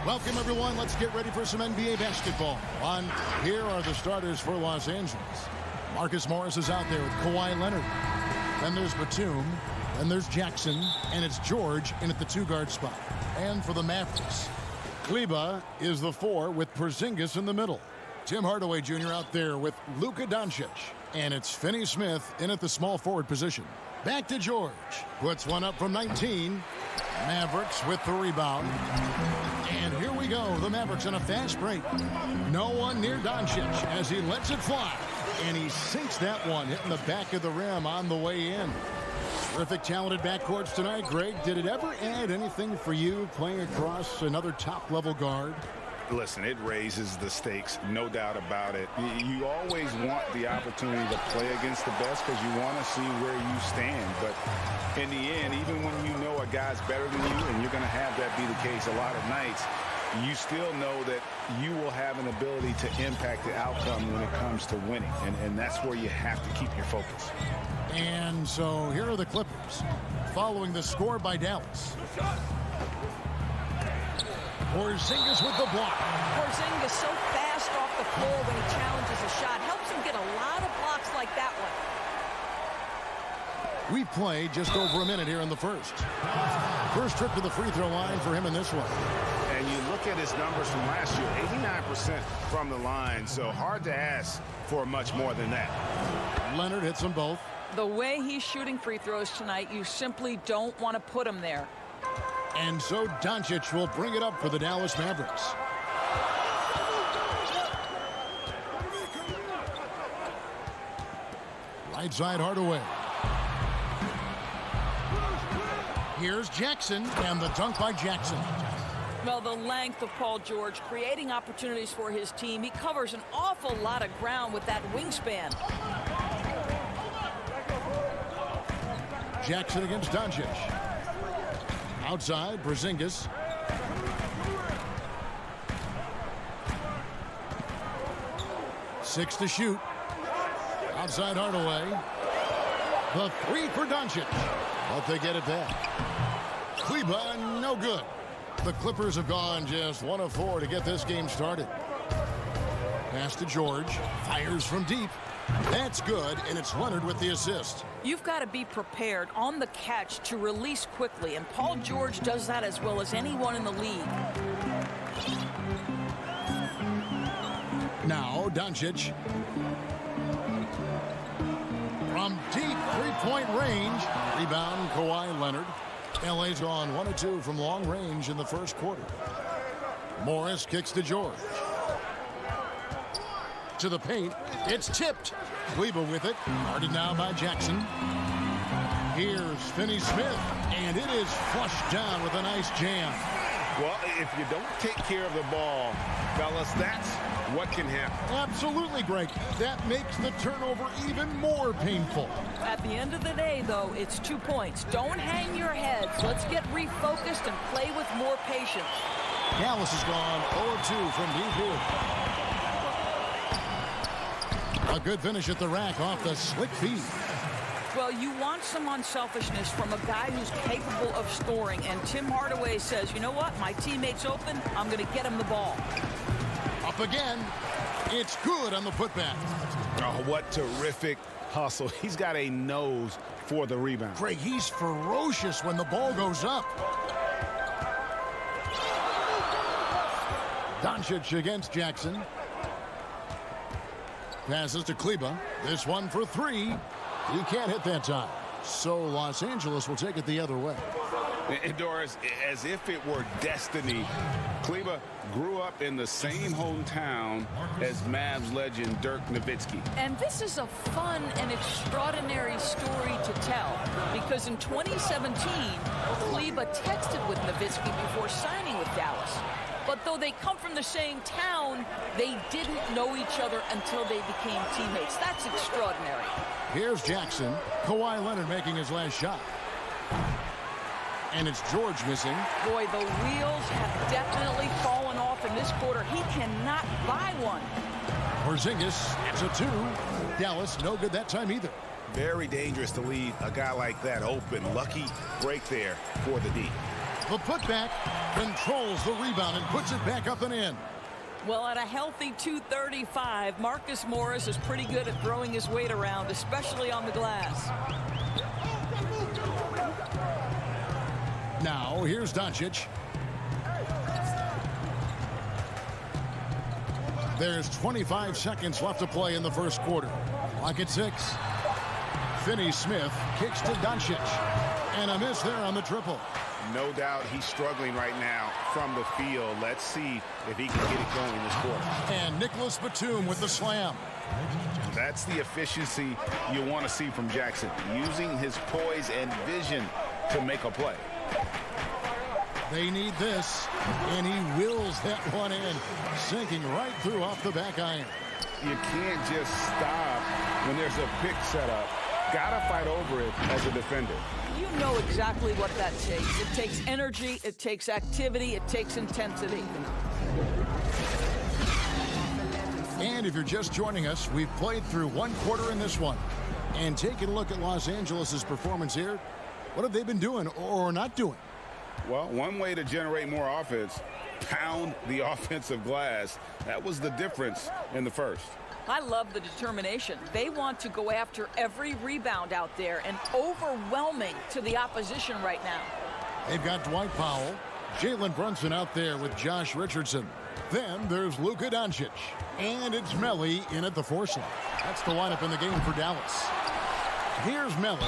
Welcome, everyone. Let's get ready for some NBA basketball. Here are the starters for Los Angeles. Marcus Morris is out there with Kawhi Leonard. Then there's Batum. Then there's Jackson. And it's George in at the two-guard spot. And for the Mavericks, Kleber is the 4 with Porzingis in the middle. Tim Hardaway Jr. out there with Luka Doncic. And it's Finney Smith in at the small forward position. Back to George. Puts one up from 19. Mavericks with the rebound. And here we go. The Mavericks on a fast break. No one near Doncic as he lets it fly. And he sinks that one, hitting the back of the rim on the way in. Terrific, talented backcourts tonight. Greg, did it ever add anything for you playing across another top-level guard? Listen, it raises the stakes, no doubt about it. You always want the opportunity to play against the best because you want to see where you stand. But in the end, even when you know a guy's better than you, and you're going to have that be the case a lot of nights, you still know that you will have an ability to impact the outcome when it comes to winning. And that's where you have to keep your focus. And so here are the Clippers following the score by Dallas. Porzingis with the block. Porzingis so fast off the floor when he challenges a shot. Helps him get a lot of blocks like that one. We've played just over a minute here in the first. First trip to the free throw line for him in this one. And you look at his numbers from last year, 89% from the line, so hard to ask for much more than that. Leonard hits them both. The way he's shooting free throws tonight, you simply don't want to put him there. And so Doncic will bring it up for the Dallas Mavericks. Right side Hardaway. Here's Jackson, and the dunk by Jackson. Well, the length of Paul George, creating opportunities for his team. He covers an awful lot of ground with that wingspan. Jackson against Doncic. Outside, Porzingis. Six to shoot. Outside Hardaway. The 3 for Doncic. But they get it back. Kleber, no good. The Clippers have gone just 1 of 4 to get this game started. Pass to George. Fires from deep. That's good, and it's Leonard with the assist. You've got to be prepared on the catch to release quickly, and Paul George does that as well as anyone in the league. Now, Doncic. From deep three-point range. Rebound, Kawhi Leonard. LA's gone 1 of 2 from long range in the first quarter. Morris kicks to George. To the paint. It's tipped. Kleber with it. Guarded now by Jackson. Here's Finney Smith. And it is flushed down with a nice jam. Well, if you don't take care of the ball, fellas, that's what can happen. Absolutely, Greg. That makes the turnover even more painful. At the end of the day, though, it's 2 points. Don't hang your heads. Let's get refocused and play with more patience. Dallas has gone 0-2 from deep here. A good finish at the rack off the slick feed. Well, you want some unselfishness from a guy who's capable of scoring, and Tim Hardaway says, you know what, my teammate's open, I'm going to get him the ball. Up again. It's good on the putback. Oh, what terrific hustle. He's got a nose for the rebound. Greg, he's ferocious when the ball goes up. Doncic against Jackson. Passes to Kleber. This one for 3. He can't hit that time. So Los Angeles will take it the other way. And Doris, as if it were destiny, Kleber grew up in the same hometown as Mavs legend Dirk Nowitzki. And this is a fun and extraordinary story to tell, because in 2017, Kleber texted with Nowitzki before signing with Dallas. But though they come from the same town, they didn't know each other until they became teammates. That's extraordinary. Here's Jackson. Kawhi Leonard making his last shot. And it's George missing. Boy, the wheels have definitely fallen off in this quarter. He cannot buy one. Porzingis, it's a 2. Dallas, no good that time either. Very dangerous to leave a guy like that open. Lucky break there for the D. the putback, controls the rebound and puts it back up and in. Well, at a healthy 235, Marcus Morris is pretty good at throwing his weight around, especially on the glass. Now, here's Doncic. There's 25 seconds left to play in the first quarter. Clock at 6. Finney-Smith kicks to Doncic. And a miss there on the triple. No doubt he's struggling right now from the field. Let's see if he can get it going this quarter. And Nicholas Batum with the slam. That's the efficiency you want to see from Jackson, using his poise and vision to make a play. They need this, and he wills that one in, sinking right through off the back iron. You can't just stop when there's a pick set up. Gotta fight over it as a defender. You know exactly what that takes. It takes energy, it takes activity, it takes intensity. And if you're just joining us, we've played through one quarter in this one. And taking a look at Los Angeles' performance here, what have they been doing or not doing? Well, one way to generate more offense, pound the offensive glass. That was the difference in the first. I love the determination. They want to go after every rebound out there and overwhelming to the opposition right now. They've got Dwight Powell, Jalen Brunson out there with Josh Richardson. Then there's Luka Doncic. And it's Melli in at the 4 slot. That's the lineup in the game for Dallas. Here's Melli.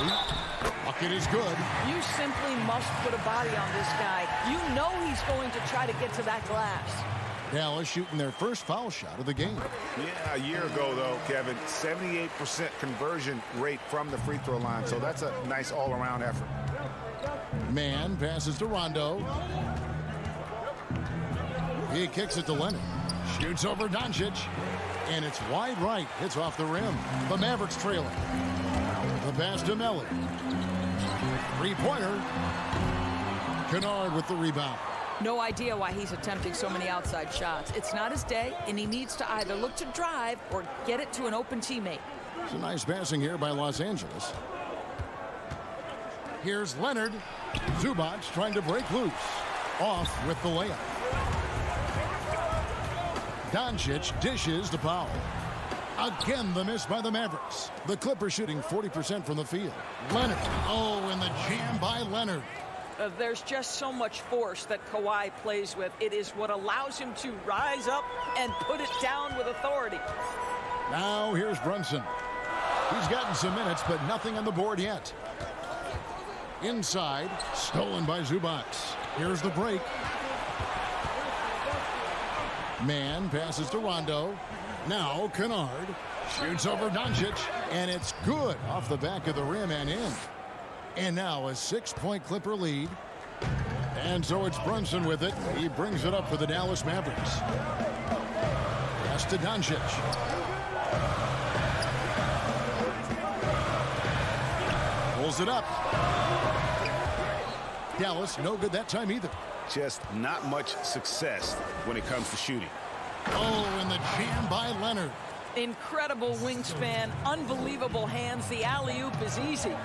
Bucket is good. You simply must put a body on this guy. You know he's going to try to get to that glass. Dallas shooting their first foul shot of the game. Yeah, a year ago, though, Kevin, 78% conversion rate from the free throw line. So that's a nice all-around effort. Man passes to Rondo. He kicks it to Leonard. Shoots over Doncic. And it's wide right. Hits off the rim. The Mavericks trailing. The pass to Melli. Three-pointer. Kennard with the rebound. No idea why he's attempting so many outside shots. It's not his day, and he needs to either look to drive or get it to an open teammate. It's a nice passing here by Los Angeles. Here's Leonard. Zubac trying to break loose. Off with the layup. Doncic dishes to Powell. Again, the miss by the Mavericks. The Clippers shooting 40% from the field. Leonard. Oh, and the jam by Leonard. There's just so much force that Kawhi plays with. It is what allows him to rise up and put it down with authority. Now here's Brunson. He's gotten some minutes, but nothing on the board yet. Inside, stolen by Zubac. Here's the break. Man passes to Rondo. Now Kennard shoots over Doncic, and it's good off the back of the rim and in. And now a 6-point Clipper lead. And so it's Brunson with it. He brings it up for the Dallas Mavericks. Pass to Doncic. Pulls it up. Dallas no good that time either. Just not much success when it comes to shooting. Oh, and the jam by Leonard. Incredible wingspan, unbelievable hands. The alley-oop is easy.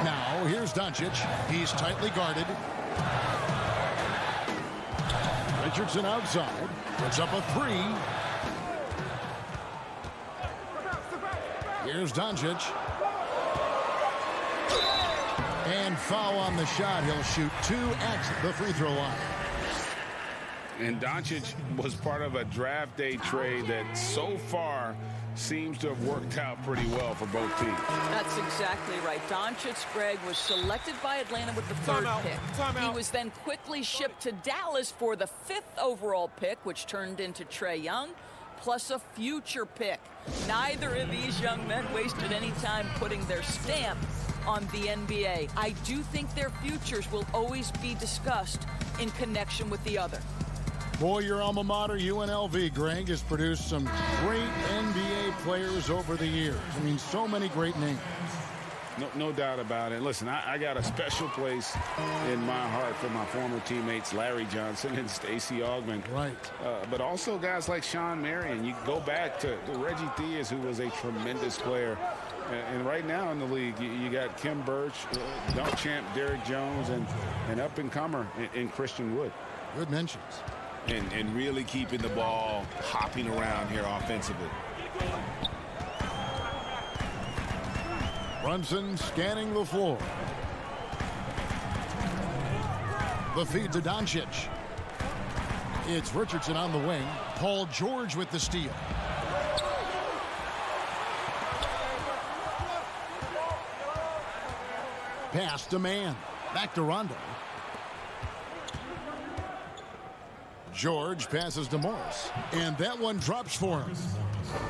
Now here's Doncic. He's tightly guarded. Richardson outside. Puts up a 3. Here's Doncic. And foul on the shot. He'll shoot 2 at the free throw line. And Doncic was part of a draft day trade that so far seems to have worked out pretty well for both teams. That's exactly right. Doncic, Greg, was selected by Atlanta with the 3rd pick. He was then quickly shipped to Dallas for the 5th overall pick, which turned into Trae Young, plus a future pick. Neither of these young men wasted any time putting their stamp on the NBA. I do think their futures will always be discussed in connection with the other. Boy, your alma mater, UNLV, Greg, has produced some great NBA players over the years. I mean, so many great names. No doubt about it. Listen, I got a special place in my heart for my former teammates Larry Johnson and Stacey Augmon. Right. But also guys like Sean Marion. You go back to Reggie Theus, who was a tremendous player And right now in the league, you got Kim Birch, dunk champ Derek Jones, and up-and-comer in Christian Wood. Good mentions. And really keeping the ball hopping around here offensively. Brunson scanning the floor. The feed to Doncic. It's Richardson on the wing. Paul George with the steal. Pass to Mann. Back to Rondo. George passes to Morris. And that one drops for him.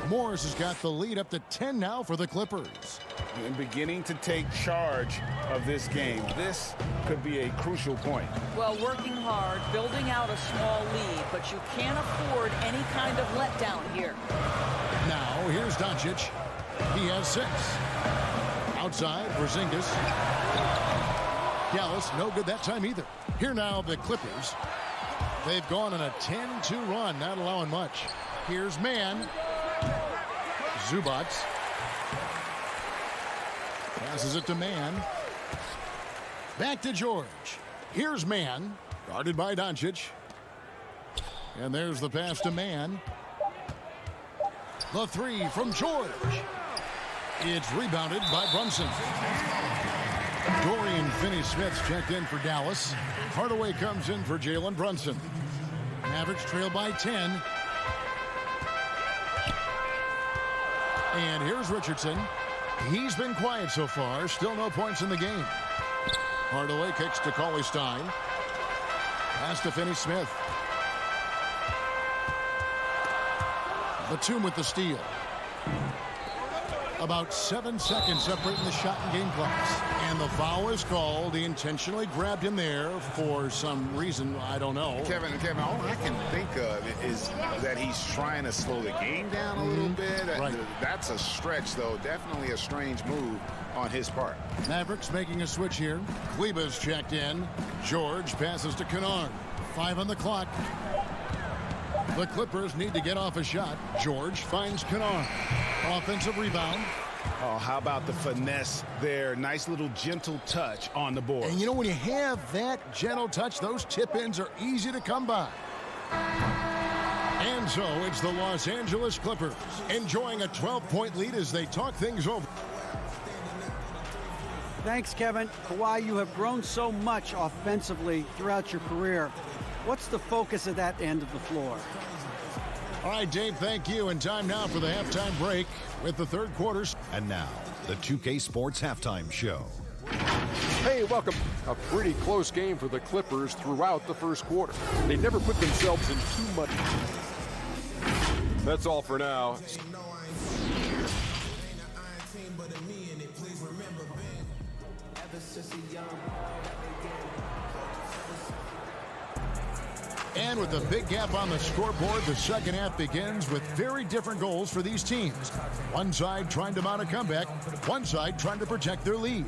Morris has got the lead up to 10 now for the Clippers. And beginning to take charge of this game. This could be a crucial point. Well, working hard, building out a small lead, but you can't afford any kind of letdown here. Now, here's Doncic. He has 6. Outside, Porzingis. Dallas, no good that time either. Here now, the Clippers. They've gone on a 10-2 run, not allowing much. Here's Mann. Zubac. Passes it to Mann. Back to George. Here's Mann. Guarded by Doncic. And there's the pass to Mann. The 3 from George. It's rebounded by Brunson. Dorian Finney-Smith's checked in for Dallas. Hardaway comes in for Jalen Brunson. Mavericks trail by 10. And here's Richardson. He's been quiet so far. Still no points in the game. Hardaway kicks to Cauley-Stein. Pass to Finney-Smith. Batum with the steal. About 7 seconds separating the shot and game clocks. And the foul is called. He intentionally grabbed him there for some reason. I don't know. Kevin, all I can think of is that he's trying to slow the game down a little bit. Right. That's a stretch, though. Definitely a strange move on his part. Mavericks making a switch here. Kleba's checked in. George passes to Kennard. 5 on the clock. The Clippers need to get off a shot. George finds Kennard. Offensive rebound. Oh, how about the finesse there? Nice little gentle touch on the board. And you know, when you have that gentle touch, those tip-ins are easy to come by. And so it's the Los Angeles Clippers enjoying a 12-point lead as they talk things over. Thanks, Kevin. Kawhi, you have grown so much offensively throughout your career. What's the focus of that end of the floor? All right, Dave, thank you. And time now for the halftime break with the third quarter. And now, the 2K Sports Halftime Show. Hey, welcome. A pretty close game for the Clippers throughout the first quarter. They never put themselves in too much. That's all for now. And with a big gap on the scoreboard, the second half begins with very different goals for these teams. One side trying to mount a comeback, one side trying to protect their lead.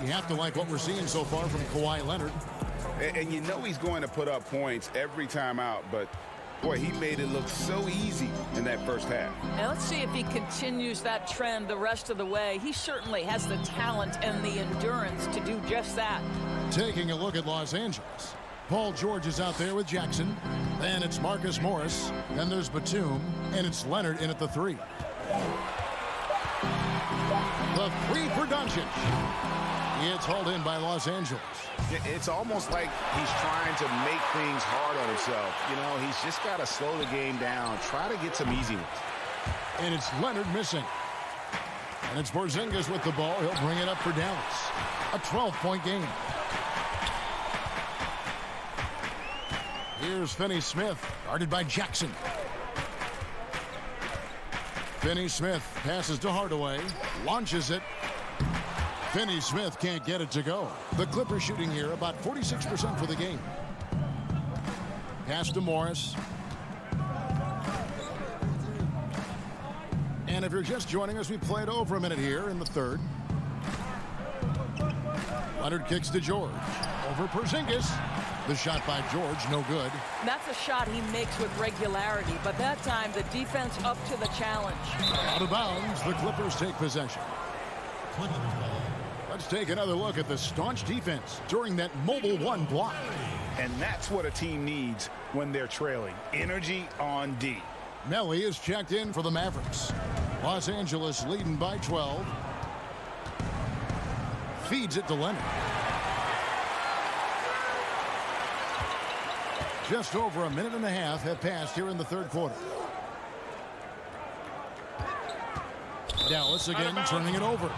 You have to like what we're seeing so far from Kawhi Leonard. And you know he's going to put up points every time out, but boy, he made it look so easy in that first half. And let's see if he continues that trend the rest of the way. He certainly has the talent and the endurance to do just that. Taking a look at Los Angeles. Paul George is out there with Jackson. Then it's Marcus Morris. Then there's Batum. And it's Leonard in at the 3. The 3 for Doncic. It's hauled in by Los Angeles. It's almost like he's trying to make things hard on himself. You know, he's just got to slow the game down, try to get some easy ones. And it's Leonard missing. And it's Porzingis with the ball. He'll bring it up for Dallas. A 12-point game. Here's Finney-Smith, guarded by Jackson. Finney-Smith passes to Hardaway, launches it. Finney-Smith can't get it to go. The Clippers shooting here about 46% for the game. Pass to Morris. And if you're just joining us, we played over a minute here in the third. Leonard kicks to George. Over Porzingis. The shot by George, no good. That's a shot he makes with regularity, but that time the defense up to the challenge. Out of bounds, the Clippers take possession. Let's take another look at the staunch defense during that mobile one block. And that's what a team needs when they're trailing. Energy on D. Melly is checked in for the Mavericks. Los Angeles leading by 12. Feeds it to Leonard. Just over a minute and a half have passed here in the third quarter. Dallas again turning it over.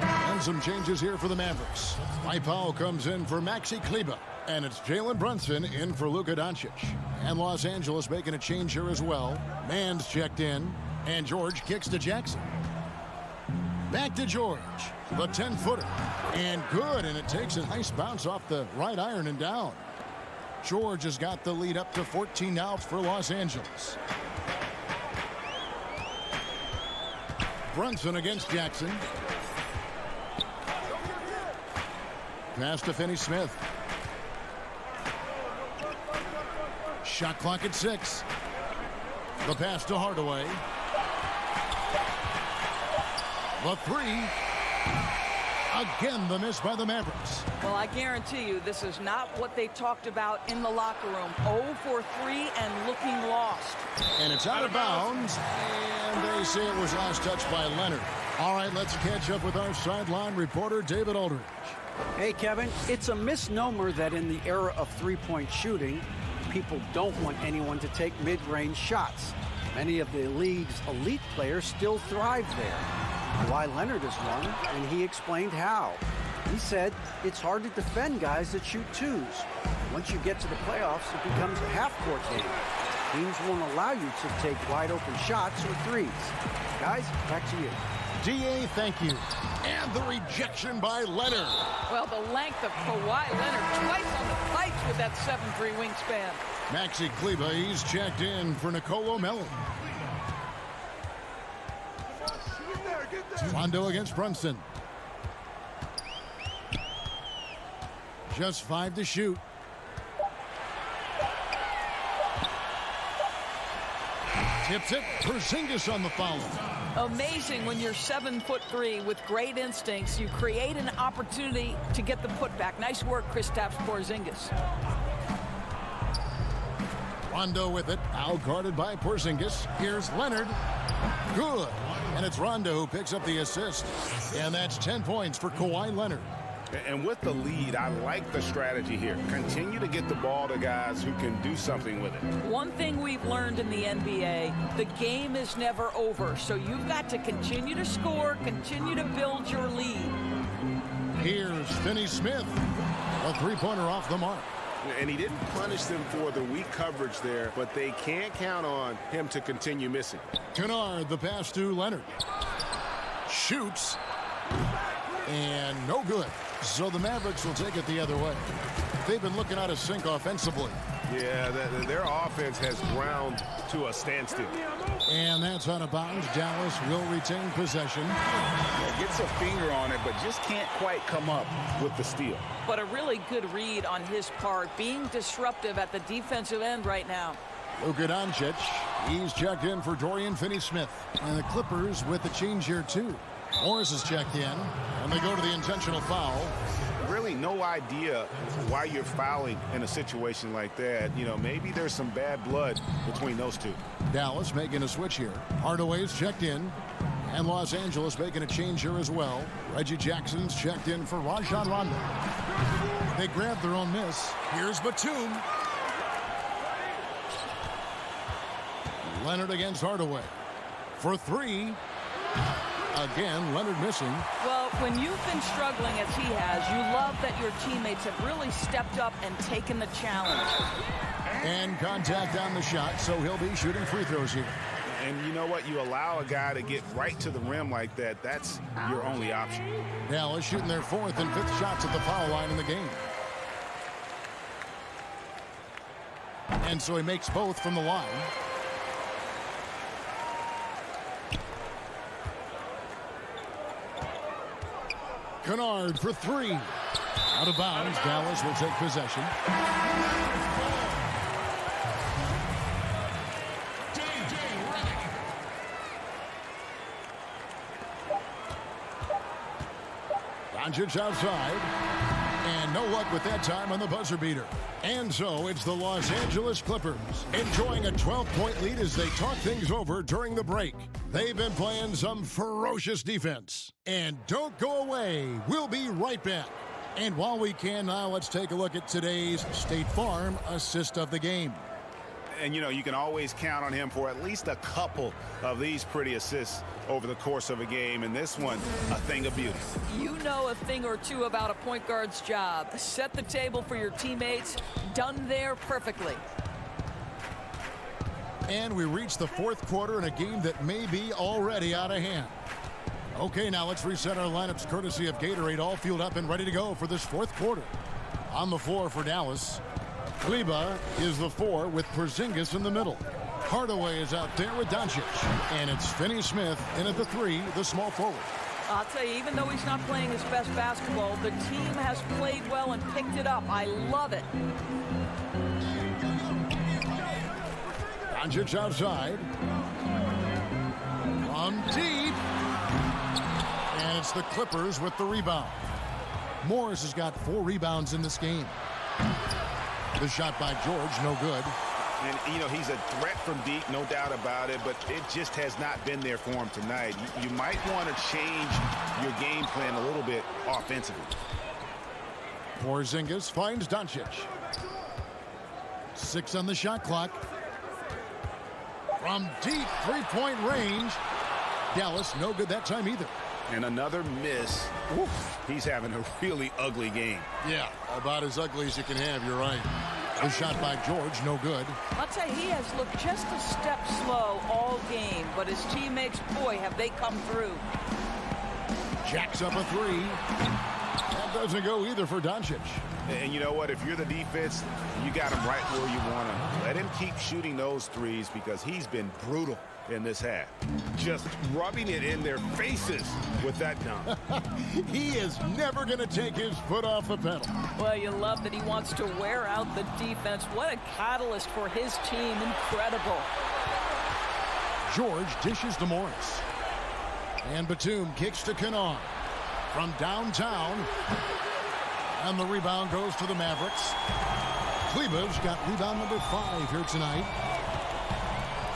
And some changes here for the Mavericks. Mike Powell comes in for Maxi Kleber. And it's Jalen Brunson in for Luka Doncic. And Los Angeles making a change here as well. Mann's checked in. And George kicks to Jackson. Back to George. The 10-footer. And good. And it takes a nice bounce off the right iron and down. George has got the lead up to 14 now for Los Angeles. Brunson against Jackson. Pass to Finney Smith. Shot clock at 6. The pass to Hardaway. The 3. Again, the miss by the Mavericks. Well, I guarantee you this is not what they talked about in the locker room. 0 for 3 and looking lost. And it's out of bounds. And they say it was last touched by Leonard. All right, let's catch up with our sideline reporter, David Aldridge. Hey, Kevin, it's a misnomer that in the era of three-point shooting, people don't want anyone to take mid-range shots. Many of the league's elite players still thrive there. Kawhi Leonard is one, and he explained how. He said it's hard to defend guys that shoot twos. Once you get to the playoffs, it becomes a half-court game. Teams won't allow you to take wide-open shots or threes. Guys, back to you. D.A., thank you. And the rejection by Leonard. Well, the length of Kawhi Leonard twice on the pipes with that 7'3" wingspan. Maxi Kleber, he's checked in for Nicolo Melli. Rondo against Brunson. Just 5 to shoot. Tips it. Porzingis on the foul. Amazing when you're 7'3" with great instincts. You create an opportunity to get the putback. Nice work, Kristaps Porzingis. Rondo with it. Out guarded by Porzingis. Here's Leonard. Good. And it's Rondo who picks up the assist. And that's 10 points for Kawhi Leonard. And with the lead, I like the strategy here. Continue to get the ball to guys who can do something with it. One thing we've learned in the NBA, the game is never over. So you've got to continue to score, continue to build your lead. Here's Finney Smith. A three-pointer off the mark. And he didn't punish them for the weak coverage there, but they can't count on him to continue missing. Kennard, the pass to Leonard. Shoots. And no good. So the Mavericks will take it the other way. They've been looking out of sync offensively. Yeah, their offense has ground to a standstill. And that's out of bounds. Dallas will retain possession. Yeah, gets a finger on it, but just can't quite come up with the steal. But a really good read on his part, being disruptive at the defensive end right now. Luka Doncic, he's checked in for Dorian Finney-Smith. And the Clippers with the change here, too. Morris is checked in, and they go to the intentional foul. Really no idea why you're fouling in a situation like that. You know, maybe there's some bad blood between those two. Dallas making a switch here. Hardaway's checked in, and Los Angeles making a change here as well. Reggie Jackson's checked in for Rajon Rondo. They grabbed their own miss. Here's Batum. Leonard against Hardaway. For 3. Again, Leonard missing. Well, when you've been struggling as he has, you love that your teammates have really stepped up and taken the challenge. And contact on the shot, so he'll be shooting free throws here. And you know what? You allow a guy to get right to the rim like that, that's your only option. Dallas shooting their 4th and 5th shots at the foul line in the game. And so he makes both from the line. Kennard for 3. Out of bounds. Dallas will take possession. Doncic outside. And no luck with that time on the buzzer beater. And so it's the Los Angeles Clippers enjoying a 12-point lead as they talk things over during the break. They've been playing some ferocious defense. And don't go away. We'll be right back. And while we can now, let's take a look at today's State Farm assist of the game. And, you know, you can always count on him for at least a couple of these pretty assists over the course of a game. And this one, a thing of beauty. You know a thing or two about a point guard's job. Set the table for your teammates. Done there perfectly. And we reach the fourth quarter in a game that may be already out of hand. Okay, now let's reset our lineups courtesy of Gatorade, all fueled up and ready to go for this fourth quarter. On the floor for Dallas, Kleber is the 4 with Porzingis in the middle. Hardaway is out there with Doncic. And it's Finney-Smith in at the 3, the small forward. I'll tell you, even though he's not playing his best basketball, the team has played well and picked it up. I love it. Doncic outside. From deep. And it's the Clippers with the rebound. Morris has got 4 rebounds in this game. The shot by George, no good. And, you know, he's a threat from deep, no doubt about it, but it just has not been there for him tonight. You might want to change your game plan a little bit offensively. Porzingis finds Doncic. 6 on the shot clock. From deep three-point range. Dallas, no good that time either. And another miss. Oof. He's having a really ugly game. Yeah, about as ugly as you can have, you're right. The shot by George, no good. I'll tell you, he has looked just a step slow all game, but his teammates, boy, have they come through. Jacks up a 3. That doesn't go either for Doncic. And you know what? If you're the defense, you got him right where you want him. Let him keep shooting those threes because he's been brutal in this half. Just rubbing it in their faces with that dunk. He is never going to take his foot off the pedal. Well, you love that he wants to wear out the defense. What a catalyst for his team. Incredible. George dishes to Morris. And Batum kicks to Kanaan. From downtown. And the rebound goes to the Mavericks. Kleber's got rebound number 5 here tonight.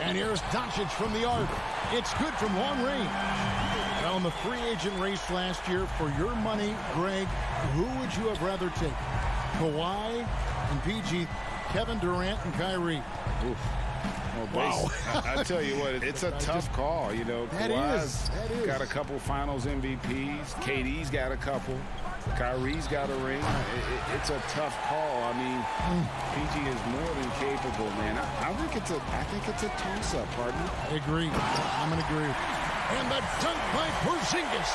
And here's Doncic from the arc. It's good from long range. Now in the free agent race last year, for your money, Greg, who would you have rather take? Kawhi and PG, Kevin Durant and Kyrie. Oof. Well, wow. I tell you what, it's a tough call. You know, Kawhi's got a couple finals MVPs. KD's got a couple. Kyrie's got a ring. It's a tough call. I mean, PG is more than capable, man. I think it's a toss-up, pardon me. I agree. I'm going to agree. And the dunk by Porzingis.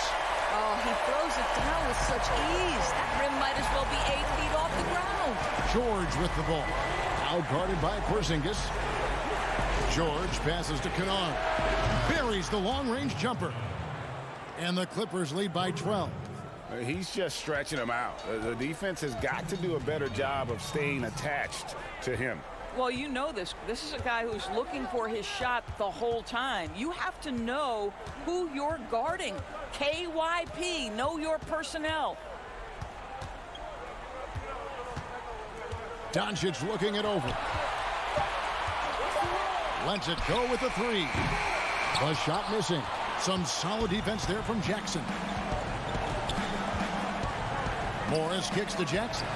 Oh, he throws it down with such ease. That rim might as well be 8 feet off the ground. George with the ball. Out guarded by Porzingis. George passes to Kanaan. Buries the long-range jumper. And the Clippers lead by 12. He's just stretching him out. The defense has got to do a better job of staying attached to him. Well, you know this. This is a guy who's looking for his shot the whole time. You have to know who you're guarding. KYP, know your personnel. Doncic looking it over. Lets it go with the 3. The shot missing. Some solid defense there from Jackson. Morris kicks to Jackson.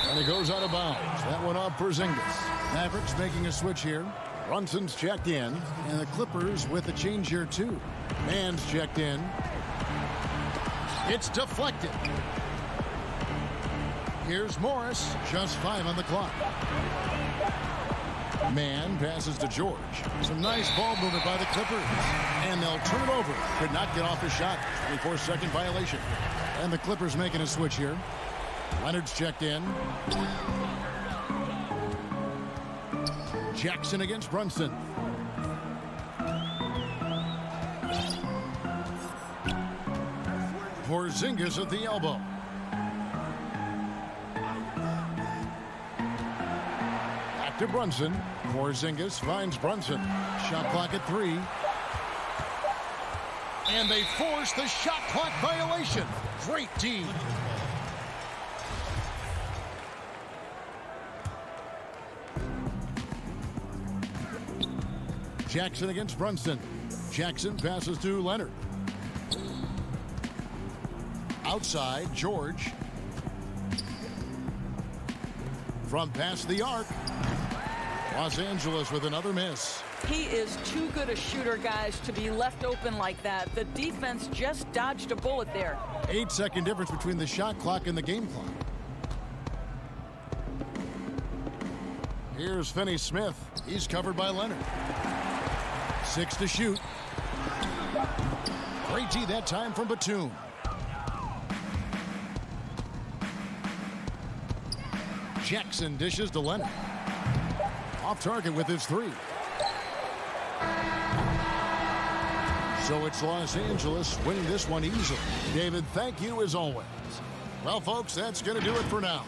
And he goes out of bounds. That one off Porzingis. Mavericks making a switch here. Brunson's checked in. And the Clippers with a change here too. Mann's checked in. It's deflected. Here's Morris. Just 5 on the clock. Mann passes to George. Some nice ball movement by the Clippers. And they'll turn it over. Could not get off his shot. 24-second violation. And the Clippers making a switch here. Leonard's checked in. Jackson against Brunson. Porzingis at the elbow. Back to Brunson. Porzingis finds Brunson. Shot clock at 3. And they force the shot clock violation. Great team. Jackson against Brunson. Jackson passes to Leonard. Outside, George. From past the arc. Los Angeles with another miss. He is too good a shooter, guys, to be left open like that. The defense just dodged a bullet there. 8-second difference between the shot clock and the game clock. Here's Finney-Smith. He's covered by Leonard. 6 to shoot. Great D that time from Batum. Jackson dishes to Leonard. Off target with his 3. So it's Los Angeles winning this one easily. David, thank you as always. Well, folks, that's going to do it for now.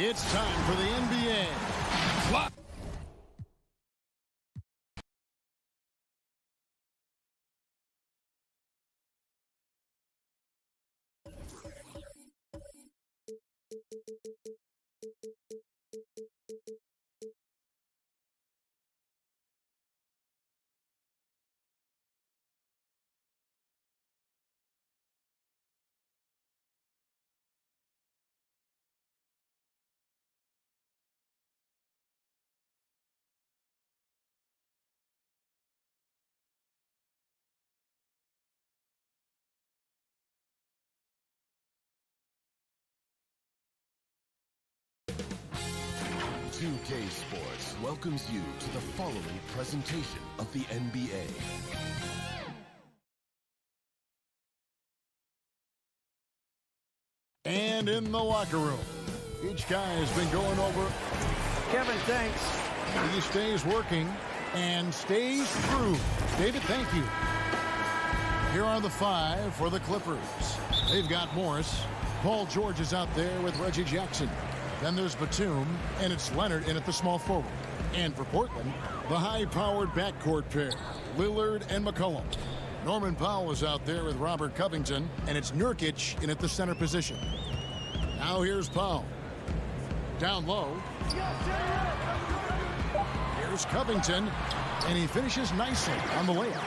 It's time for the NBA. EPC Sports welcomes you to the following presentation of the NBA. And in the locker room, each guy has been going over. Kevin, thanks. He stays working and stays true. David, thank you. Here are the five for the Clippers. They've got Morris. Paul George is out there with Reggie Jackson. Then there's Batum, and it's Leonard in at the small forward. And for Portland, the high-powered backcourt pair, Lillard and McCollum. Norman Powell is out there with Robert Covington, and it's Nurkic in at the center position. Now here's Powell. Down low. Here's Covington, and he finishes nicely on the layup.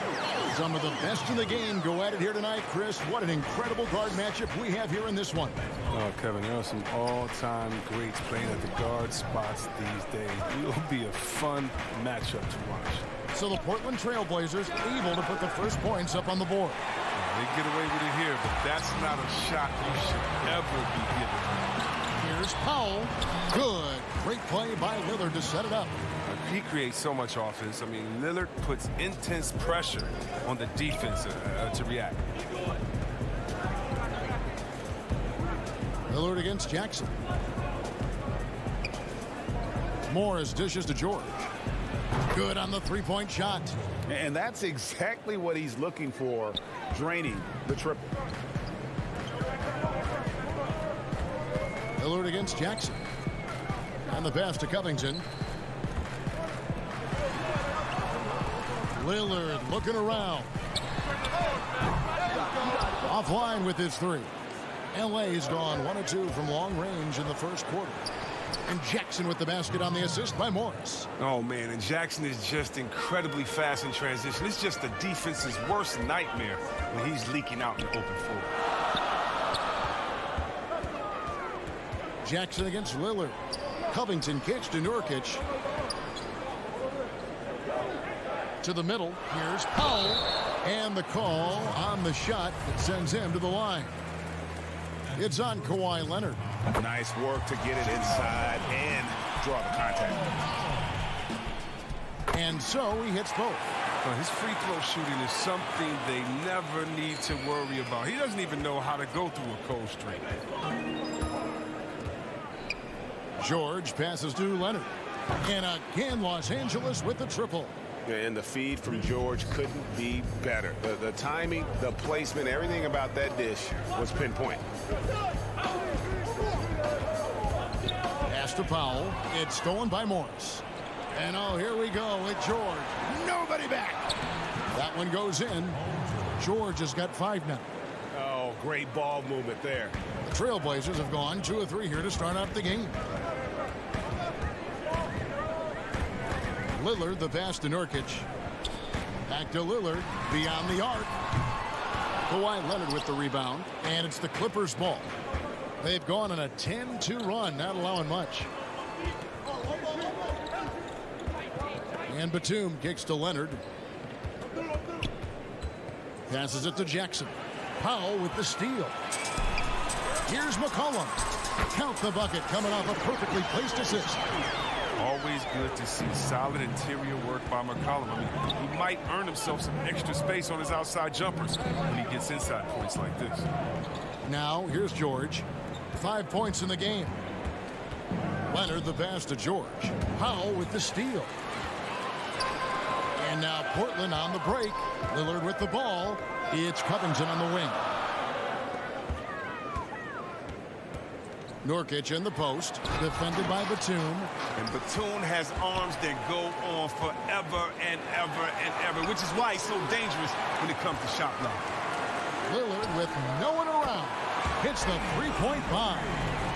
Some of the best in the game go at it here tonight, Chris. What an incredible guard matchup we have here in this one. Oh, Kevin, there are some all-time greats playing at the guard spots these days. It will be a fun matchup to watch. So the Portland Trailblazers able to put the first points up on the board. They get away with it here, but that's not a shot you should ever be given. Here's Powell. Good. Great play by Lillard to set it up. He creates so much offense. I mean, Lillard puts intense pressure on the defense to react. Lillard against Jackson. Morris dishes to George. Good on the three-point shot. And that's exactly what he's looking for, draining the triple. Lillard against Jackson. And the pass to Covington. Lillard looking around. Offline with his three. LA's gone 1 of 2 from long range in the first quarter. And Jackson with the basket on the assist by Morris. Oh, man, and Jackson is just incredibly fast in transition. It's just the defense's worst nightmare when he's leaking out in the open floor. Jackson against Lillard. Covington kicks to Nurkic. To the middle. Here's Powell. And the call on the shot that sends him to the line. It's on Kawhi Leonard. Nice work to get it inside and draw the contact. And so he hits both. His free throw shooting is something they never need to worry about. He doesn't even know how to go through a cold streak. George passes to Leonard. And again, Los Angeles with the triple. And the feed from George couldn't be better. The timing, the placement, everything about that dish was pinpoint. Pass to Powell. It's stolen by Morris. And oh, here we go with George. Nobody back. That one goes in. George has got 5 now. Oh, great ball movement there. The Trailblazers have gone 2 of 3 here to start out the game. Lillard, the pass to Nurkic. Back to Lillard, beyond the arc. Kawhi Leonard with the rebound, and it's the Clippers' ball. They've gone on a 10-2 run, not allowing much. And Batum kicks to Leonard. Passes it to Jackson. Powell with the steal. Here's McCollum. Count the bucket coming off a perfectly placed assist. Always good to see solid interior work by McCollum. I mean, he might earn himself some extra space on his outside jumpers when he gets inside points like this. Now, here's George. 5 points in the game. Leonard the pass to George. Powell with the steal. And now Portland on the break. Lillard with the ball. It's Covington on the wing. Nurkic in the post, defended by Batum. And Batum has arms that go on forever and ever and ever, which is why he's so dangerous when it comes to shot blocking. Lillard with no one around. Hits the three-point bomb.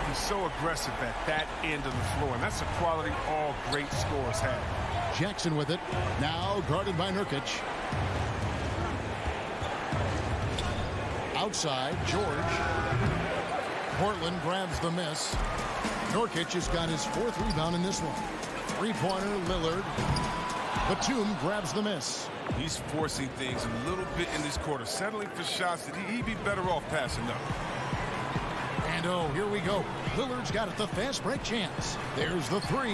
He's so aggressive at that end of the floor, and that's a quality all great scorers have. Jackson with it, now guarded by Nurkic. Outside, George. Portland grabs the miss. Nurkic has got his 4th rebound in this one. Three-pointer, Lillard. Batum grabs the miss. He's forcing things a little bit in this quarter, settling for shots that he'd be better off passing up. And oh, here we go. Lillard's got it, the fast break chance. There's the 3.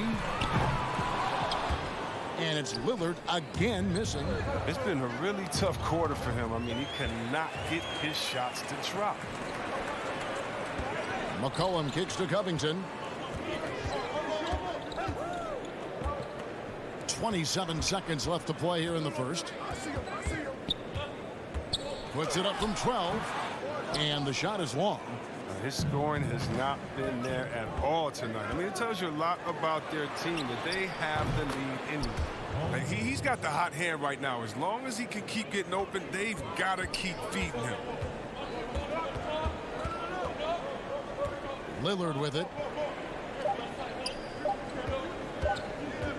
And it's Lillard again missing. It's been a really tough quarter for him. I mean, he cannot get his shots to drop. McCollum kicks to Covington. 27 seconds left to play here in the first. Puts it up from 12. And the shot is long. His scoring has not been there at all tonight. I mean, it tells you a lot about their team that they have the lead in. Like he's got the hot hand right now. As long as he can keep getting open, they've got to keep feeding him. Lillard with it.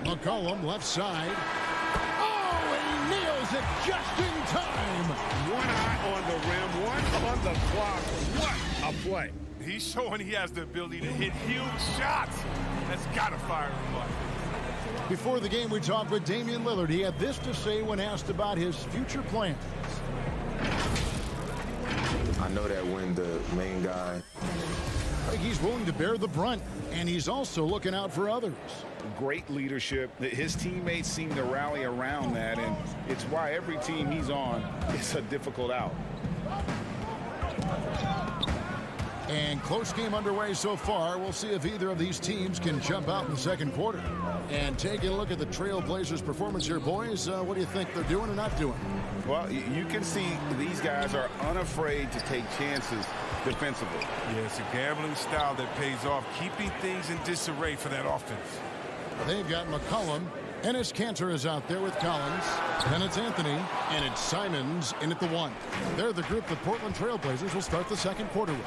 McCollum left side. Oh, he nails it just in time. One eye on the rim, one on the clock. What a play. He's showing he has the ability to hit huge shots. That's got to fire him up. Before the game, we talked with Damian Lillard. He had this to say when asked about his future plans. I know that when the main guy... He's willing to bear the brunt, and he's also looking out for others. Great leadership. His teammates seem to rally around that, and it's why every team he's on is a difficult out. And close game underway so far. We'll see if either of these teams can jump out in the second quarter. And taking a look at the Trailblazers' performance here, boys, what do you think they're doing or not doing? Well, you can see these guys are unafraid to take chances defensively. Yeah, it's a gambling style that pays off, keeping things in disarray for that offense. They've got McCollum. Ennis Cantor is out there with Collins. Then it's Anthony. And it's Simons in at the 1. They're the group the Portland Trailblazers will start the second quarter with.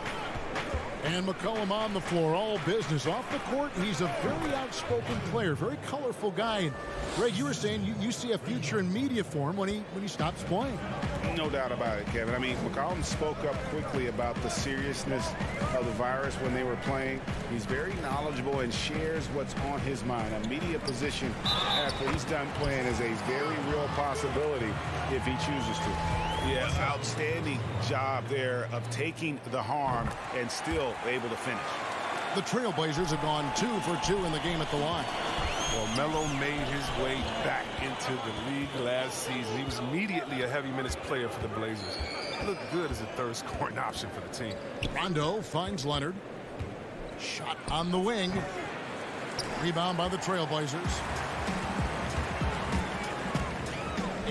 And McCollum on the floor, all business. Off the court, he's a very outspoken player, very colorful guy. And Greg, you were saying you see a future in media for him when he stops playing. No doubt about it, Kevin. I mean, McCollum spoke up quickly about the seriousness of the virus when they were playing. He's very knowledgeable and shares what's on his mind. A media position after he's done playing is a very real possibility if he chooses to. Yeah, outstanding job there of taking the harm and still able to finish. The Trailblazers have gone 2 for 2 in the game at the line. Well, Melo made his way back into the league last season. He was immediately a heavy minutes player for the Blazers. Looked good as a third scoring option for the team. Rondo finds Leonard. Shot on the wing. Rebound by the Trailblazers.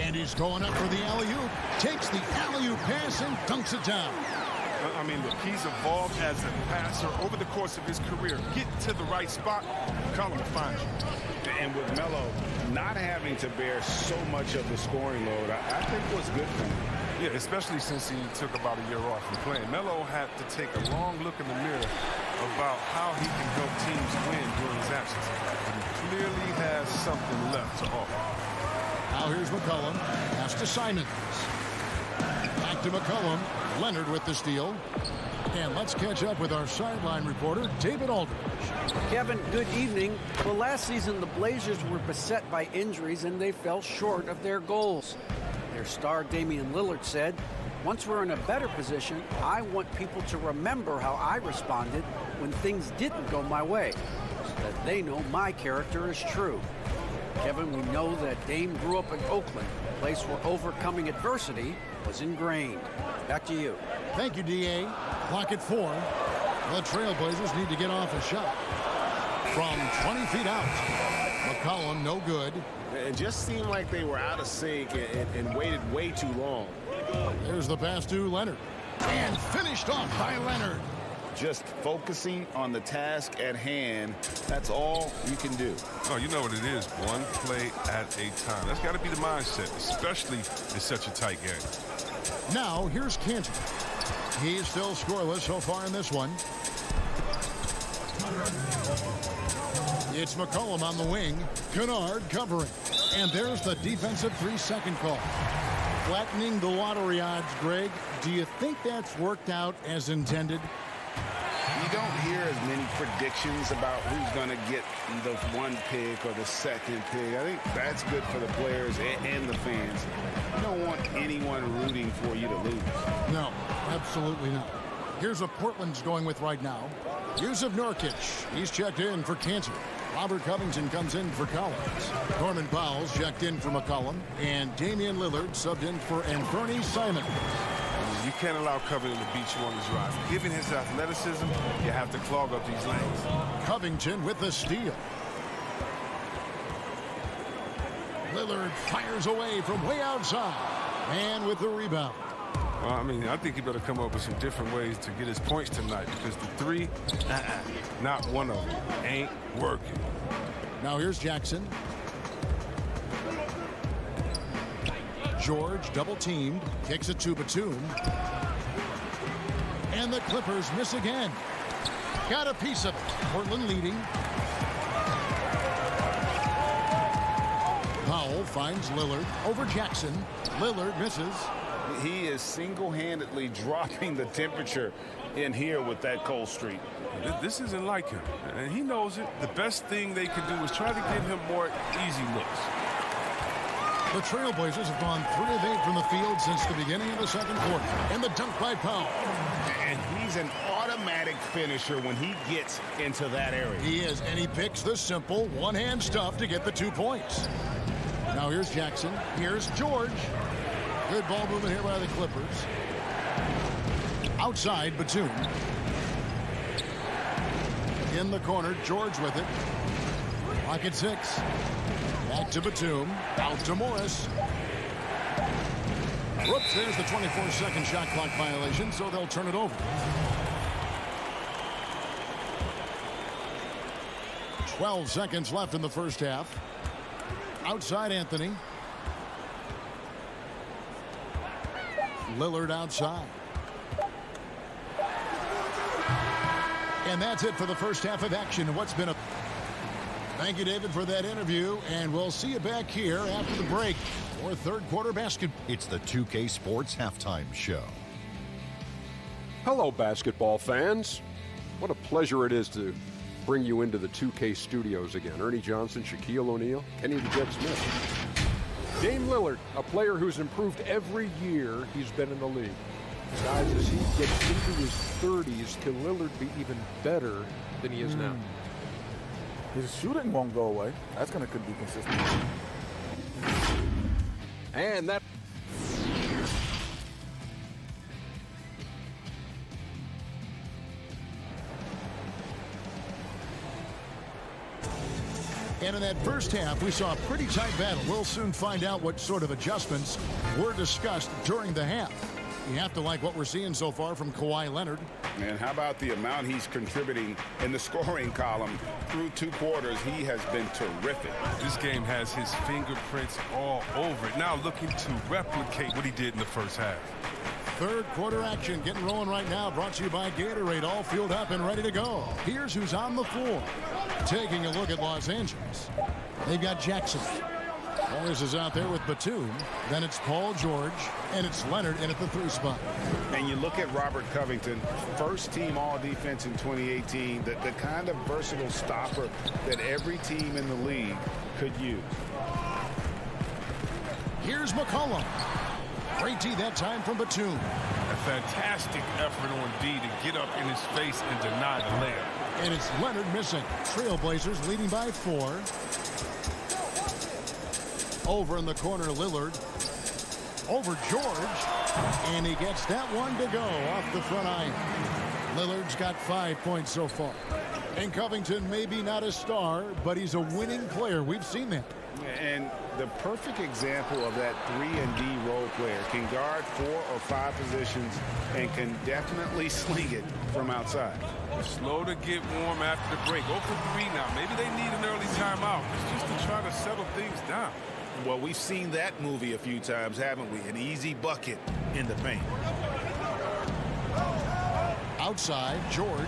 And he's going up for the alley-oop. Takes the alley-oop pass and dunks it down. I mean, look, he's evolved as a passer over the course of his career. Get to the right spot, McCollum will find you. And with Melo not having to bear so much of the scoring load, I think was good for him. Yeah, especially since he took about a year off from playing. Melo had to take a long look in the mirror about how he can help teams win during his absence. But he clearly has something left to offer. Now here's McCollum. Pass to Simons. Back to McCollum. Leonard with the steal. And let's catch up with our sideline reporter, David Aldridge. Kevin, good evening. Well, last season, the Blazers were beset by injuries, and they fell short of their goals. Their star, Damian Lillard, said, "Once we're in a better position, I want people to remember how I responded when things didn't go my way, so that they know my character is true." Kevin, we know that Dame grew up in Oakland, a place where overcoming adversity was ingrained. Back to you. Thank you, D.A. Clock at 4. The Trailblazers need to get off a shot. From 20 feet out. McCollum, no good. It just seemed like they were out of sync and waited way too long. There's the pass to Leonard. And finished off by Leonard. Just focusing on the task at hand, that's all you can do. Oh, you know what it is. One play at a time. That's got to be the mindset, especially in such a tight game. Now, here's Cantor. He's still scoreless so far in this one. It's McCollum on the wing. Kennard covering. And there's the defensive 3-second call. Flattening the lottery odds, Greg. Do you think that's worked out as intended? You don't hear as many predictions about who's going to get the 1 pick or the 2nd pick. I think that's good for the players and the fans. You don't want anyone rooting for you to lose. No, absolutely not. Here's what Portland's going with right now. Yusuf Nurkic. He's checked in for Cantor. Robert Covington comes in for Collins. Norman Powell's checked in for McCollum. And Damian Lillard subbed in for Anthony Simons. You can't allow Covington to beat you on his drive. Given his athleticism, you have to clog up these lanes. Covington with the steal. Lillard fires away from way outside. And with the rebound. Well, I mean, I think he better come up with some different ways to get his points tonight because the three, not one of them, ain't working. Now here's Jackson. George double teamed, kicks it to Batum. And the Clippers miss again. Got a piece of it. Portland leading. Powell finds Lillard over Jackson. Lillard misses. He is single-handedly dropping the temperature in here with that cold streak. This isn't like him, and he knows it. The best thing they can do is try to give him more easy looks. The Trailblazers have gone 3 of 8 from the field since the beginning of the second quarter. And the dunk by Powell. And he's an automatic finisher when he gets into that area. He is, and he picks the simple one-hand stuff to get the 2 points. Now here's Jackson. Here's George. Good ball movement here by the Clippers. Outside, Batum. In the corner, George with it. Pocket 6. Back to Batum. Out to Morris. Whoops, there's the 24-second shot clock violation, so they'll turn it over. 12 seconds left in the first half. Outside Anthony. Lillard outside. And that's it for the first half of action. What's been a... Thank you, David, for that interview, and we'll see you back here after the break for third quarter basketball. It's the 2K Sports Halftime Show. Hello, basketball fans. What a pleasure it is to bring you into the 2K studios again. Ernie Johnson, Shaquille O'Neal, Kenny the Jet Smith. Dame Lillard, a player who's improved every year he's been in the league. Guys, as he gets into his 30s, can Lillard be even better than he is now? His shooting won't go away. That's going to be consistent. And that... And in that first half, we saw a pretty tight battle. We'll soon find out what sort of adjustments were discussed during the half. You have to like what we're seeing so far from Kawhi Leonard. And how about the amount he's contributing in the scoring column through 2 quarters? He has been terrific. This game has his fingerprints all over it. Now looking to replicate what he did in the first half. Third quarter action getting rolling right now. Brought to you by Gatorade. All fueled up and ready to go. Here's who's on the floor. Taking a look at Los Angeles. They've got Jackson. Morris is out there with Batum. Then it's Paul George. And it's Leonard in at the 3 spot. And you look at Robert Covington, first team all-defense in 2018, the kind of versatile stopper that every team in the league could use. Here's McCollum. Great D that time from Batum. A fantastic effort on D to get up in his face and deny the layup. And it's Leonard missing. Trailblazers leading by 4. Over in the corner, Lillard. Over George. And he gets that one to go off the front iron. Lillard's got 5 points so far. And Covington may be not a star, but he's a winning player. We've seen that. And the perfect example of that 3-and-D role player can guard 4 or 5 positions and can definitely sling it from outside. Slow to get warm after the break. 0 for 3 now. Maybe they need an early timeout. It's just to try to settle things down. Well, we've seen that movie a few times, haven't we? An easy bucket in the paint. Outside, George.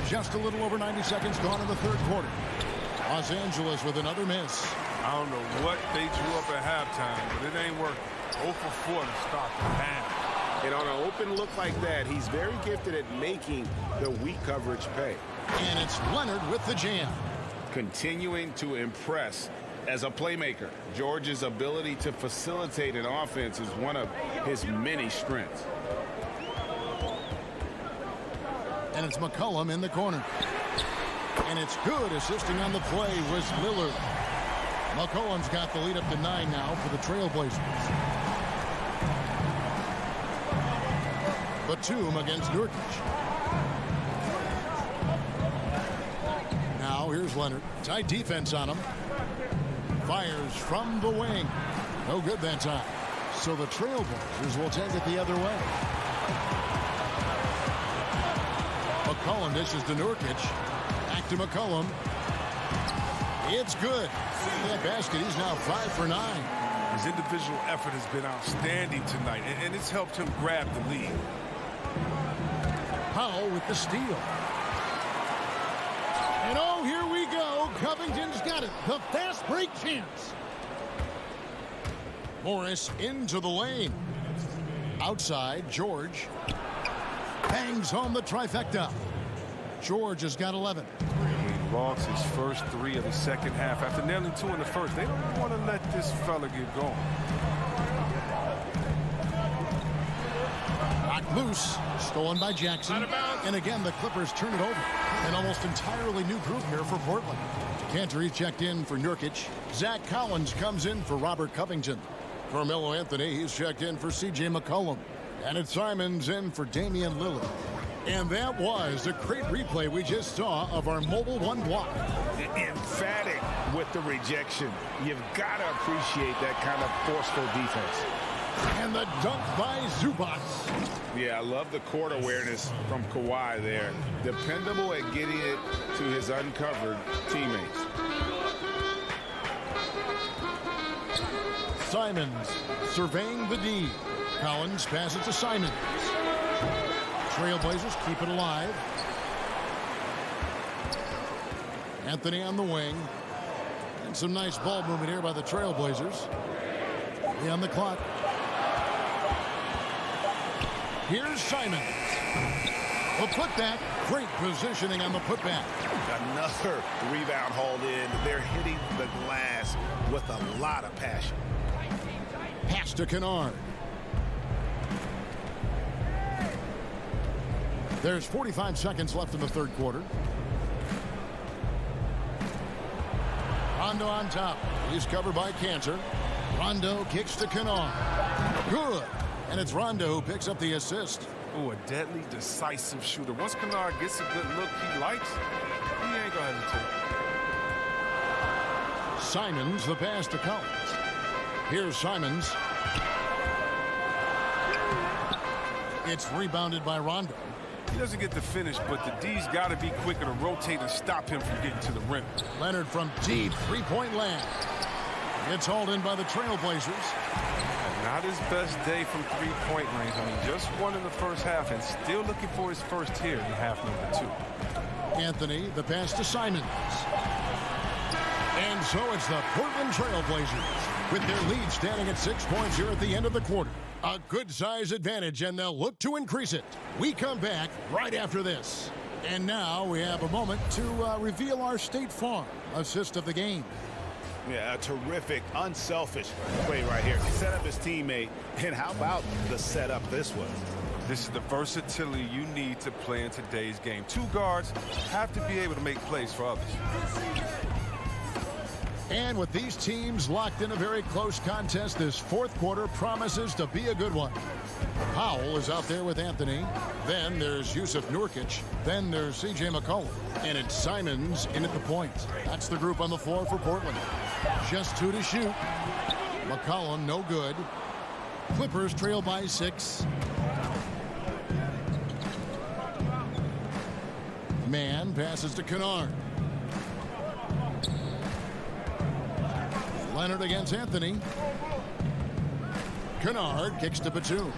Just a little over 90 seconds gone in the third quarter. Los Angeles with another miss. I don't know what they drew up at halftime, but it ain't working. 0 for 4 to start the half. And on an open look like that, he's very gifted at making the weak coverage pay. And it's Leonard with the jam. Continuing to impress as a playmaker. George's ability to facilitate an offense is one of his many strengths. And it's McCollum in the corner. And it's good. Assisting on the play was Lillard. McCollum's got the lead up to 9 now for the Trailblazers. Batum against Nurkic. Now here's Leonard. Tight defense on him. Fires from the wing. No good that time. So the Trailblazers will take it the other way. McCollum dishes to Nurkic. Back to McCollum. It's good. That basket, he's now 5 for 9. His individual effort has been outstanding tonight, and it's helped him grab the lead. Powell with the steal. And oh, here we go. Covington's got it. The fast break chance. Morris into the lane. Outside, George. Bangs home the trifecta. George has got 11. He lost his first 3 of the second half after nailing 2 in the first. They don't want to let this fella get going. Knocked loose. Stolen by Jackson. And again, the Clippers turn it over. An almost entirely new group here for Portland. Cantor, he's checked in for Nurkic. Zach Collins comes in for Robert Covington. Carmelo Anthony, he's checked in for C.J. McCollum. And it's Simons in for Damian Lillard. And that was a great replay we just saw of our Mobile One block. Emphatic with the rejection. You've got to appreciate that kind of forceful defense. And the dunk by Zubac. Yeah, I love the court awareness from Kawhi there. Dependable at getting it to his uncovered teammates. Simons surveying the D. Collins passes to Simons. Trailblazers keep it alive. Anthony on the wing. And some nice ball movement here by the Trailblazers. On the clock. Here's Simons. A putback. Great positioning on the putback. Another rebound hauled in. They're hitting the glass with a lot of passion. Pass to Kennard. There's 45 seconds left in the third quarter. Rondo on top. He's covered by Cantor. Rondo kicks to Kennard. Good. And it's Rondo who picks up the assist. Oh, a deadly, decisive shooter. Once Kennard gets a good look he likes, he ain't going to hesitate. Simons, the pass to Collins. Here's Simons. It's rebounded by Rondo. He doesn't get the finish, but the D's got to be quicker to rotate and stop him from getting to the rim. Leonard from deep three-point land. It's hauled in by the Trailblazers. Not his best day from three-point range. I mean, just one in the first half and still looking for his first here in half number 2. Anthony, the pass to Simons. And so it's the Portland Trailblazers with their lead standing at 6 points here at the end of the quarter. A good size advantage, and they'll look to increase it. We come back right after this. And now we have a moment to reveal our State Farm assist of the game. Yeah, a terrific, unselfish play right here. Set up his teammate, and how about the setup this was? This is the versatility you need to play in today's game. 2 guards have to be able to make plays for others. And with these teams locked in a very close contest, this fourth quarter promises to be a good one. Powell is out there with Anthony. Then there's Yusuf Nurkic. Then there's C.J. McCollum. And it's Simons in at the point. That's the group on the floor for Portland. Just 2 to shoot. McCollum, no good. Clippers trail by 6. Mann passes to Kennard. Leonard against Anthony. Kennard kicks to Batum.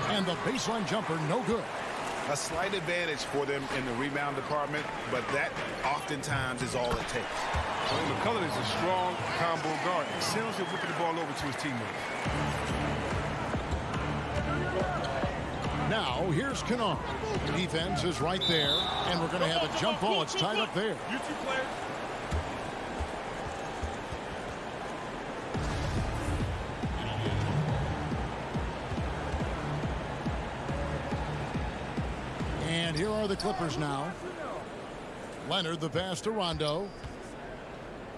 And the baseline jumper, no good. A slight advantage for them in the rebound department, but that oftentimes is all it takes. Well, McCollum is a strong combo guard. Sims is whipping the ball over to his teammate. Now, here's Kennard. Defense is right there, and we're going to have a jump ball. It's tied up there. You 2 players. And here are the Clippers now. Leonard, the pass to Rondo.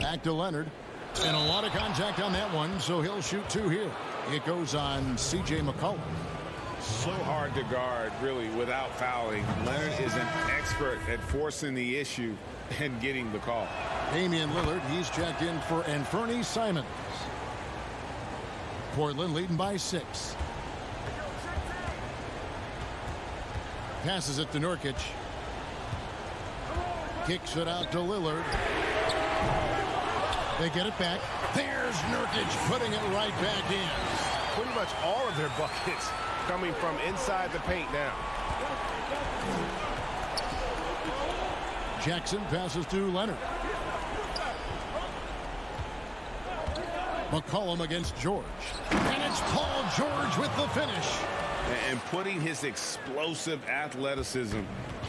Back to Leonard. And a lot of contact on that one, so he'll shoot 2 here. It goes on C.J. McCollum. So hard to guard, really, without fouling. Leonard is an expert at forcing the issue and getting the call. Damian Lillard, he's checked in for Anthony Simons. Portland leading by 6. Passes it to Nurkic. Kicks it out to Lillard. They get it back. There's Nurkic putting it right back in. Pretty much all of their buckets coming from inside the paint now. Jackson passes to Leonard. McCollum against George. And it's Paul George with the finish. And putting his explosive athleticism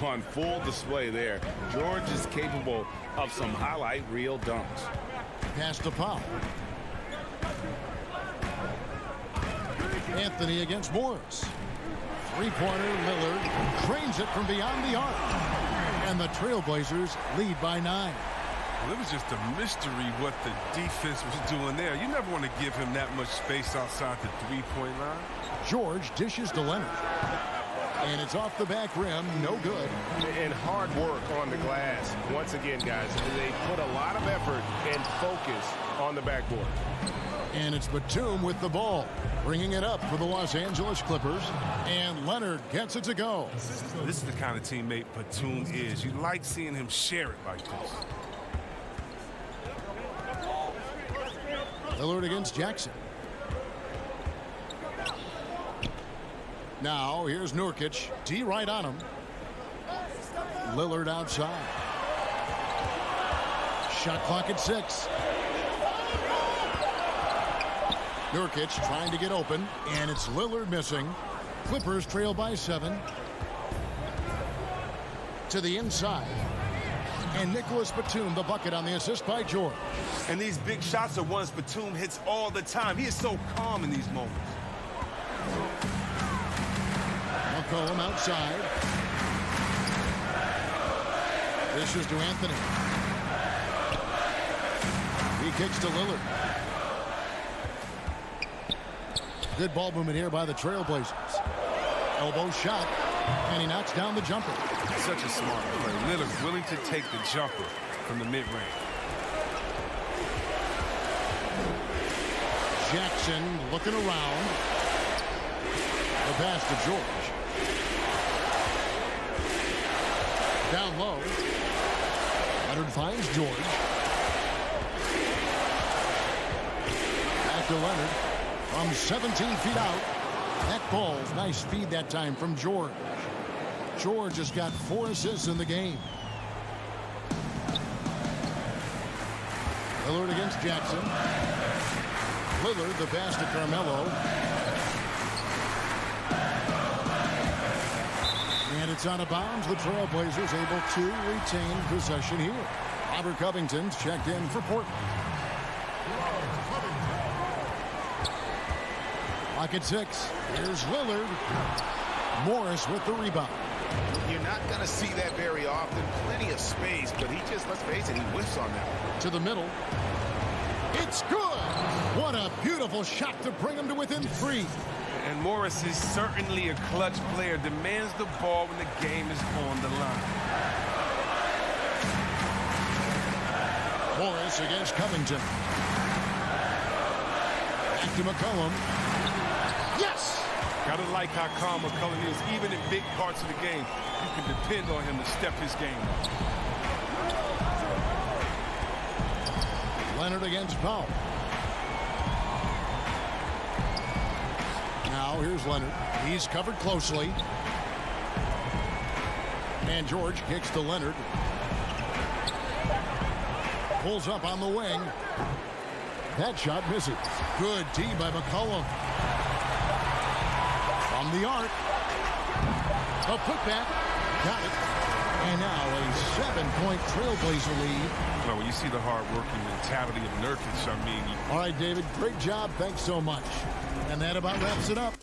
on full display there. George is capable of some highlight reel dunks. Pass to Powell. Anthony against Morris. Three-pointer, Lillard drains it from beyond the arc. And the Trailblazers lead by 9. Well, it was just a mystery what the defense was doing there. You never want to give him that much space outside the three-point line. George dishes to Leonard. And it's off the back rim, no good. And hard work on the glass. Once again, guys, they put a lot of effort and focus on the backboard. And it's Batum with the ball, bringing it up for the Los Angeles Clippers. And Leonard gets it to go. This is the kind of teammate Batum is. You like seeing him share it like this. Lillard against Jackson. Now, here's Nurkic. D right on him. Lillard outside. Shot clock at 6. Nurkic trying to get open, and it's Lillard missing. Clippers trail by 7. To the inside. And Nicholas Batum, the bucket on the assist by George. And these big shots are ones Batum hits all the time. He is so calm in these moments. McCollum outside. This is to Anthony. He kicks to Lillard. Good ball movement here by the Trailblazers. Elbow shot, and he knocks down the jumper. Such a smart play. Lillard willing to take the jumper from the mid-range. Jackson looking around. The pass to George. Down low. Leonard finds George. Back to Leonard. From 17 feet out. That ball's nice feed that time from George. George has got 4 assists in the game. Lillard against Jackson. Lillard, the pass to Carmelo. And it's out of bounds. The Trailblazers able to retain possession here. Robert Covington's checked in for Portland. Clock at 6. Here's Lillard. Morris with the rebound. You're not going to see that very often. Plenty of space, but he just, let's face it, he whiffs on that. To the middle. It's good. What a beautiful shot to bring him to within 3. And Morris is certainly a clutch player. Demands the ball when the game is on the line. Morris against Covington. Back to McCollum. Yes! Gotta like how calm McCollum is. Even in big parts of the game, you can depend on him to step his game up. Leonard against Powell. Now here's Leonard. He's covered closely. And George kicks to Leonard. Pulls up on the wing. That shot misses. Good D by McCollum. From the arc. A putback. Got it. And now a 7-point Trailblazer lead. Well, when you see the hard-working mentality of Nurkic, I mean... All right, David, great job. Thanks so much. And that about wraps it up.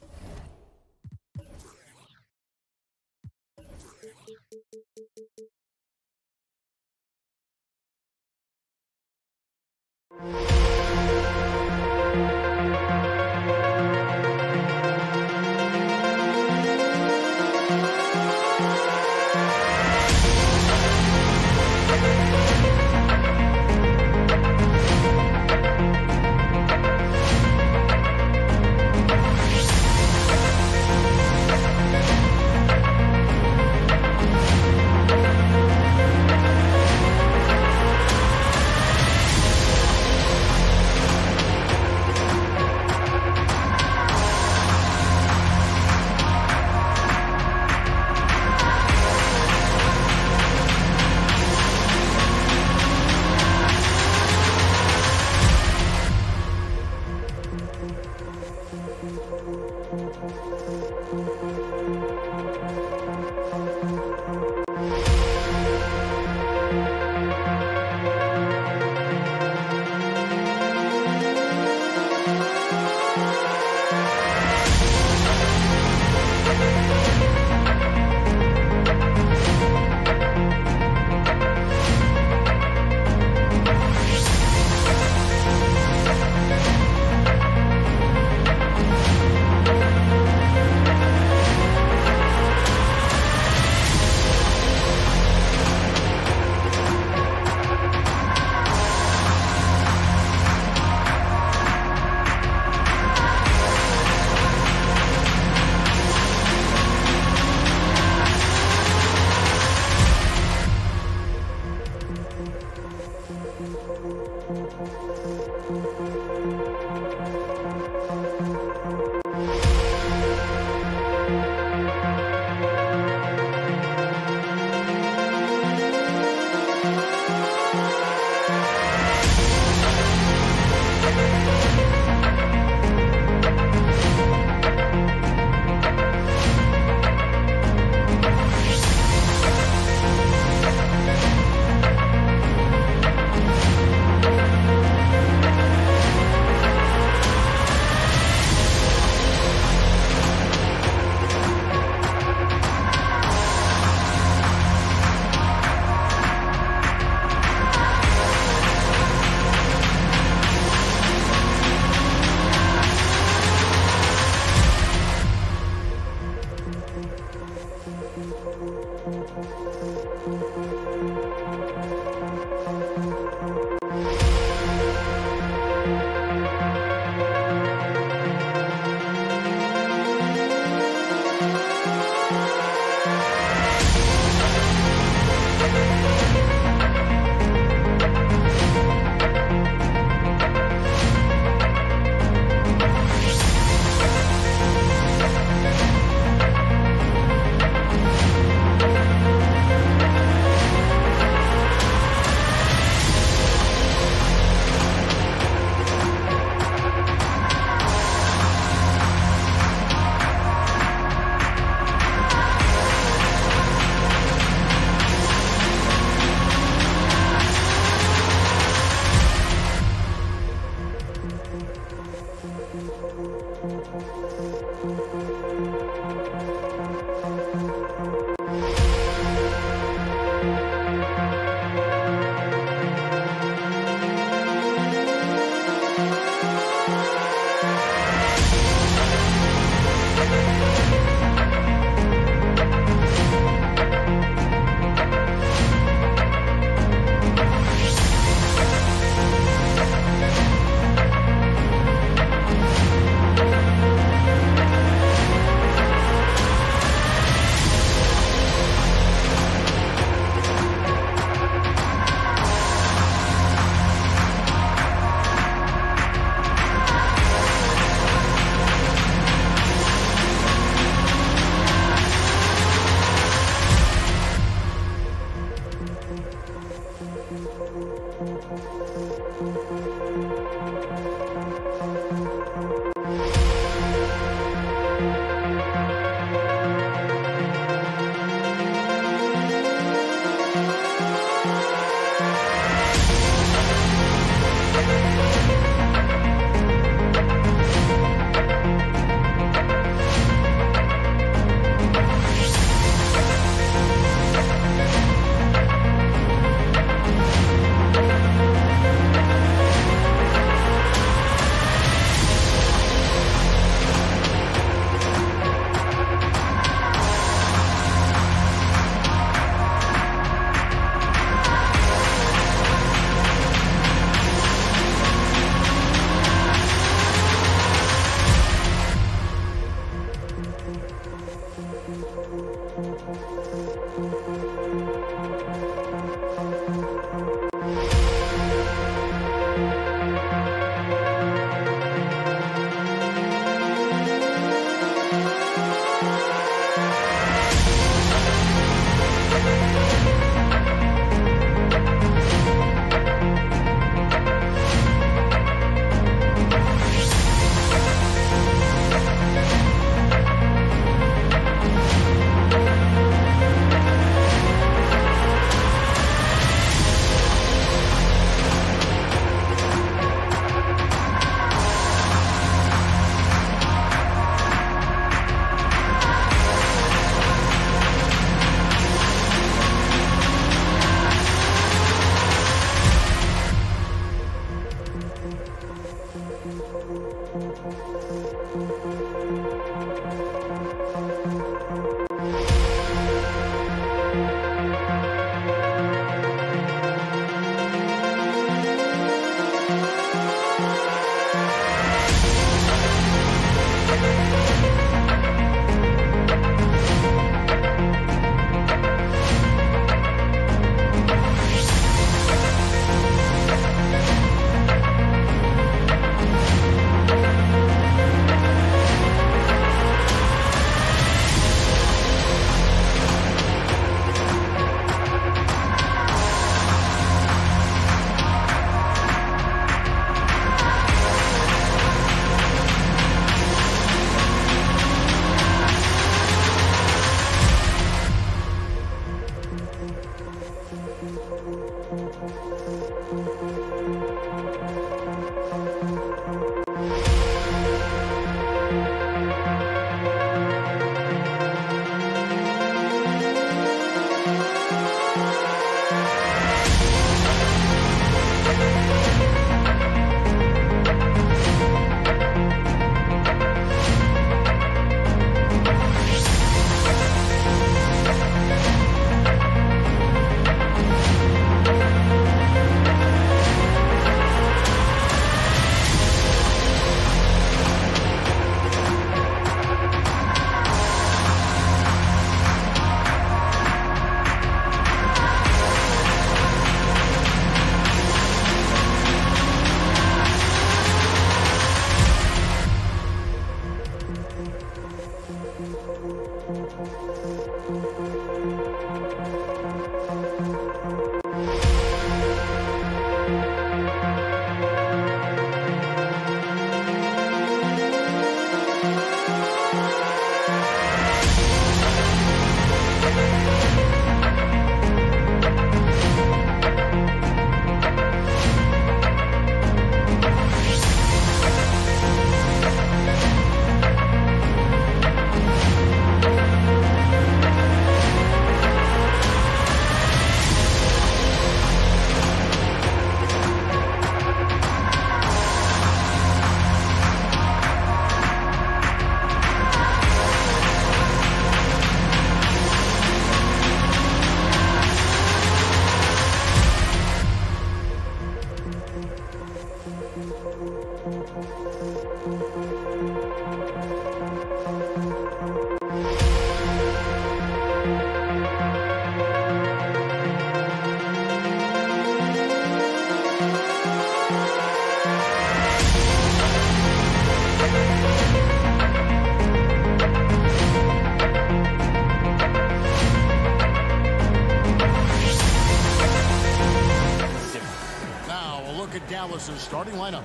Dallas's starting lineup.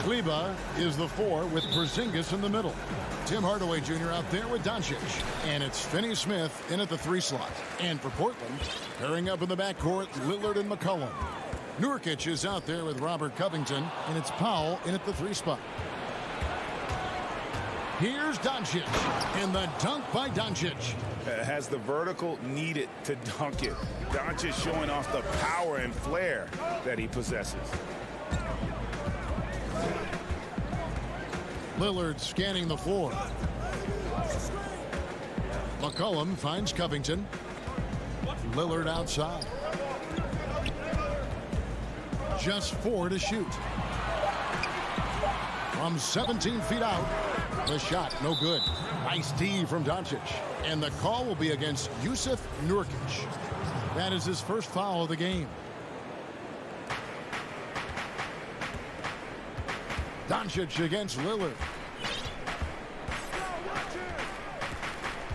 Kleba is the 4 with Porzingis in the middle. Tim Hardaway Jr. out there with Doncic. And it's Finney-Smith in at the 3 slot. And for Portland, pairing up in the backcourt, Lillard and McCollum. Nurkic is out there with Robert Covington. And it's Powell in at the 3 spot. Here's Doncic. And the dunk by Doncic. Has the vertical needed to dunk it. Doncic showing off the power and flair that he possesses. Lillard scanning the floor. McCollum finds Covington. Lillard outside. Just 4 to shoot. From 17 feet out. The shot, no good. Nice D from Doncic. And the call will be against Yusuf Nurkic. That is his first foul of the game. Doncic against Lillard.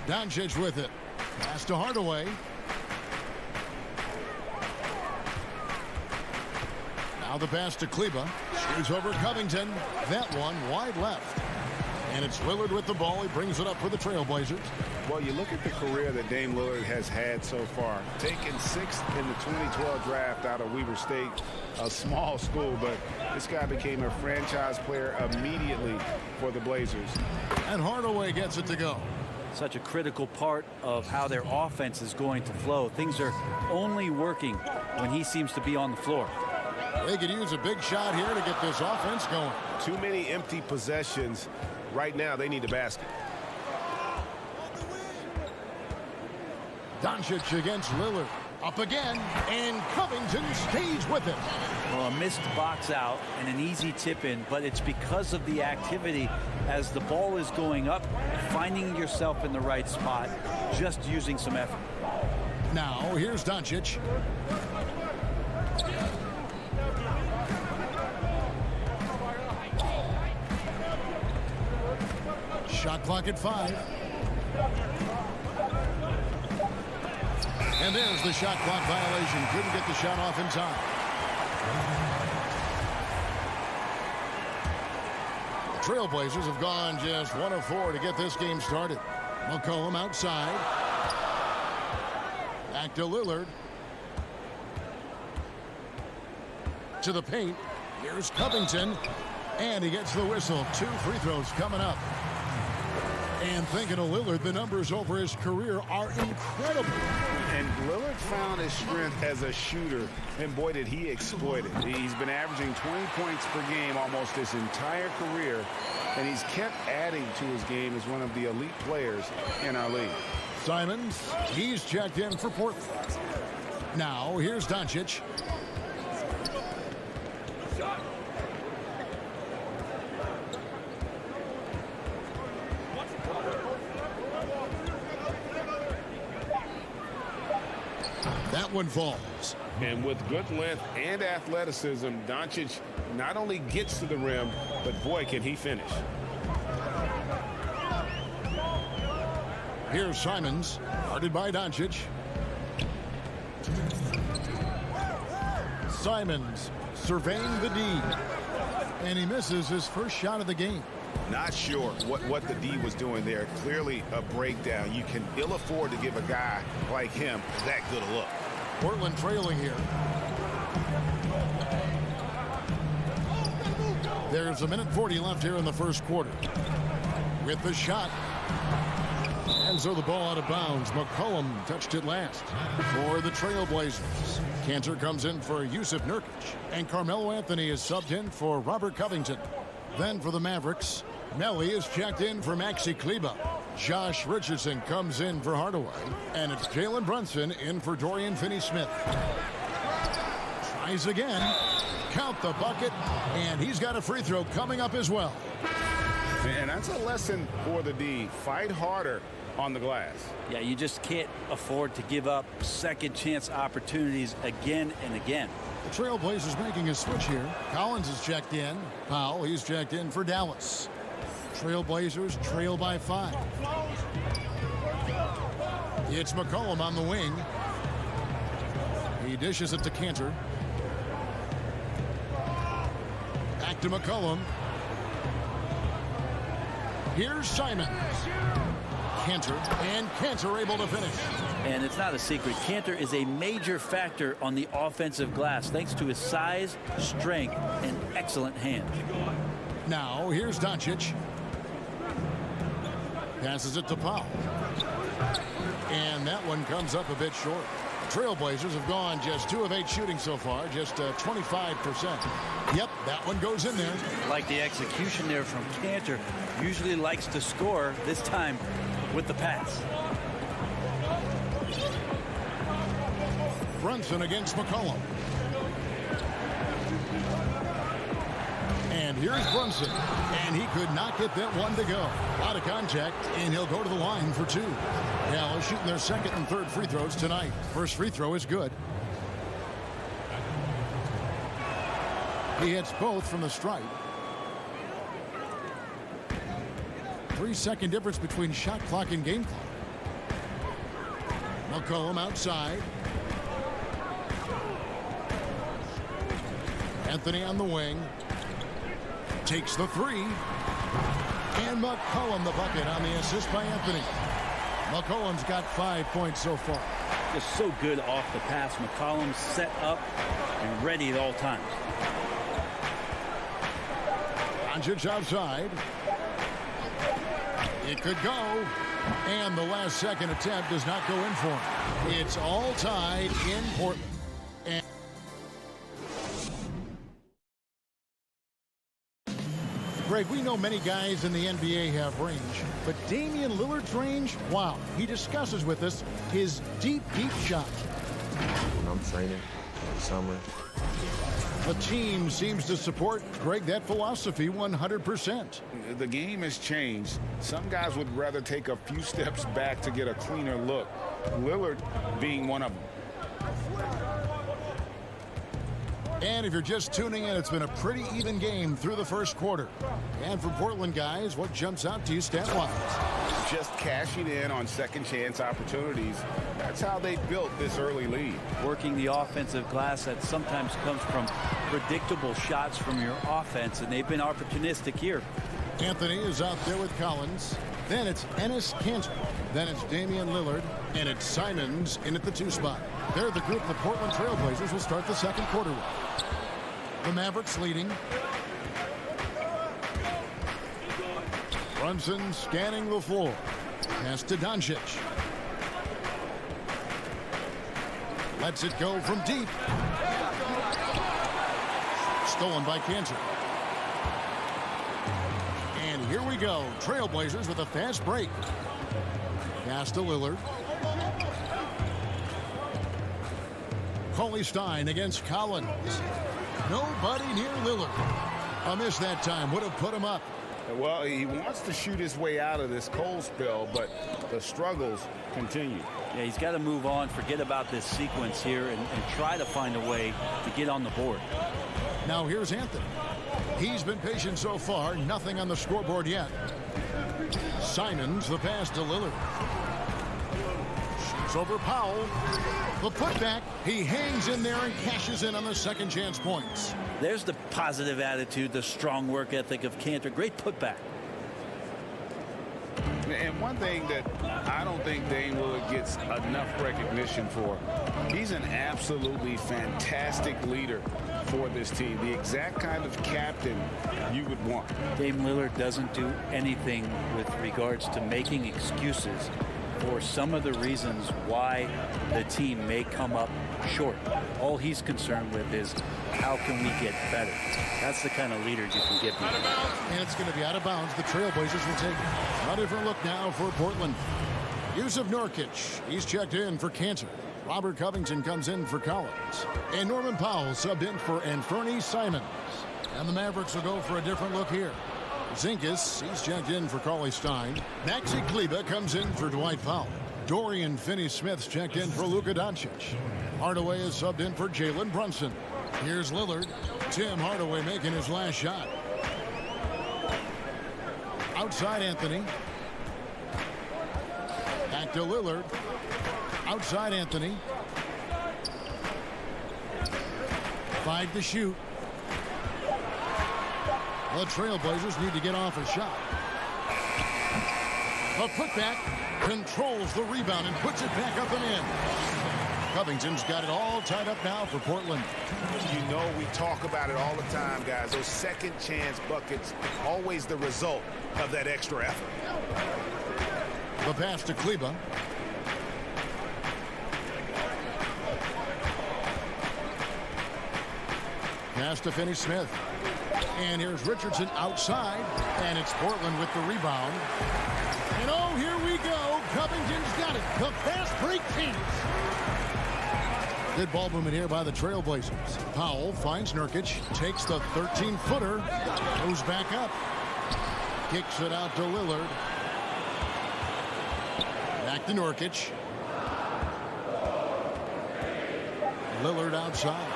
Doncic with it. Pass to Hardaway. Now the pass to Kleba. Shoots over Covington. That one wide left. And it's Lillard with the ball. He brings it up for the Trailblazers. Well, you look at the career that Dame Lillard has had so far. Taken 6th in the 2012 draft out of Weber State, a small school, but this guy became a franchise player immediately for the Blazers. And Hardaway gets it to go. Such a critical part of how their offense is going to flow. Things are only working when he seems to be on the floor. They could use a big shot here to get this offense going. Too many empty possessions. Right now, they need a basket. Doncic against Lillard. Up again, and Covington stays with it. Well, a missed box out and an easy tip in, but it's because of the activity as the ball is going up, finding yourself in the right spot, just using some effort. Now, here's Doncic. Shot clock at 5. And there's the shot clock violation. Couldn't get the shot off in time. The Trailblazers have gone just 1 of 4 to get this game started. McCollum outside. Back to Lillard. To the paint. Here's Covington. And he gets the whistle. 2 free throws coming up. And thinking of Lillard, the numbers over his career are incredible. And Lillard found his strength as a shooter, and boy, did he exploit it. He's been averaging 20 points per game almost his entire career, and he's kept adding to his game as one of the elite players in our league. Simons, he's checked in for Portland. Now, here's Doncic. That one falls. And with good length and athleticism, Doncic not only gets to the rim, but boy, can he finish. Here's Simons, guarded by Doncic. Simons surveying the D. And he misses his first shot of the game. Not sure what the D was doing there. Clearly a breakdown. You can ill afford to give a guy like him that good a look. Portland trailing here. There's 1:40 left here in the first quarter. With the shot. And so the ball out of bounds. McCollum touched it last for the Trailblazers. Cantor comes in for Yusuf Nurkic. And Carmelo Anthony is subbed in for Robert Covington. Then for the Mavericks, Melly is checked in for Maxi Kleba. Josh Richardson comes in for Hardaway. And it's Jalen Brunson in for Dorian Finney-Smith. Tries again. Count the bucket. And he's got a free throw coming up as well. And that's a lesson for the D. Fight harder on the glass. Yeah, you just can't afford to give up second chance opportunities again and again. The Trailblazers making a switch here. Collins is checked in. Powell, he's checked in for Dallas. Trailblazers trail by 5. It's McCollum on the wing. He dishes it to Cantor. Back to McCollum. Here's Simons. Cantor, and Cantor able to finish. And it's not a secret. Cantor is a major factor on the offensive glass thanks to his size, strength, and excellent hands. Now, here's Doncic. Passes it to Powell. And that one comes up a bit short. Trailblazers have gone just 2 of 8 shooting so far, just 25%. Yep, that one goes in there. Like the execution there from Cantor. Usually likes to score, this time with the pass. Brunson against McCollum. And here's Brunson. And he could not get that one to go. Out of contact, and he'll go to the line for 2. Dallas shooting their second and third free throws tonight. First free throw is good. He hits both from the stripe. 3-second difference between shot clock and game clock. McCollum outside. Anthony on the wing. Takes the 3. And McCollum the bucket on the assist by Anthony. McCollum's got 5 points so far. Just so good off the pass. McCollum set up and ready at all times. Doncic outside. It could go. And the last second attempt does not go in for him. It's all tied in Portland. And Greg, we know many guys in the NBA have range, but Damian Lillard's range, wow. He discusses with us his deep, deep shot. When I'm training, summer. The team seems to support, Greg, that philosophy 100%. The game has changed. Some guys would rather take a few steps back to get a cleaner look. Lillard being one of them. And if you're just tuning in, it's been a pretty even game through the first quarter. And for Portland guys, what jumps out to you stat-wise? Just cashing in on second chance opportunities. That's how they built this early lead. Working the offensive glass that sometimes comes from predictable shots from your offense, and they've been opportunistic here. Anthony is out there with Collins. Then it's Enes Kanter. Then it's Damian Lillard. And it's Simons in at the 2 spot. They're the group the Portland Trailblazers will start the second quarter with. The Mavericks leading. Brunson scanning the floor. Pass to Doncic. Lets it go from deep. Stolen by Kanter. And here we go. Trailblazers with a fast break. Pass to Lillard. Stein against Collins. Nobody near Lillard. A miss that time would have put him up. Well, he wants to shoot his way out of this cold spell, but the struggles continue. Yeah, he's got to move on, forget about this sequence here, and try to find a way to get on the board. Now here's Anthony. He's been patient so far, nothing on the scoreboard yet. Simons, the pass to Lillard. Shoots over Powell. The putback, he hangs in there and cashes in on the second chance points. There's the positive attitude, the strong work ethic of Kanter. Great putback. And one thing that I don't think Dame Lillard gets enough recognition for, he's an absolutely fantastic leader for this team. The exact kind of captain you would want. Dame Lillard doesn't do anything with regards to making excuses for some of the reasons why the team may come up short. All he's concerned with is how can we get better. That's the kind of leader you can get. And it's going to be out of bounds. The Trailblazers will take a different look now for Portland. Yusuf Nurkic, he's checked in for Kanter. Robert Covington comes in for Collins. And Norman Powell subbed in for Anthony Simons. And the Mavericks will go for a different look here. Zinkas, he's checked in for Stein. Maxi Kleber comes in for Dwight Powell. Dorian Finney-Smith's checked in for Luka Doncic. Hardaway is subbed in for Jalen Brunson. Here's Lillard. Tim Hardaway making his last shot. Outside Anthony. Back to Lillard. Outside Anthony. 5 to shoot. The Trailblazers need to get off a shot. The putback controls the rebound and puts it back up and in. Covington's got it all tied up now for Portland. You know we talk about it all the time, guys. Those second chance buckets, always the result of that extra effort. The pass to Kleba. Pass to Finney-Smith. And here's Richardson outside. And it's Portland with the rebound. And oh, here we go. Covington's got it. The fast break teams. Good ball movement here by the Trailblazers. Powell finds Nurkic. Takes the 13-footer. Goes back up. Kicks it out to Lillard. Back to Nurkic. Lillard outside.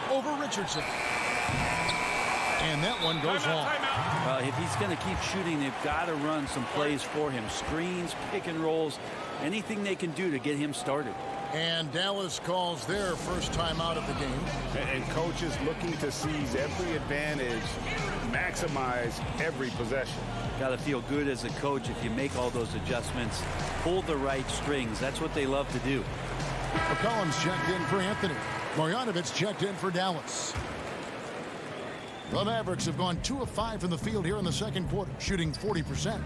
Over Richardson. And that one goes long. Well, if he's going to keep shooting, they've got to run some plays for him. Screens, pick and rolls, anything they can do to get him started. And Dallas calls their first time out of the game. And coaches looking to seize every advantage, maximize every possession. Got to feel good as a coach if you make all those adjustments, pull the right strings. That's what they love to do. McCollum's checked in for Anthony. Marjanovic checked in for Dallas. The Mavericks have gone 2 of 5 from the field here in the second quarter, shooting 40%.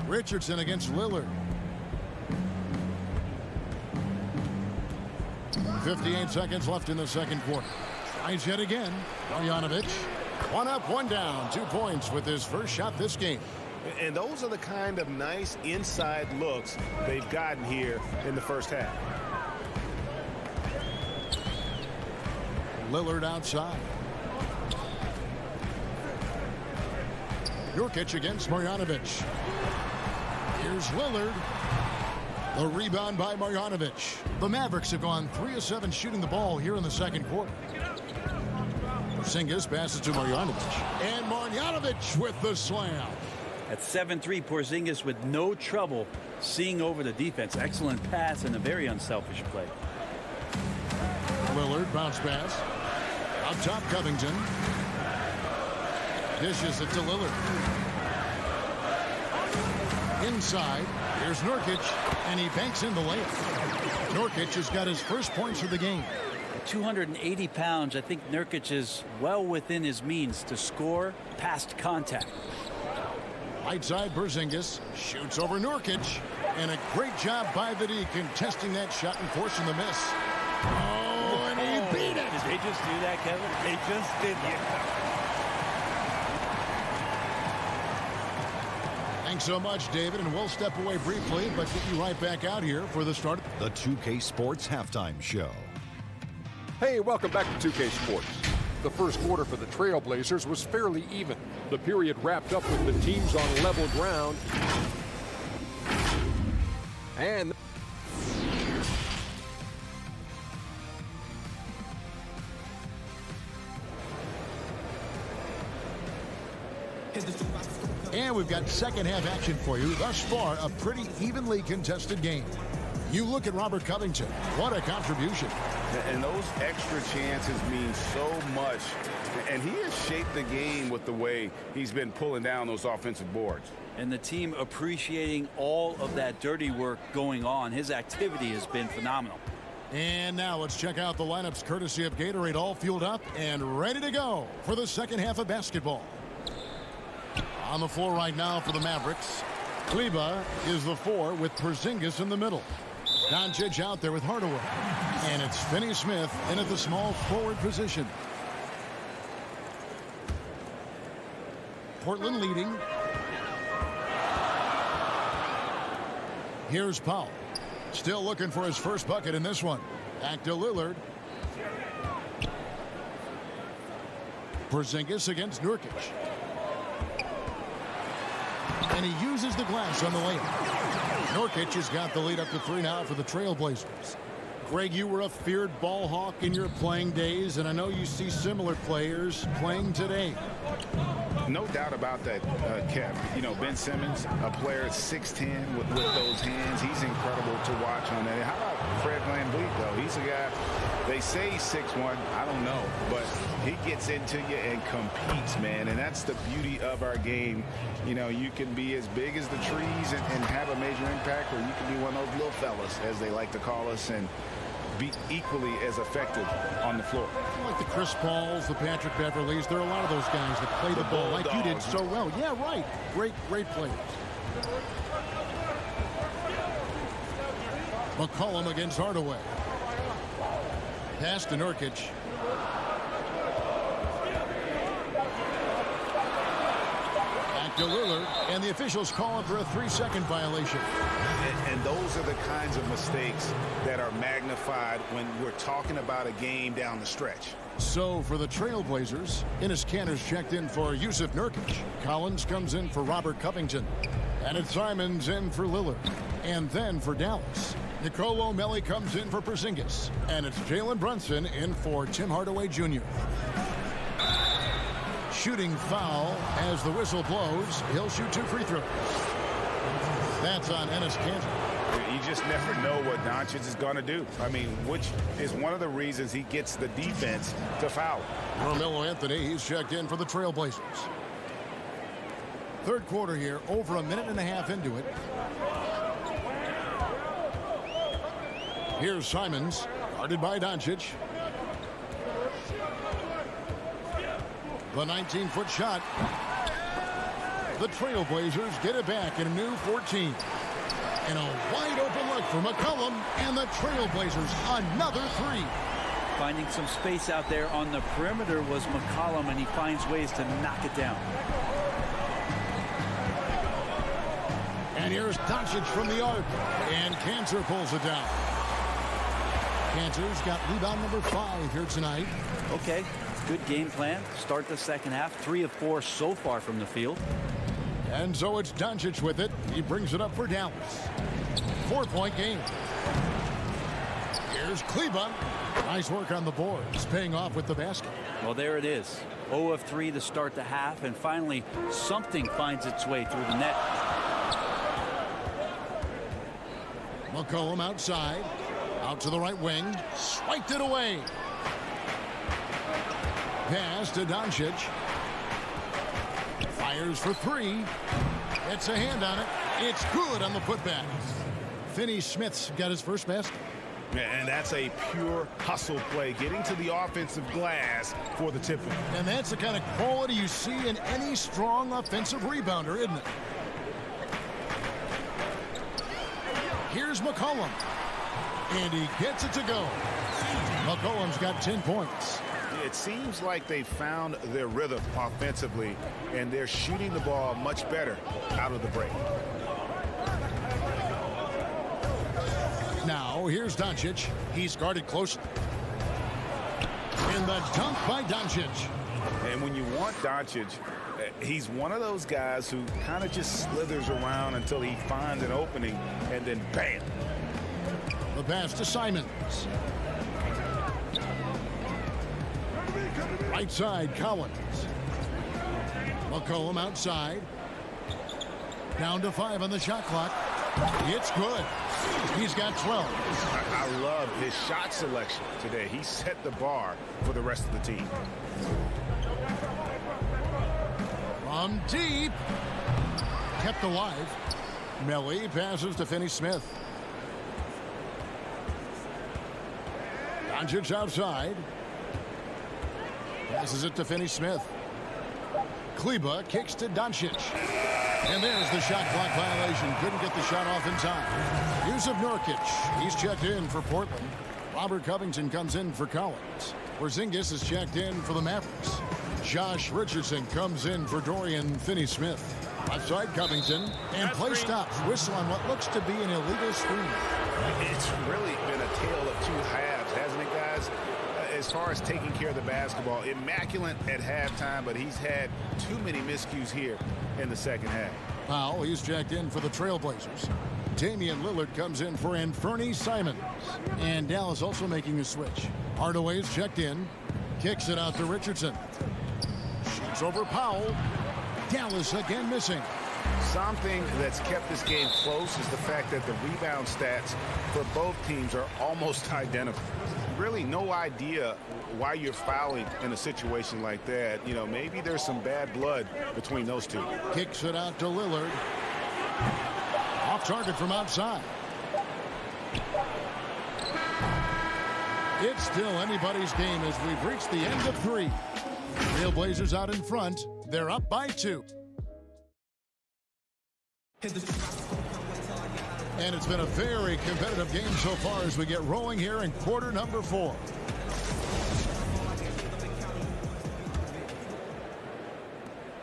Richardson against Lillard. 58 seconds left in the second quarter. Tries yet again. Marjanovic. 1 up, 1 down. 2 points with his first shot this game. And those are the kind of nice inside looks they've gotten here in the first half. Lillard outside. Nurkic against Marjanovic. Here's Lillard. The rebound by Marjanovic. The Mavericks have gone 3 of 7 shooting the ball here in the second quarter. Porzingis passes to Marjanovic. And Marjanovic with the slam. At 7-3, Porzingis with no trouble seeing over the defense. Excellent pass and a very unselfish play. Lillard bounce pass. Up top, Covington. Dishes it to Lillard. Inside, here's Nurkic, and he banks in the layup. Nurkic has got his first points of the game. At 280 pounds, I think Nurkic is well within his means to score past contact. Right side, Porzingis shoots over Nurkic, and a great job by the D contesting that shot and forcing the miss. Oh, and he beat it. Did they just do that, Kevin? They just did that. Thanks so much, David, and we'll step away briefly, but get you right back out here for the start. The 2K Sports Halftime Show. Hey, welcome back to 2K Sports. The first quarter for the Trailblazers was fairly even. The period wrapped up with the teams on level ground. And we've got second half action for you. Thus far, a pretty evenly contested game. You look at Robert Covington. What a contribution. And those extra chances mean so much. And he has shaped the game with the way he's been pulling down those offensive boards. And the team appreciating all of that dirty work going on. His activity has been phenomenal. And now let's check out the lineups courtesy of Gatorade, all fueled up and ready to go for the second half of basketball. On the floor right now for the Mavericks, Kleba is the 4 with Porzingis in the middle. Doncic out there with Hardaway. And it's Finney-Smith in at the small forward position. Portland leading. Here's Powell. Still looking for his first bucket in this one. Back to Lillard. Porzingis against Nurkic. And he uses the glass on the layup. Nurkic has got the lead up to 3 now for the Trailblazers. Greg, you were a feared ball hawk in your playing days, and I know you see similar players playing today. No doubt about that, Kev. You know, Ben Simmons, a player at 6'10" with those hands. He's incredible to watch on that. How about Fred VanVleet, though? He's a guy They say 6'1", I don't know, but he gets into you and competes, man, and that's the beauty of our game. You know, you can be as big as the trees and have a major impact, or you can be one of those little fellas, as they like to call us, and be equally as effective on the floor. Like the Chris Pauls, the Patrick Beverleys, there are a lot of those guys that play the ball like you did so well. Yeah, right. Great players. McCollum against Hardaway. Pass to Nurkic. Back to Lillard, and the officials calling for a 3-second violation. And those are the kinds of mistakes that are magnified when we're talking about a game down the stretch. So for the Trailblazers, Enes Kanter's checked in for Yusuf Nurkic. Collins comes in for Robert Covington. And it's Simons in for Lillard. And then for Dallas, Nicolo Melli comes in for Porzingis. And it's Jalen Brunson in for Tim Hardaway Jr. Shooting foul as the whistle blows. He'll shoot 2 free throws. That's on Enes Kanter. You just never know what Doncic is going to do. I mean, which is one of the reasons he gets the defense to foul. Carmelo Anthony, he's checked in for the Trailblazers. Third quarter here, over a minute and a half into it. Here's Simons, guarded by Doncic. The 19-foot shot. The Trailblazers get it back in a new 14. And a wide-open look for McCollum, and the Trailblazers another 3. Finding some space out there on the perimeter was McCollum, and he finds ways to knock it down. And here's Doncic from the arc, and Kanter pulls it down. Kanter's got rebound number 5 here tonight. Okay, good game plan. Start the second half. 3 of 4 so far from the field. And so it's Doncic with it. He brings it up for Dallas. 4-point game. Here's Kleba. Nice work on the boards, paying off with the basket. Well, there it is. 0 of 3 to start the half, and finally something finds its way through the net. McCollum outside. Out to the right wing. Swiped it away. Pass to Doncic. Fires for 3. It's a hand on it. It's good on the putback. Finney-Smith's got his first basket. And that's a pure hustle play, getting to the offensive glass for the tip-in. And that's the kind of quality you see in any strong offensive rebounder, isn't it? Here's McCollum. And he gets it to go. McCollum's got 10 points. It seems like they found their rhythm offensively, and they're shooting the ball much better out of the break. Now, here's Doncic. He's guarded closely. And the dunk by Doncic. And when you want Doncic, he's one of those guys who kind of just slithers around until he finds an opening, and then bam. The pass to Simons. Right side, Collins. McCollum outside. Down to 5 on the shot clock. It's good. He's got 12. I love his shot selection today. He set the bar for the rest of the team. From deep. Kept alive. Melli passes to Finney-Smith. Doncic outside. Passes it to Finney-Smith. Kleba kicks to Doncic. And there's the shot clock violation. Couldn't get the shot off in time. Yusuf Nurkic. He's checked in for Portland. Robert Covington comes in for Collins. Porzingis is checked in for the Mavericks. Josh Richardson comes in for Dorian Finney-Smith. Outside Covington. And play stops. Whistle on what looks to be an illegal screen. It's really been a tale of 2 halves, hasn't it, guys? As far as taking care of the basketball, immaculate at halftime, but he's had too many miscues here in the second half. Powell, he's checked in for the Trailblazers. Damian Lillard comes in for Anthony Simons. And Dallas also making a switch. Hardaway's checked in. Kicks it out to Richardson. Shoots over Powell. Dallas again missing. Something that's kept this game close is the fact that the rebound stats for both teams are almost identical. really no idea why you're fouling in a situation like that. You know, maybe there's some bad blood between those two. Kicks it out to Lillard. Off target from outside. It's still anybody's game as we've reached the end of 3. Trailblazers out in front. They're up by 2. And it's been a very competitive game so far as we get rolling here in quarter number 4.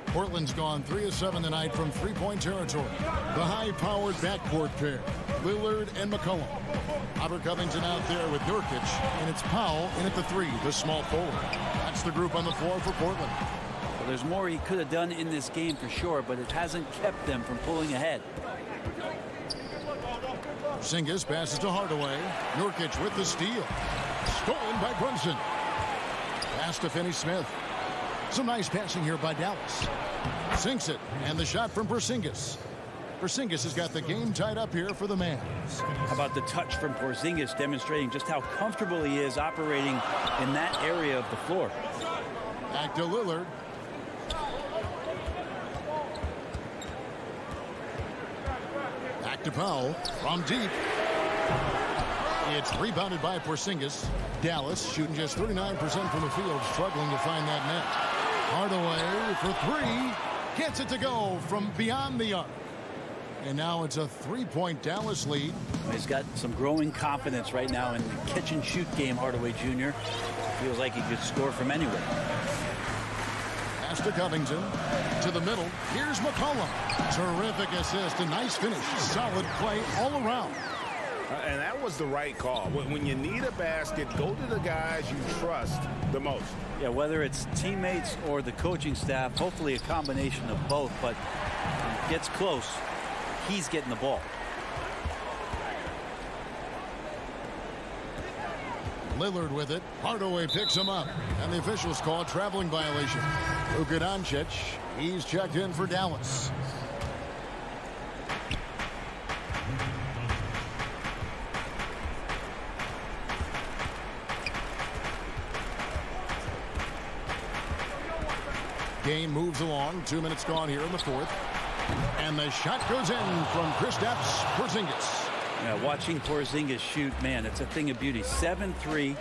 Portland's gone 3 of 7 tonight from three-point territory. The high-powered backcourt pair, Lillard and McCollum. Robert Covington out there with Nurkic, and it's Powell in at the 3, the small forward. That's the group on the floor for Portland. Well, there's more he could have done in this game for sure, but it hasn't kept them from pulling ahead. Porzingis passes to Hardaway. Nurkic with the steal. Stolen by Brunson. Pass to Finney-Smith. Some nice passing here by Dallas. Sinks it, and the shot from Porzingis. Porzingis has got the game tied up here for the Mavs. How about the touch from Porzingis, demonstrating just how comfortable he is operating in that area of the floor. Back to Lillard. Back to Powell from deep. It's rebounded by Porzingis. Dallas shooting just 39% from the field, struggling to find that net. Hardaway for 3. Gets it to go from beyond the arc. And now it's a 3-point Dallas lead. He's got some growing confidence right now in the catch-and-shoot game, Hardaway Jr. Feels like he could score from anywhere. Pass to Covington. To the middle. Here's McCollum. Terrific assist. A nice finish. Solid play all around. And that was the right call. When you need a basket, go to the guys you trust the most. Yeah, whether it's teammates or the coaching staff, hopefully a combination of both, but when it gets close, he's getting the ball. Lillard with it. Hardaway picks him up. And the officials call a traveling violation. Luka Doncic, he's checked in for Dallas. Game moves along. 2 minutes gone here in the 4th. And the shot goes in from Kristaps Porzingis. Yeah, watching Porzingis shoot, man, it's a thing of beauty. 7-3,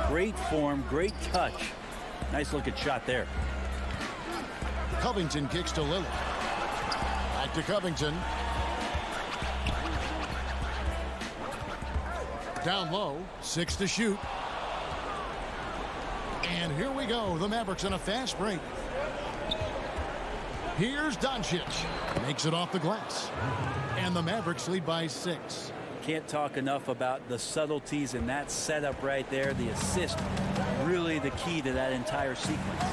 great form, great touch. Nice looking shot there. Covington kicks to Lillard. Back to Covington. Down low, 6 to shoot. And here we go. The Mavericks on a fast break. Here's Doncic. Makes it off the glass. And the Mavericks lead by 6. Can't talk enough about the subtleties in that setup right there. The assist, really the key to that entire sequence.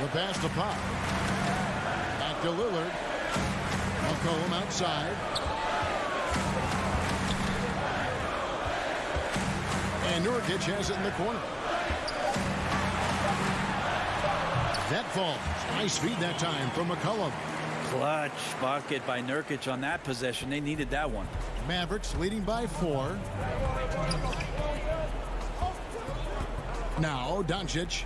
The pass to Pop. Back to Lillard. McCollum outside. And Nurkic has it in the corner. That falls. Nice feed that time from McCollum. Clutch bucket by Nurkic on that possession. They needed that one. Mavericks leading by 4. Now Doncic.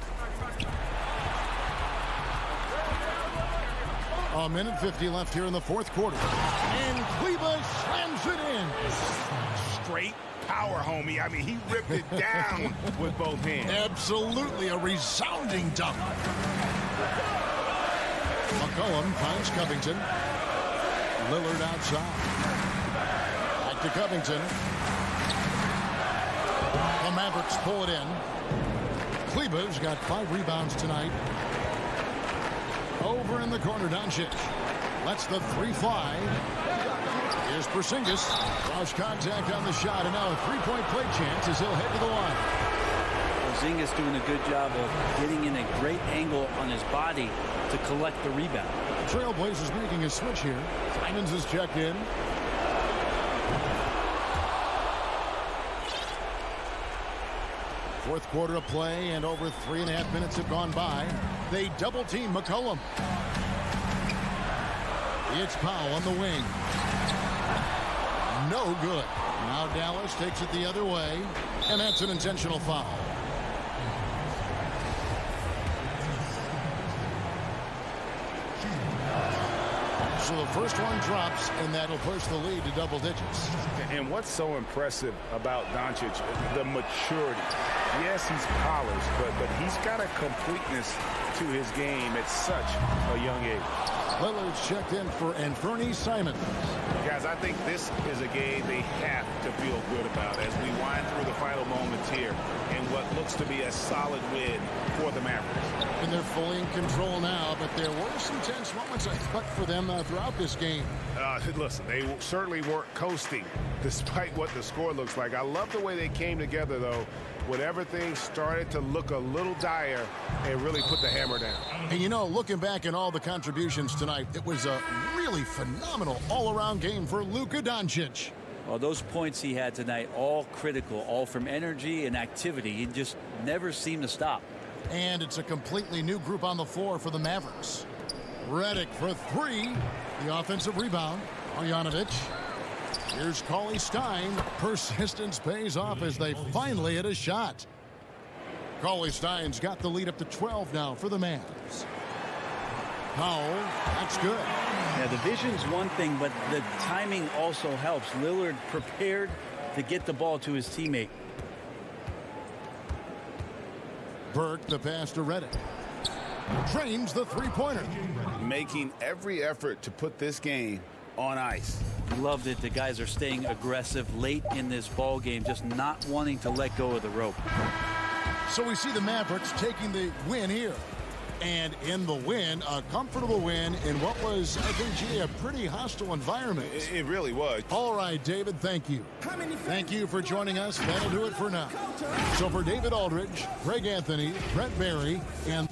A minute 50 left here in the 4th quarter. And Kleber slams it in. Straight power, homie. I mean, he ripped it down with both hands. Absolutely a resounding dunk. McCollum finds Covington. Lillard outside. Back to Covington. The Mavericks pull it in. Kleber's got 5 rebounds tonight. Over in the corner, Doncic. Lets the 3 fly. Here's Porzingis. Draws contact on the shot, and now a 3-point play chance as he'll head to the line. Porzingis doing a good job of getting in a great angle on his body to collect the rebound. The Trailblazers making a switch here. Simons is checked in. Fourth quarter of play, and over 3.5 minutes have gone by. They double team McCollum. It's Powell on the wing. no good. Now Dallas takes it the other way, and that's an intentional foul. So the first one drops, and that'll push the lead to double digits. And what's so impressive about Doncic, the maturity. Yes, he's polished, but he's got a completeness to his game at such a young age. Lillard's checked in for Anthony Simons. Guys, I think this is a game they have to feel good about as we wind through the final moments here in what looks to be a solid win for the Mavericks. And they're fully in control now, but there were some tense moments, I thought, for them throughout this game. Listen, they certainly weren't coasting despite what the score looks like. I love the way they came together, though, when everything started to look a little dire and really put the hammer down. And, you know, looking back at all the contributions tonight, it was a really phenomenal all-around game for Luka Doncic. Well, those points he had tonight, all critical, all from energy and activity. He just never seemed to stop. And it's a completely new group on the floor for the Mavericks. Redick for three. The offensive rebound. Marjanovic. Here's Cauley Stein. Persistence pays off as they finally hit a shot. Cauley Stein's got the lead up to 12 now for the Mavs. Powell, that's good. Yeah, the vision's one thing, but the timing also helps. Lillard prepared to get the ball to his teammate. Burke, the pass to Redick. Trains the three-pointer. Making every effort to put this game on ice. Loved it. The guys are staying aggressive late in this ball game, just not wanting to let go of the rope. So we see the Mavericks taking the win here. And in the win, a comfortable win in what was, I think, a pretty hostile environment. It really was. All right, David, thank you. Thank you for joining us. That'll do it for now. So for David Aldridge, Greg Anthony, Brett Barry, and...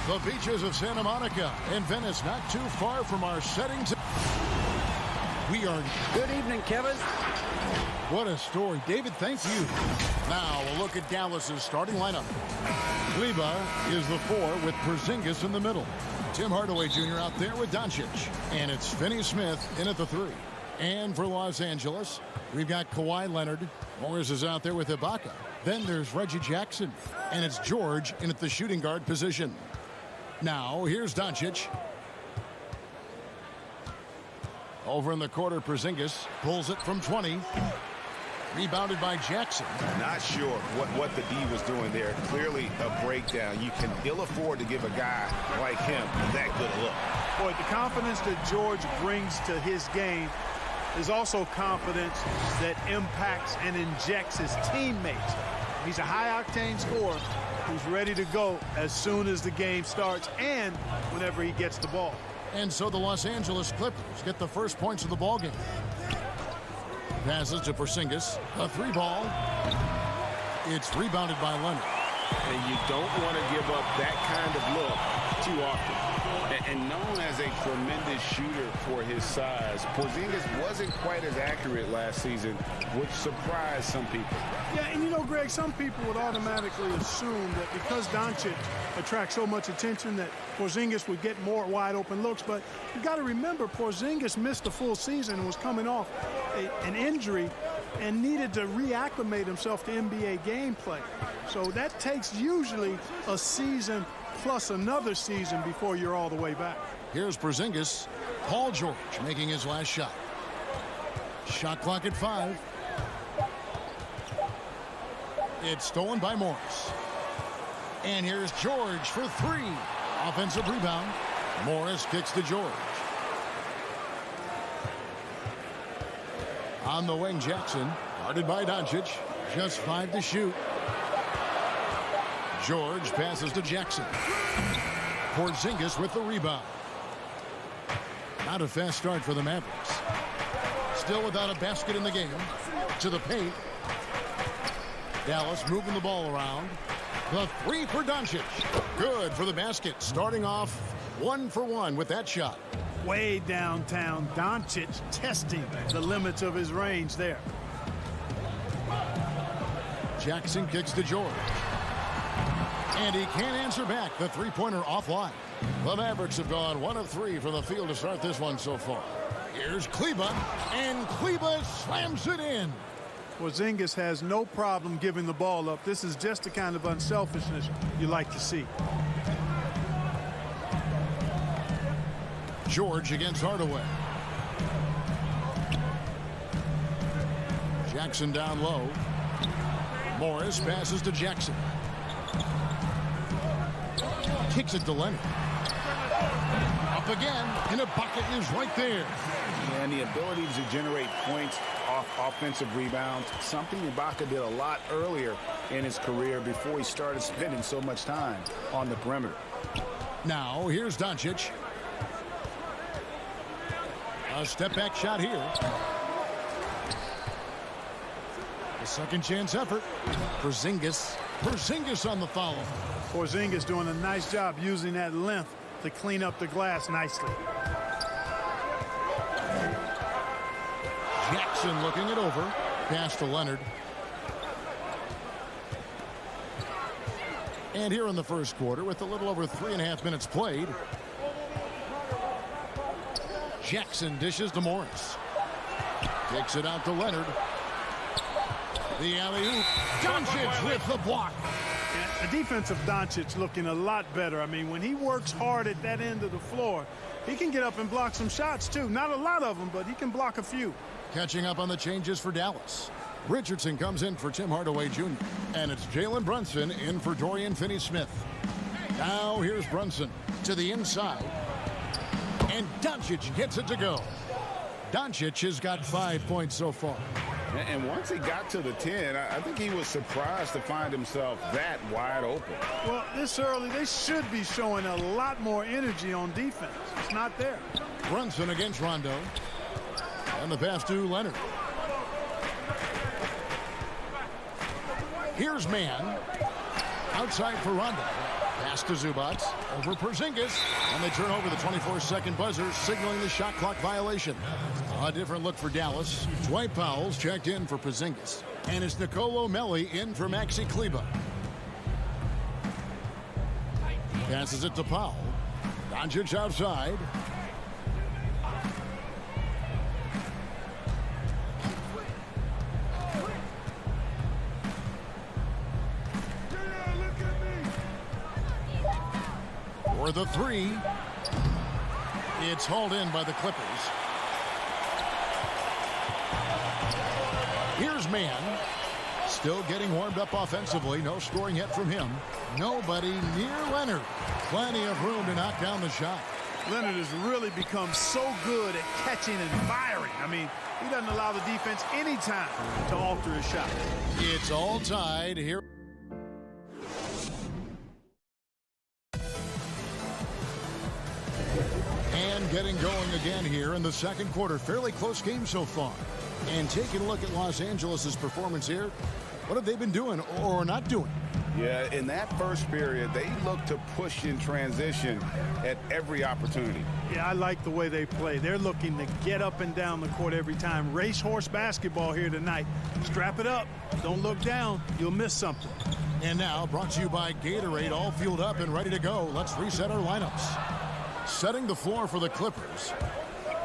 The beaches of Santa Monica and Venice, not too far from our settings. We are... Good evening, Kevin. What a story. David, thank you. Now a look at Dallas's starting lineup. Kleba is the 4 with Porzingis in the middle. Tim Hardaway Jr. out there with Doncic. And it's Finney Smith in at the 3. And for Los Angeles, we've got Kawhi Leonard. Morris is out there with Ibaka. Then there's Reggie Jackson. And it's George in at the shooting guard position. Now, here's Doncic. Over in the quarter, Porzingis pulls it from 20. Rebounded by Jackson. Not sure what the D was doing there. Clearly a breakdown. You can ill afford to give a guy like him that good a look. Boy, the confidence that George brings to his game is also confidence that impacts and injects his teammates. He's a high-octane scorer who's ready to go as soon as the game starts and whenever he gets the ball. And so the Los Angeles Clippers get the first points of the ballgame. Passes to Porzingis. A 3-ball. It's rebounded by Leonard. And you don't want to give up that kind of look too often. And known as a tremendous shooter for his size, Porzingis wasn't quite as accurate last season, which surprised some people. Yeah, and you know, Greg, some people would automatically assume that because Doncic attracts so much attention that Porzingis would get more wide open looks. But you got to remember, Porzingis missed a full season and was coming off an injury and needed to reacclimate himself to NBA gameplay. So that takes usually a season plus another season before you're all the way back. Here's Porzingis. Paul George making his last shot. Shot clock at 5. It's stolen by Morris. And here's George for 3. Offensive rebound. Morris kicks to George. On the wing, Jackson. Guarded by Doncic. Just 5 to shoot. George passes to Jackson. Porzingis with the rebound. Not a fast start for the Mavericks. Still without a basket in the game. To the paint. Dallas moving the ball around. The 3 for Doncic. Good for the basket. Starting off 1 for 1 with that shot. Way downtown, Doncic testing the limits of his range there. Jackson kicks to George. And he can't answer back. The three-pointer offline. The Mavericks have gone 1 of 3 from the field to start this one so far. Here's Kleba, and Kleba slams it in. Porzingis has no problem giving the ball up. This is just the kind of unselfishness you like to see. George against Hardaway. Jackson down low. Morris passes to Jackson. Kicks it to Leonard. Up again, and a bucket is right there. And the ability to generate points off offensive rebounds, something Ibaka did a lot earlier in his career before he started spending so much time on the perimeter. Now, here's Doncic. A step-back shot here. A second-chance effort. Porzingis on the follow. Porzingis doing a nice job using that length to clean up the glass nicely. Jackson looking it over. Pass to Leonard. And here in the first quarter, with a little over 3.5 minutes played, Jackson dishes to Morris. Takes it out to Leonard. The alley-oop. Doncic with the block. The defensive Doncic looking a lot better. I mean, when he works hard at that end of the floor, he can get up and block some shots, too. Not a lot of them, but he can block a few. Catching up on the changes for Dallas. Richardson comes in for Tim Hardaway Jr. And it's Jalen Brunson in for Dorian Finney-Smith. Now here's Brunson to the inside. And Doncic gets it to go. Doncic has got 5 points so far. And once he got to the 10, I think he was surprised to find himself that wide open. Well, this early, they should be showing a lot more energy on defense. It's not there. Brunson against Rondo. And the pass to Leonard. Here's Mann. Outside for Rondo. Pass to Zubac. Over Porzingis. And they turn over the 24-second buzzer, signaling the shot clock violation. A different look for Dallas. Dwight Powell's checked in for Porzingis. And it's Nicolo Melli in for Maxi Kleber. Passes it to Powell. Doncic outside. For the three. It's hauled in by the Clippers. Here's Mann. Still getting warmed up offensively. No scoring yet from him. Nobody near Leonard. Plenty of room to knock down the shot. Leonard has really become so good at catching and firing. I mean, he doesn't allow the defense any time to alter his shot. It's all tied here. And getting going again here in the second quarter. Fairly close game so far. And taking a look at Los Angeles' performance here, what have they been doing or not doing? Yeah, in that first period, they looked to push in transition at every opportunity. Yeah, I like the way they play. They're looking to get up and down the court every time. Racehorse basketball here tonight. Strap it up. Don't look down. You'll miss something. And now, brought to you by Gatorade, all fueled up and ready to go. Let's reset our lineups. Setting the floor for the Clippers.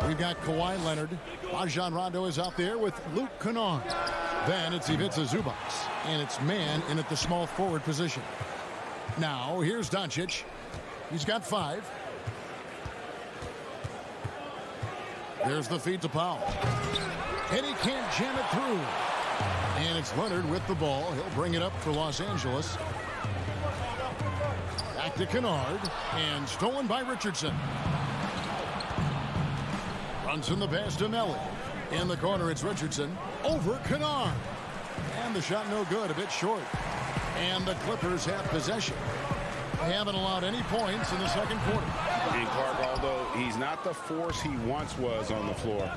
We've got Kawhi Leonard. Rajon Rondo is out there with Luke Kennard. Then it's Ivica Zubac. And it's Mann in at the small forward position. Now, here's Doncic. He's got 5. There's the feed to Powell. And he can't jam it through. And it's Leonard with the ball. He'll bring it up for Los Angeles. Back to Kennard. And stolen by Richardson. Runs in the pass to Melli. In the corner, it's Richardson. Over Kennard. And the shot no good, a bit short. And the Clippers have possession. They haven't allowed any points in the second quarter. And Clark, although he's not the force he once was on the floor,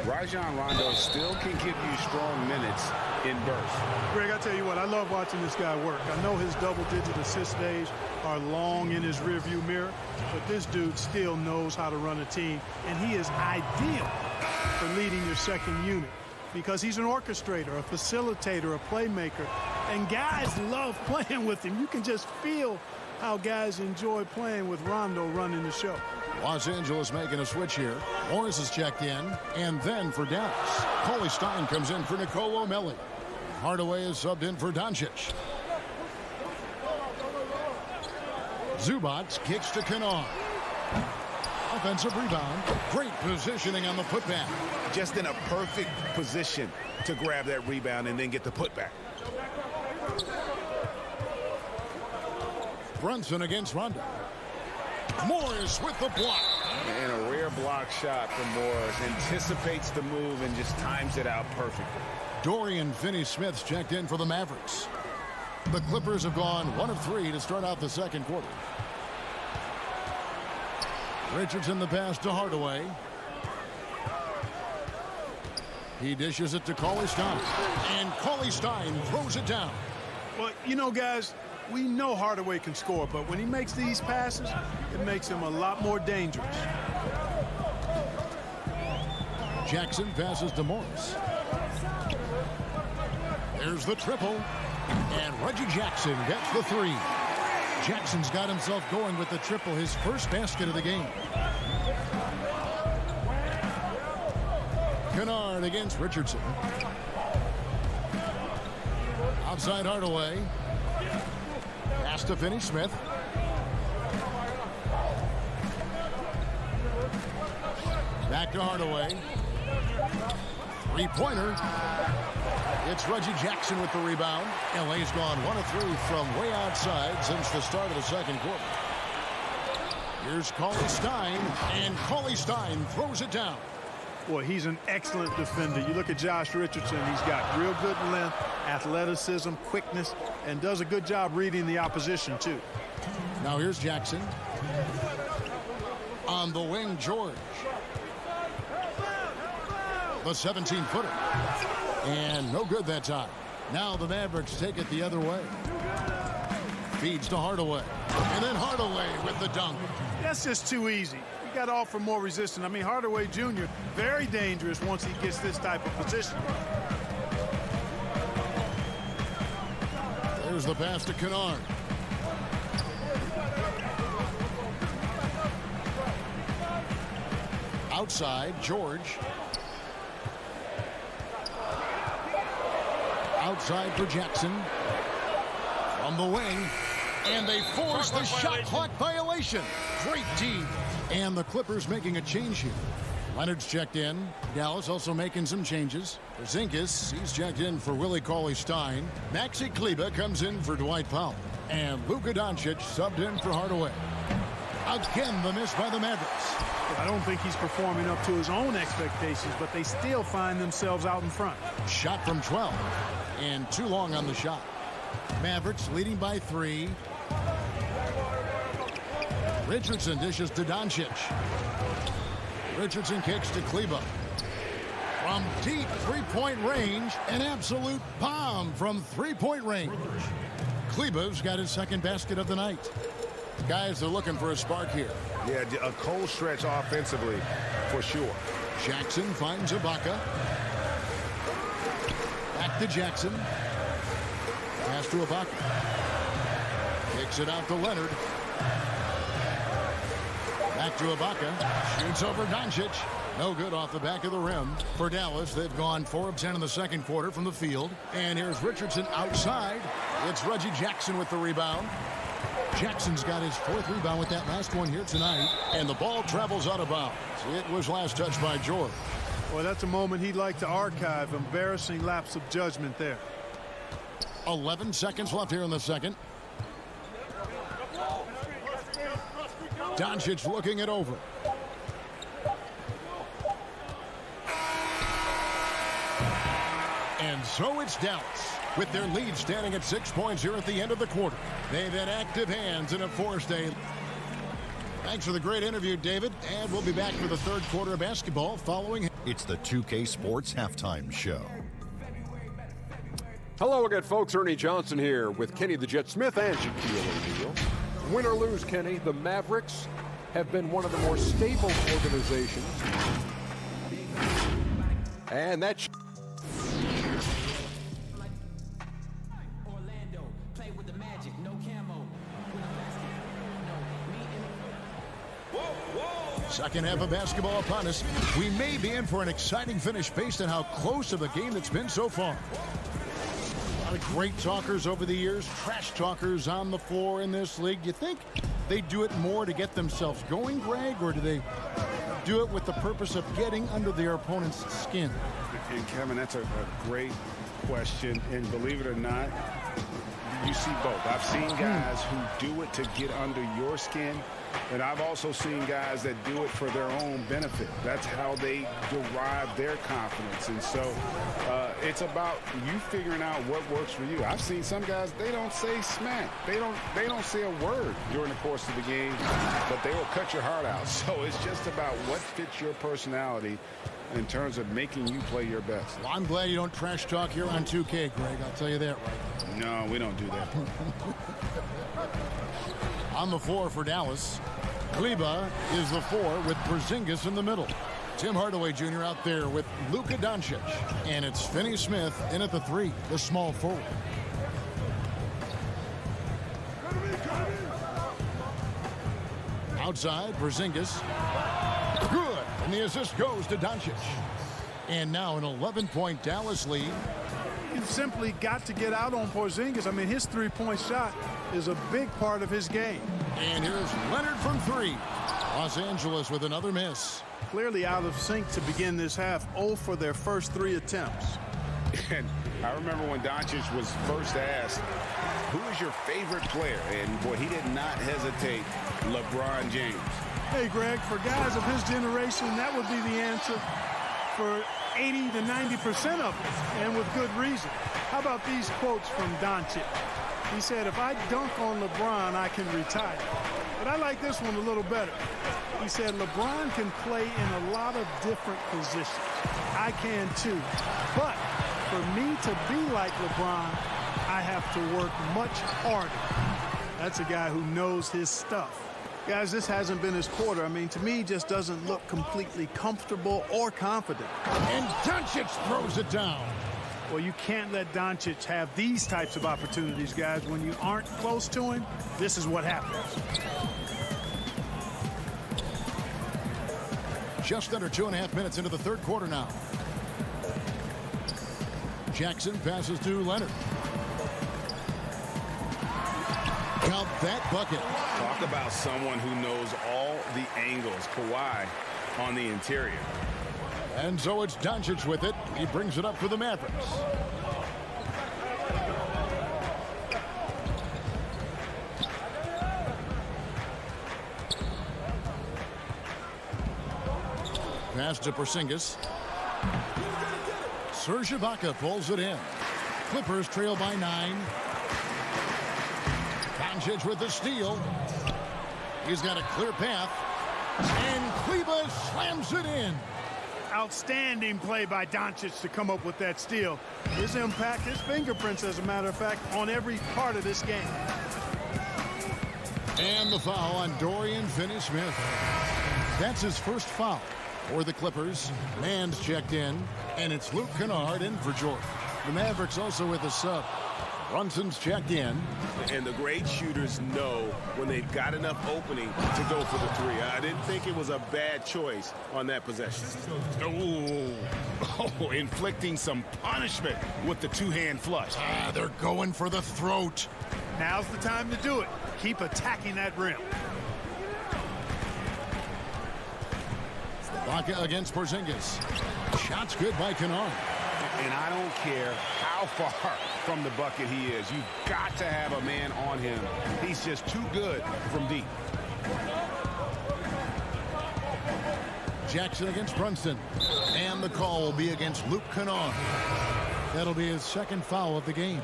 Rajon Rondo still can give you strong minutes in bursts. Greg, I tell you what, I love watching this guy work. I know his double-digit assist days are long in his rearview mirror, but this dude still knows how to run a team, and he is ideal for leading your second unit because he's an orchestrator, a facilitator, a playmaker, and guys love playing with him. You can just feel how guys enjoy playing with Rondo running the show. Los Angeles making a switch here. Morris is checked in, and then for Dallas, Cauley Stein comes in for Nicolo Melli. Hardaway is subbed in for Doncic. Zubac kicks to Kennard. Offensive rebound. Great positioning on the putback. Just in a perfect position to grab that rebound and then get the putback. Brunson against Rondo. Morris with the block. And a rare block shot from Morris. Anticipates the move and just times it out perfectly. Dorian Finney-Smith's checked in for the Mavericks. The Clippers have gone 1 of 3 to start out the second quarter. Richardson the pass to Hardaway. He dishes it to Cauley Stein. And Cauley Stein throws it down. Well, you know, guys, we know Hardaway can score, but when he makes these passes, it makes him a lot more dangerous. Jackson passes to Morris. There's the triple. And Reggie Jackson gets the 3. Jackson's got himself going with the triple, his first basket of the game. Kennard against Richardson. Outside Hardaway. Pass to Finney-Smith. Back to Hardaway. Three-pointer. It's Reggie Jackson with the rebound. LA's gone 1 of 3 from way outside since the start of the second quarter. Here's Cauley Stein, and Cauley Stein throws it down. Boy, he's an excellent defender. You look at Josh Richardson, he's got real good length, athleticism, quickness, and does a good job reading the opposition, too. Now here's Jackson. On the wing, George. The 17-footer. And no good that time. Now the Mavericks take it the other way. Feeds to Hardaway. And then Hardaway with the dunk. That's just too easy. You got to offer more resistance. I mean, Hardaway Jr., very dangerous once he gets this type of position. There's the pass to Kennard. Outside, George. Outside for Jackson. From the wing. And they force the shot clock violation. Great team. And the Clippers making a change here. Leonard's checked in. Dallas also making some changes. Porzingis, he's checked in for Willie Cauley-Stein. Maxi Kleber comes in for Dwight Powell. And Luka Doncic subbed in for Hardaway. Again, the miss by the Mavericks. I don't think he's performing up to his own expectations, but they still find themselves out in front. Shot from 12. And too long on the shot. Mavericks leading by 3. Richardson dishes to Doncic. Richardson kicks to Kleber. From deep three-point range, an absolute bomb from three-point range. Kleber's got his second basket of the night. Guys are looking for a spark here. Yeah, a cold stretch offensively for sure. Jackson finds Ibaka. Back to Jackson. Pass to Ibaka. Kicks it out to Leonard. Back to Ibaka. Shoots over Doncic. No good off the back of the rim. For Dallas, they've gone 4 of 10 in the second quarter from the field. And here's Richardson outside. It's Reggie Jackson with the rebound. Jackson's got his 4th rebound with that last one here tonight. And the ball travels out of bounds. It was last touched by George. Well, that's a moment he'd like to archive. Embarrassing lapse of judgment there. 11 seconds left here in the second. Doncic looking it over. And so it's Dallas, with their lead standing at 6 points here at the end of the quarter. They've had active hands and have forced a... Thanks for the great interview, David. And we'll be back for the third quarter of basketball following... It's the 2K Sports Halftime Show. Hello again, folks. Ernie Johnson here with Kenny the Jet Smith and Shaquille O'Neal. Win or lose, Kenny, the Mavericks have been one of the more stable organizations. And that's... Second half of basketball upon us. We may be in for an exciting finish based on how close of a game it's been so far. A lot of great talkers over the years, trash talkers on the floor in this league. Do you think they do it more to get themselves going, Greg, or do they do it with the purpose of getting under their opponent's skin? And Kevin, that's a great question. And believe it or not, you see both. I've seen guys who do it to get under your skin. And I've also seen guys that do it for their own benefit. That's how they derive their confidence. And so it's about you figuring out what works for you. I've seen some guys, they don't say smack. They don't say a word during the course of the game, but they will cut your heart out. So it's just about what fits your personality in terms of making you play your best. Well, I'm glad you don't trash talk here on 2K, Greg. I'll tell you that right. No, we don't do that. On the floor for Dallas, Kleber is the 4 with Porzingis in the middle. Tim Hardaway Jr. out there with Luka Doncic. And it's Finney Smith in at the 3, the small forward. Outside, Porzingis. Good. And the assist goes to Doncic. And now an 11-point Dallas lead. You've simply got to get out on Porzingis. I mean, his three-point shot is a big part of his game. And here's Leonard from 3. Los Angeles with another miss. Clearly out of sync to begin this half. 0 for their first 3 attempts. And I remember when Doncic was first asked, who is your favorite player? And boy, he did not hesitate. LeBron James. Hey, Greg, for guys of his generation, that would be the answer for 80 to 90% of them, and with good reason. How about these quotes from Doncic? He said, if I dunk on LeBron, I can retire. But I like this one a little better. He said, LeBron can play in a lot of different positions. I can too. But for me to be like LeBron, I have to work much harder. That's a guy who knows his stuff. Guys, this hasn't been his quarter. I mean, to me, he just doesn't look completely comfortable or confident. And Doncic throws it down. Well, you can't let Doncic have these types of opportunities, guys. When you aren't close to him, this is what happens. Just under 2.5 minutes into the third quarter now. Jackson passes to Leonard. Count that bucket. Talk about someone who knows all the angles. Kawhi on the interior. And so it's Doncic with it. He brings it up for the Mavericks. Pass to Porzingis. Serge Ibaka pulls it in. Clippers trail by 9. Doncic with the steal. He's got a clear path. And Kleber slams it in. Outstanding play by Doncic to come up with that steal. His impact, his fingerprints, as a matter of fact, on every part of this game. And the foul on Dorian Finney-Smith. That's his first foul for the Clippers. Man's checked in, and it's Luke Kennard in for George. The Mavericks also with a sub. Brunson's checked in. And the great shooters know when they've got enough opening to go for the three. I didn't think it was a bad choice on that possession. Oh, inflicting some punishment with the two-hand flush. They're going for the throat. Now's the time to do it. Keep attacking that rim. Ibaka against Porzingis. Shots good by Kennard. And I don't care how far from the bucket he is. You've got to have a man on him. He's just too good from deep. Jackson against Brunson. And the call will be against Luke Kennard. That'll be his second foul of the game.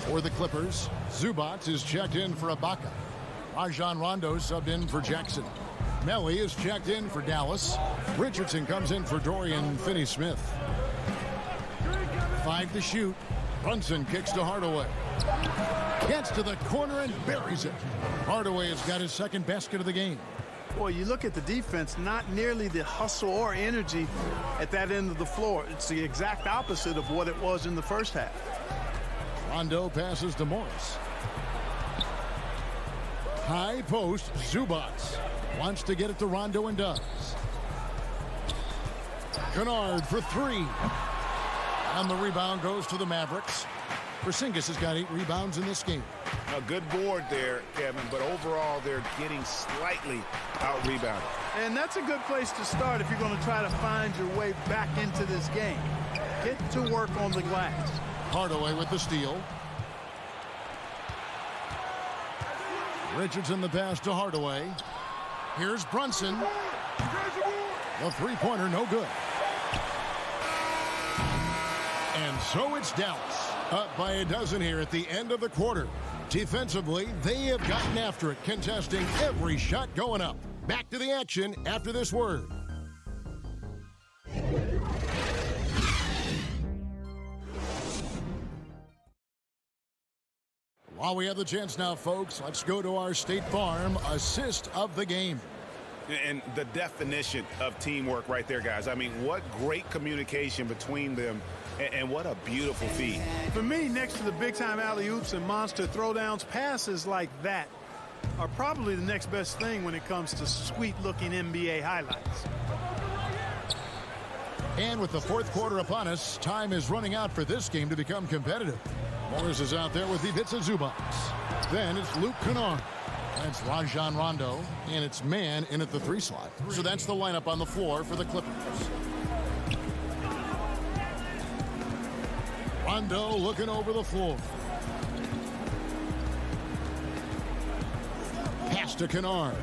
For the Clippers, Zubac is checked in for Ibaka. Rajon Rondo subbed in for Jackson. Melly is checked in for Dallas. Richardson comes in for Dorian Finney-Smith. 5 to shoot. Brunson kicks to Hardaway. Gets to the corner and buries it. Hardaway has got his second basket of the game. Boy, you look at the defense, not nearly the hustle or energy at that end of the floor. It's the exact opposite of what it was in the first half. Rondo passes to Morris. High post, Zubac wants to get it to Rondo and does. Kennard for 3. And the rebound goes to the Mavericks. Porzingis has got 8 rebounds in this game. A good board there, Kevin, but overall they're getting slightly out-rebounded. And that's a good place to start if you're going to try to find your way back into this game. Get to work on the glass. Hardaway with the steal. Richardson the pass to Hardaway. Here's Brunson. The three-pointer no good. And so it's Dallas. Up by a dozen here at the end of the quarter. Defensively, they have gotten after it, contesting every shot going up. Back to the action after this word. While we have the chance now, folks, let's go to our State Farm assist of the game. And the definition of teamwork right there, guys. I mean, what great communication between them, and what a beautiful feed. For me, next to the big-time alley-oops and monster throwdowns, passes like that are probably the next best thing when it comes to sweet-looking NBA highlights. And with the fourth quarter upon us, time is running out for this game to become competitive. Morris is out there with Ivica Zubac. Then it's Luke Kennard. That's Rajon Rondo, and it's man in at the 3 slot. So that's the lineup on the floor for the Clippers. Rondo looking over the floor. Pass to Kennard.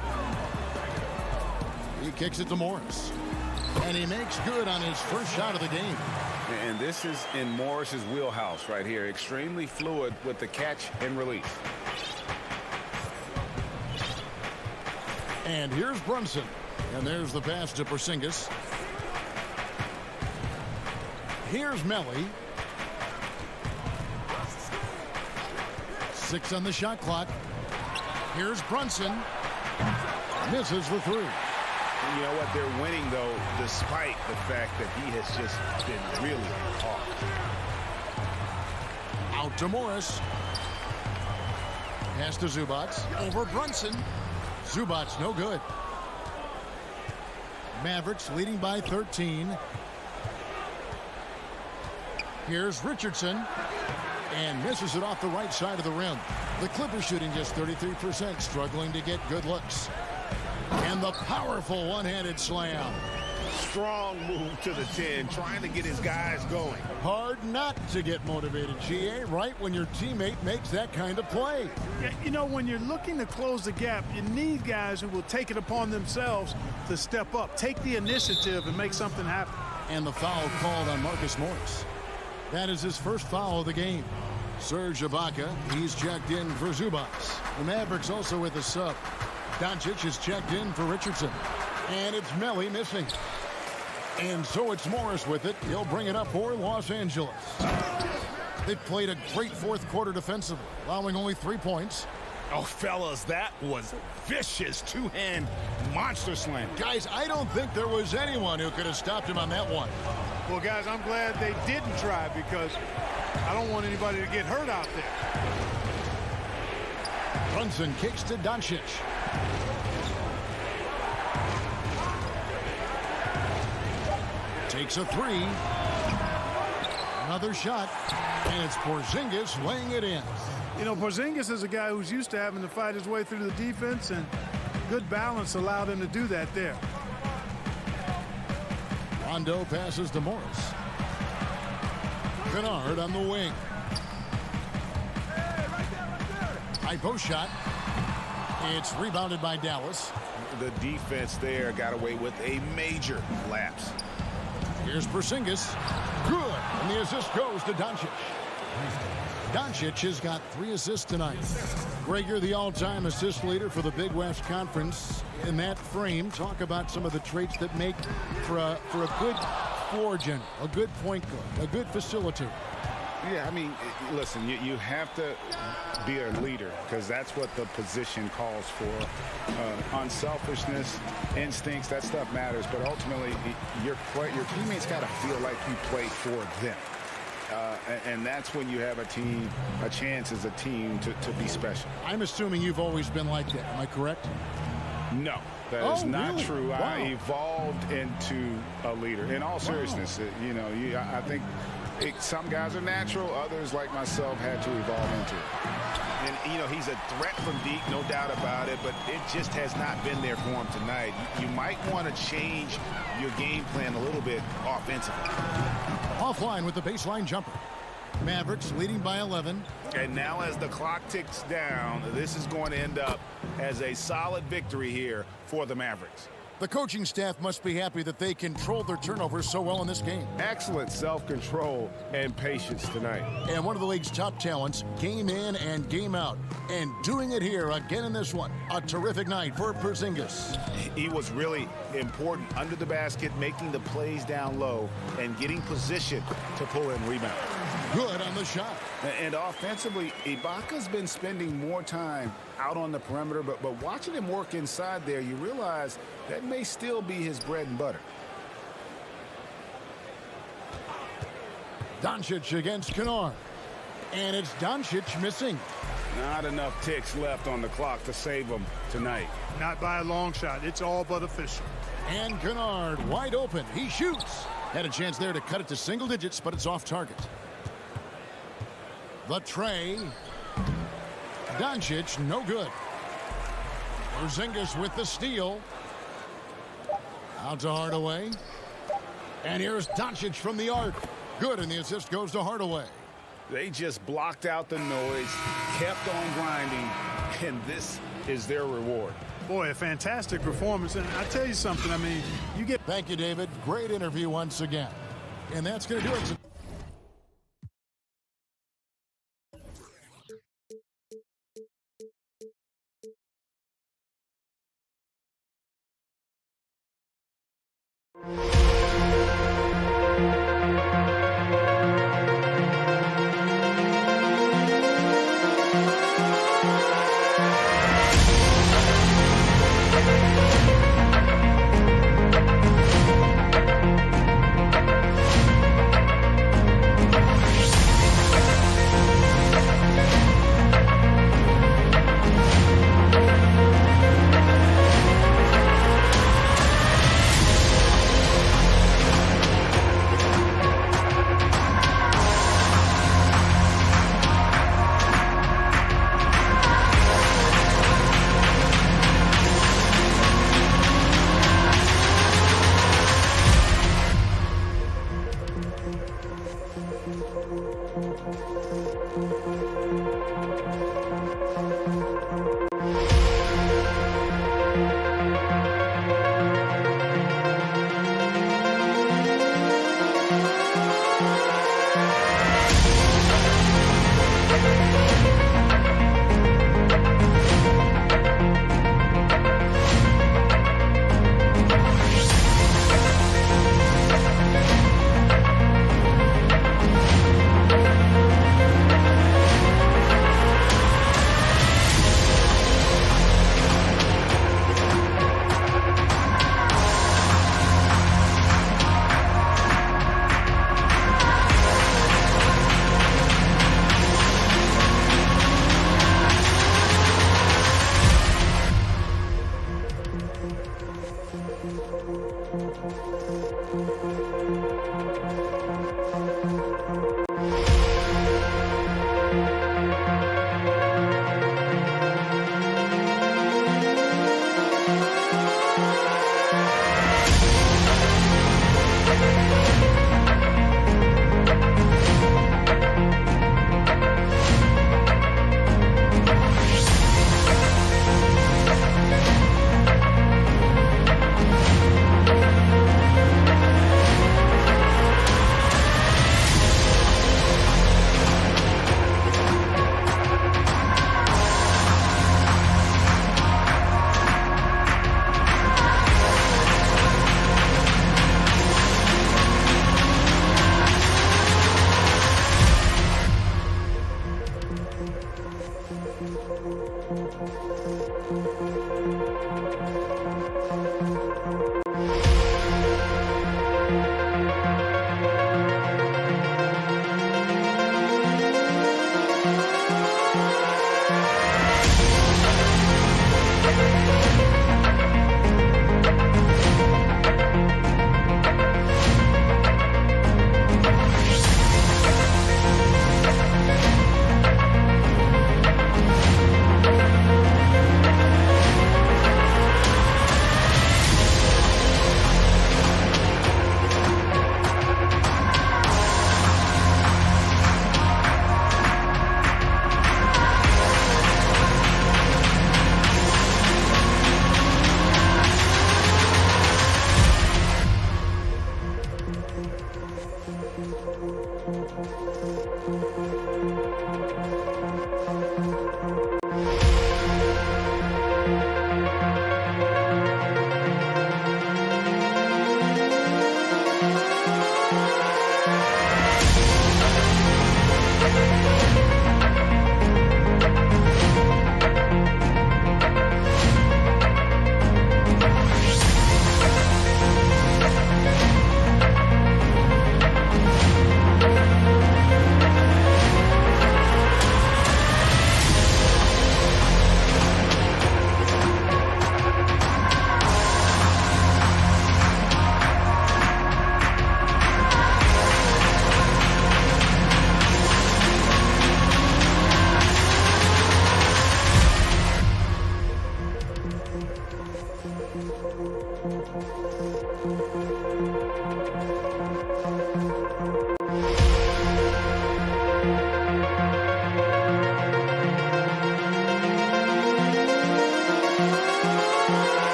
He kicks it to Morris. And he makes good on his first shot of the game. And this is in Morris's wheelhouse right here. Extremely fluid with the catch and release. And here's Brunson. And there's the pass to Porzingis. Here's Melly. 6 on the shot clock. Here's Brunson. Misses the three. And you know what? They're winning, though, despite the fact that he has just been really off. Out to Morris. Pass to Zubats. Over Brunson. Zubats no good. Mavericks leading by 13. Here's Richardson. And misses it off the right side of the rim. The Clippers shooting just 33%, struggling to get good looks. And the powerful one-handed slam. Strong move to the 10, trying to get his guys going. Hard not to get motivated, GA, right when your teammate makes that kind of play. Yeah, you know, when you're looking to close the gap, you need guys who will take it upon themselves to step up, take the initiative, and make something happen. And the foul called on Marcus Morris. That is his first foul of the game. Serge Ibaka, he's checked in for Zubats. The Mavericks also with a sub. Doncic is checked in for Richardson. And it's Melly missing. And so it's Morris with it. He'll bring it up for Los Angeles. They played a great fourth quarter defensively, allowing only 3 points. Oh, fellas, that was vicious two-hand monster slam. Guys, I don't think there was anyone who could have stopped him on that one. Well, guys, I'm glad they didn't try because I don't want anybody to get hurt out there. Brunson kicks to Doncic. Takes a three. Another shot. And it's Porzingis laying it in. You know, Porzingis is a guy who's used to having to fight his way through the defense, and good balance allowed him to do that there. Rondo passes to Morris. Kennard on the wing. High post shot. It's rebounded by Dallas. The defense there got away with a major lapse. Here's Porzingis. Good. And the assist goes to Doncic. Doncic has got 3 assists tonight. Greg, you're the all-time assist leader for the Big West Conference. In that frame, talk about some of the traits that make for a good floor general, a good point guard, a good facilitator. Yeah, I mean, listen, you have to be a leader because that's what the position calls for. Unselfishness, instincts, that stuff matters. But ultimately, your teammates got to feel like you play for them. And that's when you have a chance as a team to be special. I'm assuming you've always been like that. Am I correct? No, that is not really? true. Wow. I evolved into a leader. In all seriousness, I think some guys are natural. Others, like myself, had to evolve into it. And, he's a threat from deep, no doubt about it, but it just has not been there for him tonight. You might want to change your game plan a little bit offensively. Offline with the baseline jumper. Mavericks leading by 11. And now as the clock ticks down, this is going to end up as a solid victory here for the Mavericks. The coaching staff must be happy that they controlled their turnovers so well in this game. Excellent self-control and patience tonight. And one of the league's top talents, game in and game out. And doing it here again in this one. A terrific night for Porzingis. He was really important under the basket, making the plays down low and getting position to pull in rebounds. Good on the shot. And offensively, Ibaka's been spending more time out on the perimeter, but watching him work inside there, you realize that may still be his bread and butter. Doncic against Kennard. And it's Doncic missing. Not enough ticks left on the clock to save him tonight. Not by a long shot. It's all but official. And Kennard wide open. He shoots. Had a chance there to cut it to single digits, but it's off target. The tray. Doncic, no good. Porzingis with the steal. Out to Hardaway. And here's Doncic from the arc. Good, and the assist goes to Hardaway. They just blocked out the noise, kept on grinding, and this is their reward. Boy, a fantastic performance. And I tell you something, I mean, you get... Thank you, David. Great interview once again. And that's going to do it.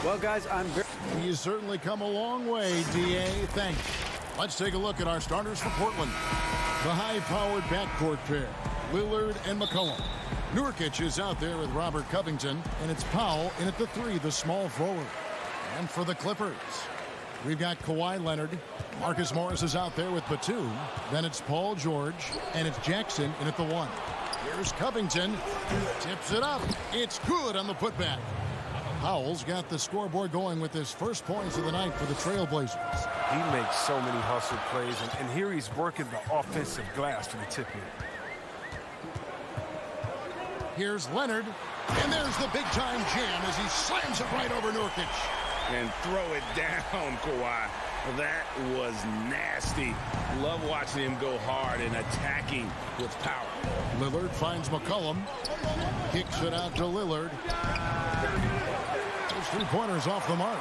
Well, guys, you certainly come a long way, D.A. Thanks. Let's take a look at our starters for Portland. The high-powered backcourt pair, Lillard and McCollum. Nurkic is out there with Robert Covington, and it's Powell in at the 3, the small forward. And for the Clippers, we've got Kawhi Leonard. Marcus Morris is out there with Batum. Then it's Paul George, and it's Jackson in at the 1. Here's Covington. Tips it up. It's good on the putback. Powell's got the scoreboard going with his first points of the night for the Trailblazers. He makes so many hustle plays, and here he's working the offensive glass for the tip-in. Here's Leonard, and there's the big-time jam as he slams it right over Nurkic. And throw it down, Kawhi. That was nasty. Love watching him go hard and attacking with power. Lillard finds McCollum. Kicks it out to Lillard. His three-pointers off the mark.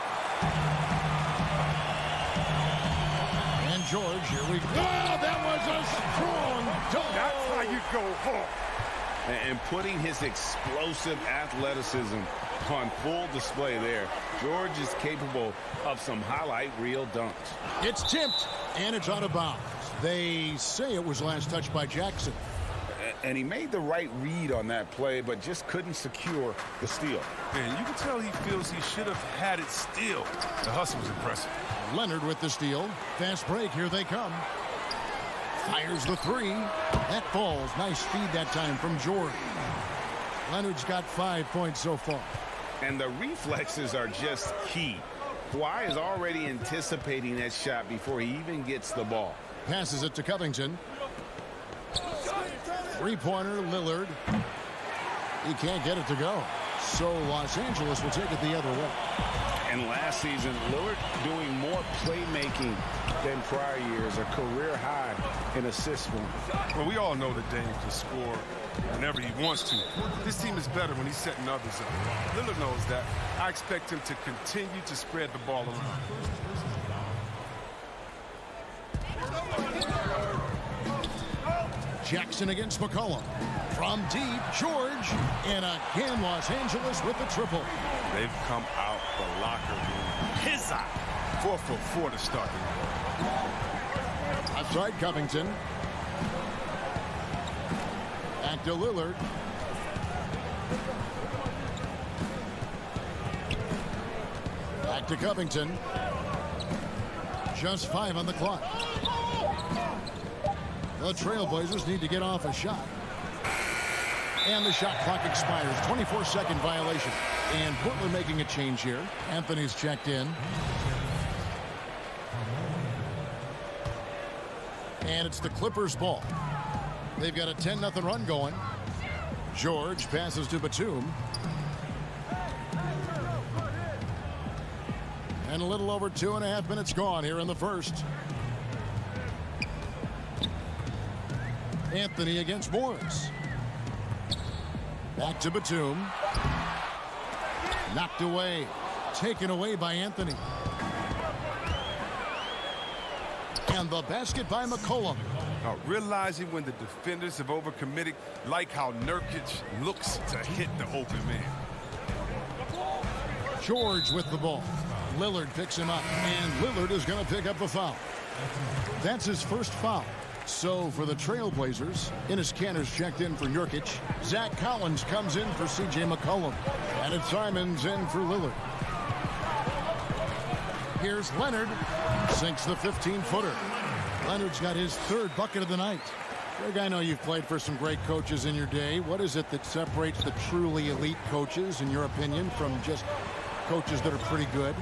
And George, here we go. Oh, that was a strong dunk. That's how you go hard. And putting his explosive athleticism on full display there. George is capable of some highlight reel dunks. It's tipped, and it's out of bounds. They say it was last touched by Jackson. And he made the right read on that play, but just couldn't secure the steal. Man, you can tell he feels he should have had it still. The hustle was impressive. Leonard with the steal. Fast break, here they come. Fires the three. That falls. Nice feed that time from George. Leonard's got 5 points so far. And the reflexes are just key. Kawhi is already anticipating that shot before he even gets the ball. Passes it to Covington. Three-pointer, Lillard. He can't get it to go. So Los Angeles will take it the other way. And last season, Lillard doing more playmaking than prior years, a career high in assists for him. Well, we all know that Dame can score whenever he wants to. This team is better when he's setting others up. Lillard knows that. I expect him to continue to spread the ball around. Jackson against McCollum. From deep, George. And again, Los Angeles with the triple. They've come out the locker room. His eye. 4 for 4 to start the game. Outside Covington. Back to Lillard. Back to Covington. Just 5 on the clock. The Trailblazers need to get off a shot. And the shot clock expires. 24-second violation. And Portland making a change here. Anthony's checked in. And it's the Clippers' ball. They've got a 10-0 run going. George passes to Batum. And a little over 2.5 minutes gone here in the first. Anthony against Morris. Back to Batum. Knocked away. Taken away by Anthony. And the basket by McCollum. Now, realizing when the defenders have overcommitted, like how Nurkic looks to hit the open man. George with the ball. Lillard picks him up, and Lillard is going to pick up the foul. That's his first foul. So for the Trailblazers, Enes Kanter's checked in for Nurkic. Zach Collins comes in for C.J. McCollum. And it's Simons in for Lillard. Here's Leonard. Sinks the 15-footer. Leonard's got his third bucket of the night. Greg, I know you've played for some great coaches in your day. What is it that separates the truly elite coaches, in your opinion, from just coaches that are pretty good?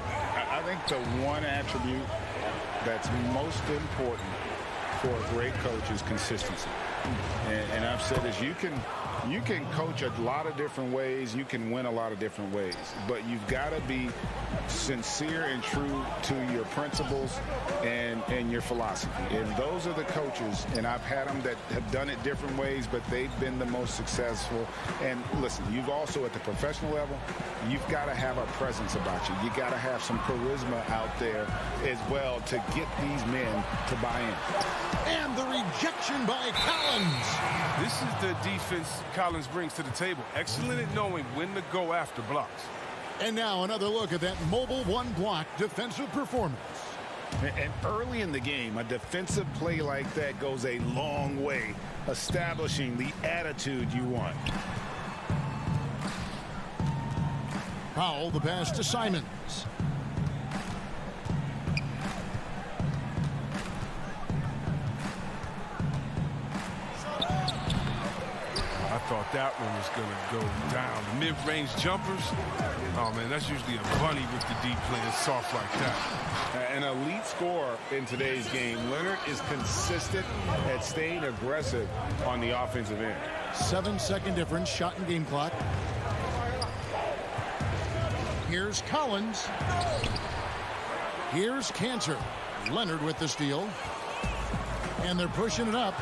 I think the one attribute that's most important for a great coach is consistency. And I've said this, you can coach a lot of different ways, you can win a lot of different ways, but you've got to be sincere and true to your principles and your philosophy. And those are the coaches, and I've had them that have done it different ways, but they've been the most successful. And listen, you've also at the professional level, you've got to have a presence about you. You got to have some charisma out there as well to get these men to buy in. And the rejection by Collins. This is the defense Collins brings to the table. Excellent at knowing when to go after blocks. And now another look at that mobile one-block defensive performance. And early in the game, a defensive play like that goes a long way, establishing the attitude you want. Powell, the pass to Simons. I thought that one was going to go down. The mid-range jumpers, oh, man, that's usually a bunny with the deep playing soft like that. An elite scorer in today's game. Leonard is consistent at staying aggressive on the offensive end. 7-second difference, shot and game clock. Here's Collins. Here's Kanter. Leonard with the steal. And they're pushing it up.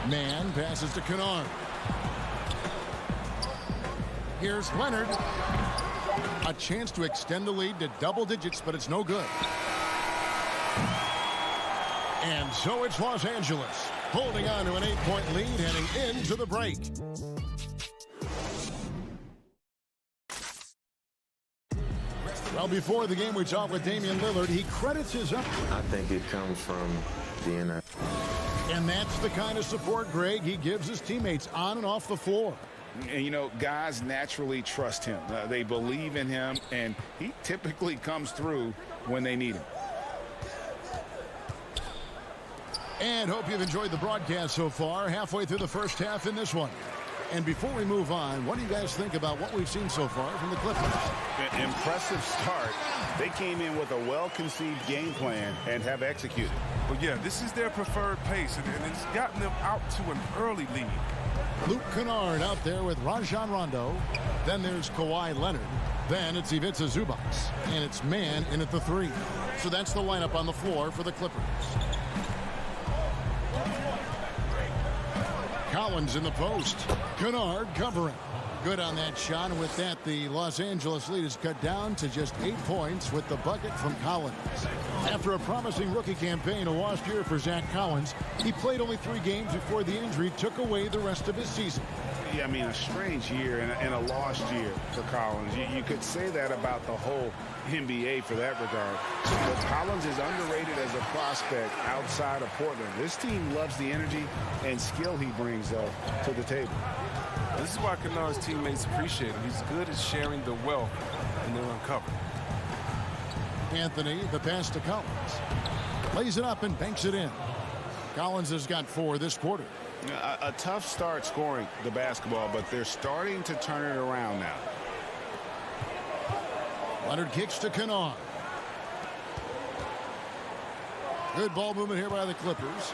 Mann passes to Kennard. Here's Leonard. A chance to extend the lead to double digits, but it's no good. And so it's Los Angeles holding on to an 8-point lead heading into the break. Well, before the game, we talked with Damian Lillard. He credits his upgrade. I think it comes from the NFL. And that's the kind of support, Greg, he gives his teammates on and off the floor. And, you know, guys naturally trust him. They believe in him, and he typically comes through when they need him. And hope you've enjoyed the broadcast so far. Halfway through the first half in this one. And before we move on, what do you guys think about what we've seen so far from the Clippers? An impressive start. They came in with a well-conceived game plan and have executed. Well, yeah, this is their preferred pace, and it's gotten them out to an early lead. Luke Kennard out there with Rajon Rondo. Then there's Kawhi Leonard. Then it's Ivica Zubac. And it's Mann in at the 3. So that's the lineup on the floor for the Clippers. Collins in the post. Kennard covering. Good on that shot. And with that, the Los Angeles lead is cut down to just 8 points with the bucket from Collins. After a promising rookie campaign, a lost year for Zach Collins, he played only 3 games before the injury took away the rest of his season. Yeah, I mean, a strange year and a lost year for Collins. You could say that about the whole NBA for that regard. But Collins is underrated as a prospect outside of Portland. This team loves the energy and skill he brings, though, to the table. This is why Kennard's teammates appreciate him. He's good at sharing the wealth when they're uncovered. Anthony, the pass to Collins. Lays it up and banks it in. Collins has got 4 this quarter. A tough start scoring the basketball, but they're starting to turn it around now. Leonard kicks to Kennard. Good ball movement here by the Clippers.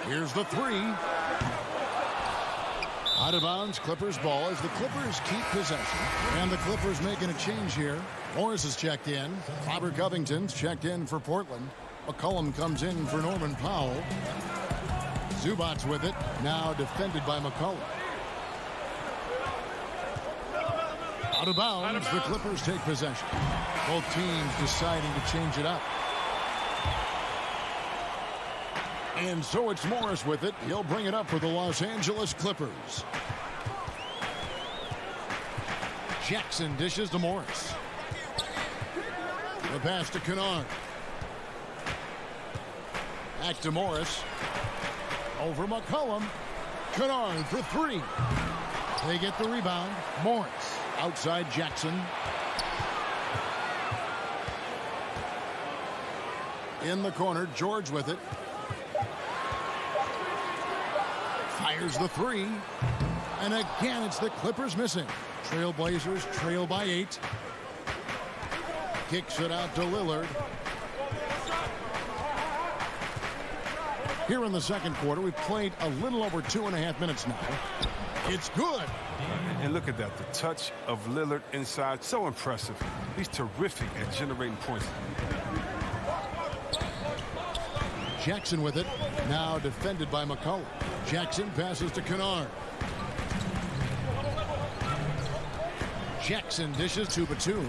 Here's the 3. Out of bounds, Clippers ball as the Clippers keep possession. And the Clippers making a change here. Morris is checked in. Robert Covington's checked in for Portland. McCollum comes in for Norman Powell. Zubac's with it. Now defended by McCollum. Out of bounds, the Clippers take possession. Both teams deciding to change it up. And so it's Morris with it. He'll bring it up for the Los Angeles Clippers. Jackson dishes to Morris. The pass to Kennard. Back to Morris. Over McCollum. Kennard for 3. They get the rebound. Morris outside Jackson. In the corner, George with it. Fires the 3. And again, it's the Clippers missing. Trailblazers trail by 8. Kicks it out to Lillard. Here in the second quarter, we've played a little over 2.5 minutes now. It's good. And look at that, the touch of Lillard inside, so impressive. He's terrific at generating points. Jackson with it, now defended by McCollum. Jackson passes to Kennard. Jackson dishes to Batum.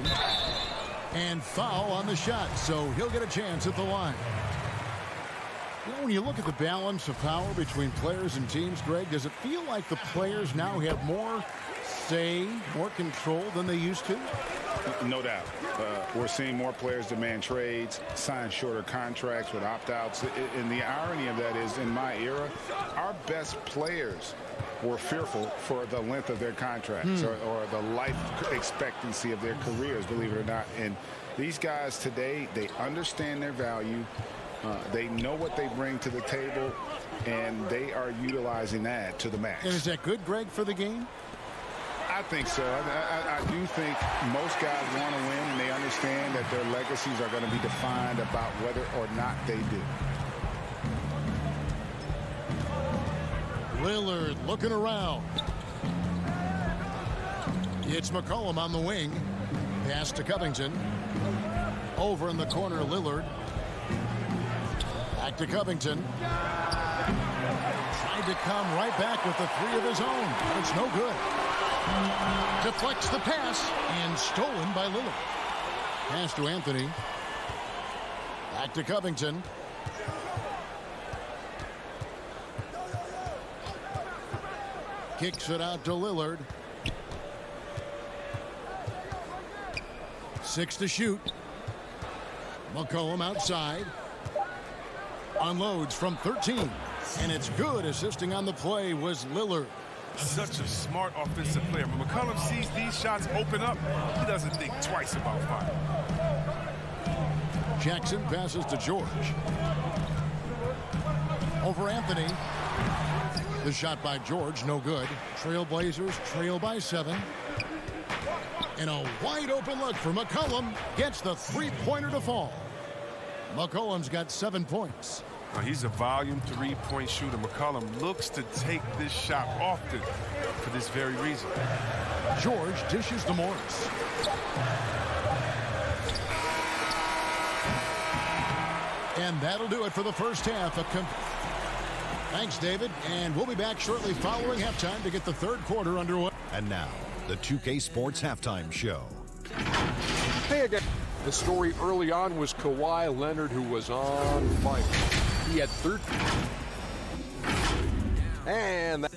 And foul on the shot, so he'll get a chance at the line. You know, when you look at the balance of power between players and teams, Greg, does it feel like the players now have more say, more control than they used to? No doubt. We're seeing more players demand trades, sign shorter contracts with opt-outs. And the irony of that is, in my era, our best players were fearful for the length of their contracts or the life expectancy of their careers, believe it or not. And these guys today, they understand their value. They know what they bring to the table, and they are utilizing that to the max. And is that good, Greg, for the game? I think so. I do think most guys want to win, and they understand that their legacies are going to be defined about whether or not they do. Lillard looking around. It's McCollum on the wing. Pass to Covington. Over in the corner, Lillard. Back to Covington. Tried to come right back with the three of his own, but it's no good. Deflects the pass and stolen by Lillard. Pass to Anthony. Back to Covington. Kicks it out to Lillard. 6 to shoot. McCollum outside. Unloads from 13. And it's good. Assisting on the play was Lillard. Such a smart offensive player. When McCollum sees these shots open up, he doesn't think twice about firing. Jackson passes to George. Over Anthony. The shot by George, no good. Trailblazers trail by 7. And a wide open look for McCollum. Gets the three-pointer to fall. McCollum's got 7 points. Now, he's a volume three-point shooter. McCollum looks to take this shot often for this very reason. George dishes to Morris. And that'll do it for the first half. Thanks, David. And we'll be back shortly following halftime to get the third quarter underway. And now, the 2K Sports Halftime Show. Hey again. The story early on was Kawhi Leonard, who was on fire. He had 13. And that.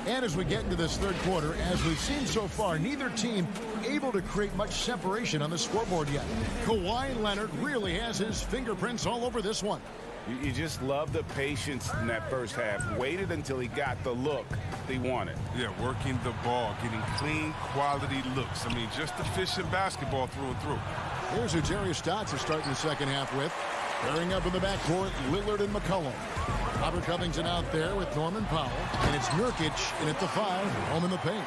And as we get into this third quarter, as we've seen so far, neither team able to create much separation on the scoreboard yet. Kawhi Leonard really has his fingerprints all over this one. You just love the patience in that first half. Waited until he got the look he wanted. Yeah, working the ball, getting clean, quality looks. I mean, just efficient basketball through and through. Here's who Terry Stotts is starting the second half with. Pairing up in the backcourt, Lillard and McCollum. Robert Covington out there with Norman Powell. And it's Nurkic in at the 5, home in the paint.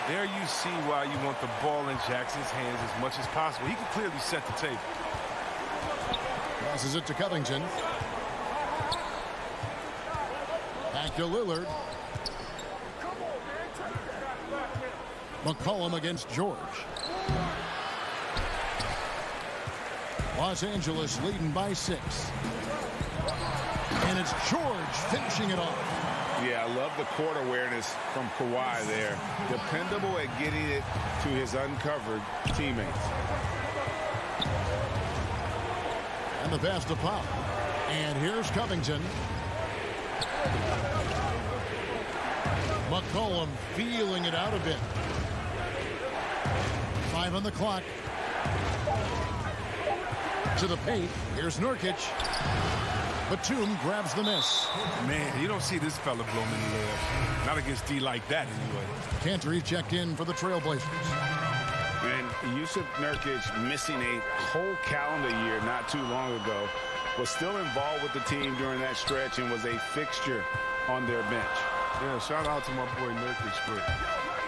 There you see why you want the ball in Jackson's hands as much as possible. He can clearly set the table. Passes it to Covington. Back to Lillard. McCollum against George. Los Angeles leading by 6. And it's George finishing it off. Yeah, I love the court awareness from Kawhi there. Dependable at getting it to his uncovered teammates. And the pass to Powell. And here's Covington. McCollum feeling it out a bit. 5 on the clock. To the paint. Here's Nurkic. Batum grabs the miss. Man, you don't see this fella blow many layups. Not against D like that, anyway. Cantor checked in for the Trailblazers. And Yusuf Nurkic, missing a whole calendar year not too long ago, was still involved with the team during that stretch and was a fixture on their bench. Yeah, shout out to my boy Nurkic, but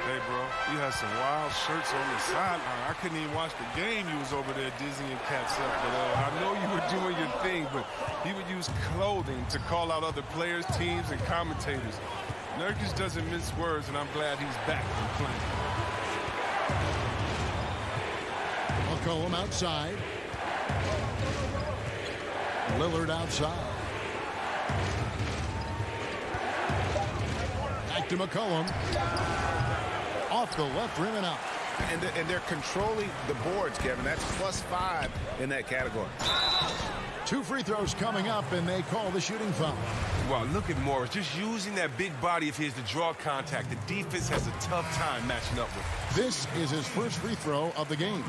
hey, bro, you had some wild shirts on the sideline. I couldn't even watch the game. You was over there dizzying cats up. But I know you were doing your thing, but he would use clothing to call out other players, teams, and commentators. Nurkic doesn't mince words, and I'm glad he's back and playing. McCollum outside. Lillard outside. Back to McCollum. Off the left rim and out. And they're controlling the boards, Kevin. That's +5 in that category. 2 free throws coming up, and they call the shooting foul. Wow, look at Morris. Just using that big body of his to draw contact. The defense has a tough time matching up with him. This is his first free throw of the game.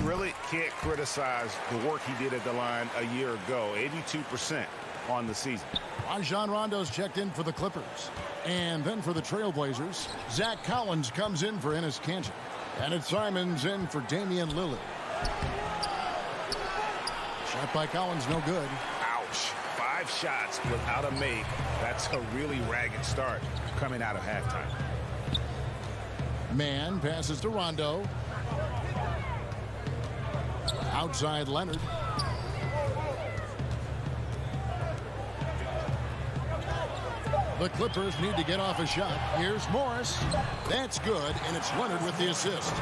Really can't criticize the work he did at the line a year ago. 82% on the season. Rajon Rondo's checked in for the Clippers. And then for the Trailblazers, Zach Collins comes in for Enes Kanter. And it's Simons in for Damian Lillard. Shot by Collins, no good. Ouch. 5 shots without a make. That's a really ragged start coming out of halftime. Mann passes to Rondo. Outside Leonard. The Clippers need to get off a shot. Here's Morris. That's good, and it's Leonard with the assist.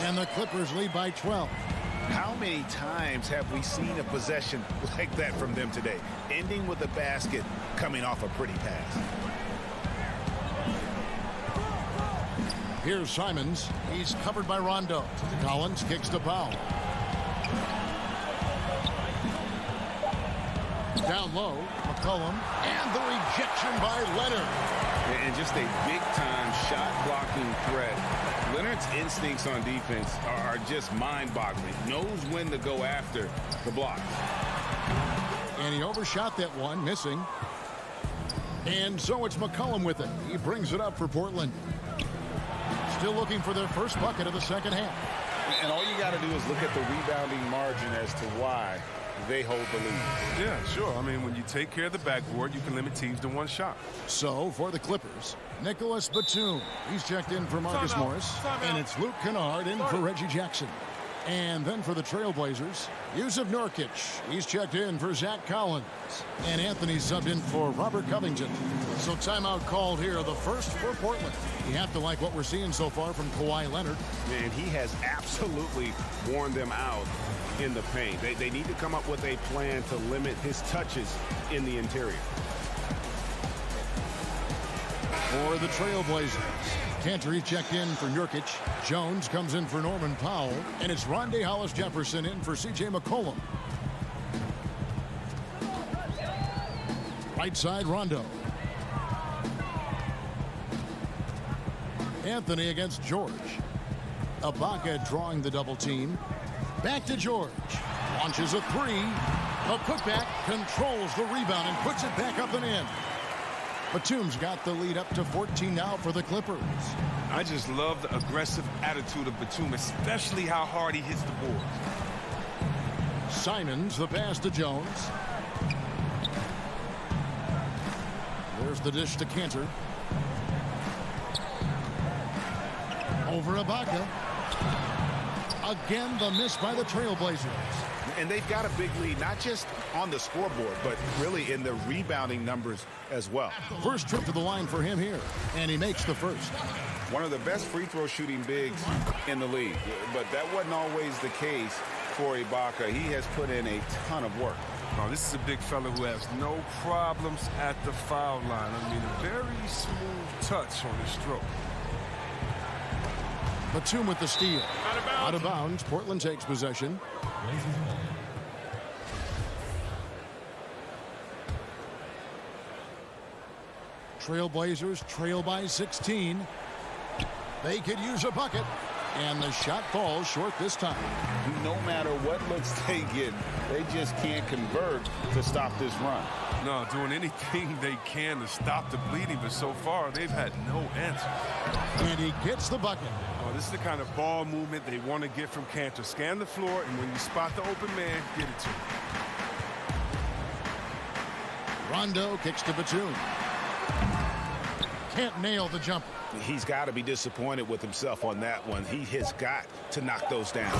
And the Clippers lead by 12. How many times have we seen a possession like that from them today? Ending with a basket, coming off a pretty pass. Here's Simons. He's covered by Rondo. Collins kicks to Powell. Down low, McCollum, and the rejection by Leonard. And just a big-time shot-blocking threat. Leonard's instincts on defense are just mind-boggling. Knows when to go after the blocks. And he overshot that one, missing. And so it's McCollum with it. He brings it up for Portland. Still looking for their first bucket of the second half. And all you got to do is look at the rebounding margin as to why they hold the lead. Yeah, sure. I mean, when you take care of the backboard, you can limit teams to one shot. So, for the Clippers, Nicholas Batum. He's checked in for Marcus Morris. And it's Luke Kennard in for Reggie Jackson. And then for the Trailblazers, Yusuf Nurkic. He's checked in for Zach Collins. And Anthony subbed in for Robert Covington. So timeout called here, the first for Portland. You have to like what we're seeing so far from Kawhi Leonard. And he has absolutely worn them out in the paint. They need to come up with a plan to limit his touches in the interior. For the Trailblazers, Cantor checked in for Nurkic. Jones comes in for Norman Powell. And it's Rondé Hollis-Jefferson in for C.J. McCollum. Right side, Rondo. Anthony against George. Ibaka drawing the double team. Back to George. Launches a three. A putback, controls the rebound and puts it back up and in. Batum's got the lead up to 14 now for the Clippers. I just love the aggressive attitude of Batum, especially how hard he hits the boards. Simons, the pass to Jones. There's the dish to Cantor. Over Ibaka. Again, the miss by the Trailblazers. And they've got a big lead, not just on the scoreboard, but really in the rebounding numbers as well. First trip to the line for him here, and he makes the first. One of the best free throw shooting bigs in the league, but that wasn't always the case for Ibaka. He has put in a ton of work. Oh, this is a big fella who has no problems at the foul line. I mean, a very smooth touch on his stroke. Batum with the steal. Out of bounds. Portland takes possession. Trailblazers trail by 16. They could use a bucket. And the shot falls short this time. No matter what looks they get, they just can't convert to stop this run. No, doing anything they can to stop the bleeding, but so far they've had no answer. And he gets the bucket. Oh, this is the kind of ball movement they want to get from Cantor. Scan the floor, and when you spot the open man, get it to him. Rondo kicks to Batum. Can't nail the jumper. He's got to be disappointed with himself on that one. He has got to knock those down.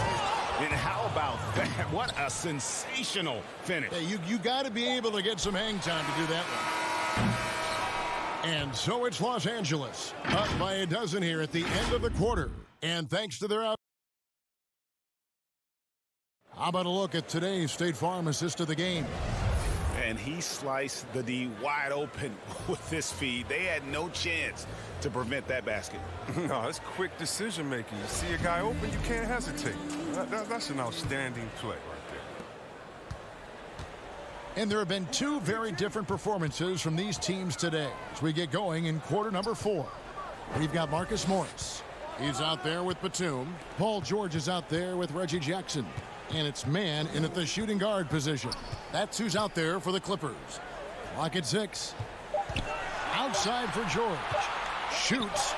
And how about that? What a sensational finish. Hey, you got to be able to get some hang time to do that one. And so it's Los Angeles, up by a dozen here at the end of the quarter. And thanks to their out. How about a look at today's State Farm assist of the game? And he sliced the D wide open with this feed. They had no chance to prevent that basket. No, that's quick decision making. You see a guy open, you can't hesitate. That's an outstanding play right there. And there have been two very different performances from these teams today as we get going in quarter number 4. We've got Marcus Morris. He's out there with Batum. Paul George is out there with Reggie Jackson. And it's man in at the shooting guard position. That's who's out there for the Clippers. Clock at 6. Outside for George. Shoots.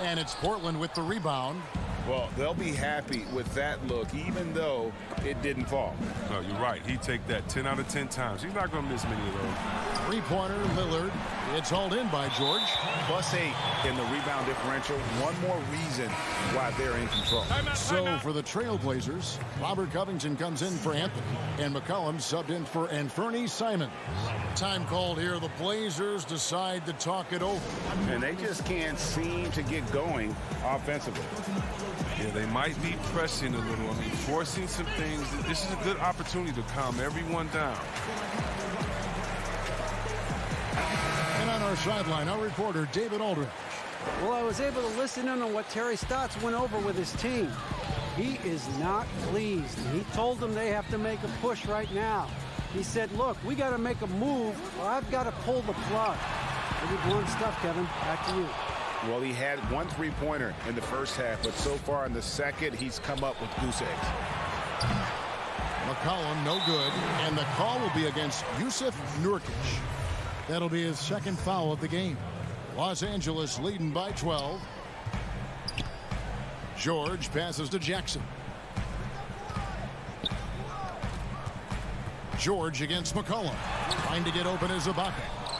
And it's Portland with the rebound. Well, they'll be happy with that look, even though it didn't fall. No, you're right. He'd take that 10 out of 10 times. He's not going to miss many of those. Three-pointer, Lillard. It's hauled in by George. +8 in the rebound differential. One more reason why they're in control. So for the Trailblazers, Robert Covington comes in for Anthony, and McCollum subbed in for Anferny Simons. Time called here. The Blazers decide to talk it over. And they just can't seem to get going offensively. Yeah, they might be pressing a little. I mean, forcing some things. This is a good opportunity to calm everyone down. And on our sideline, our reporter, David Aldridge. Well, I was able to listen in on what Terry Stotts went over with his team. He is not pleased. He told them they have to make a push right now. He said, look, we got to make a move, or I've got to pull the plug. Pretty blunt stuff, Kevin. Back to you. Well, he had 1 3-pointer in the first half, but so far in the second, he's come up with goose eggs. McCollum, no good. And the call will be against Yusuf Nurkic. That'll be his second foul of the game. Los Angeles leading by 12. George passes to Jackson. George against McCollum. Trying to get open is Ibaka.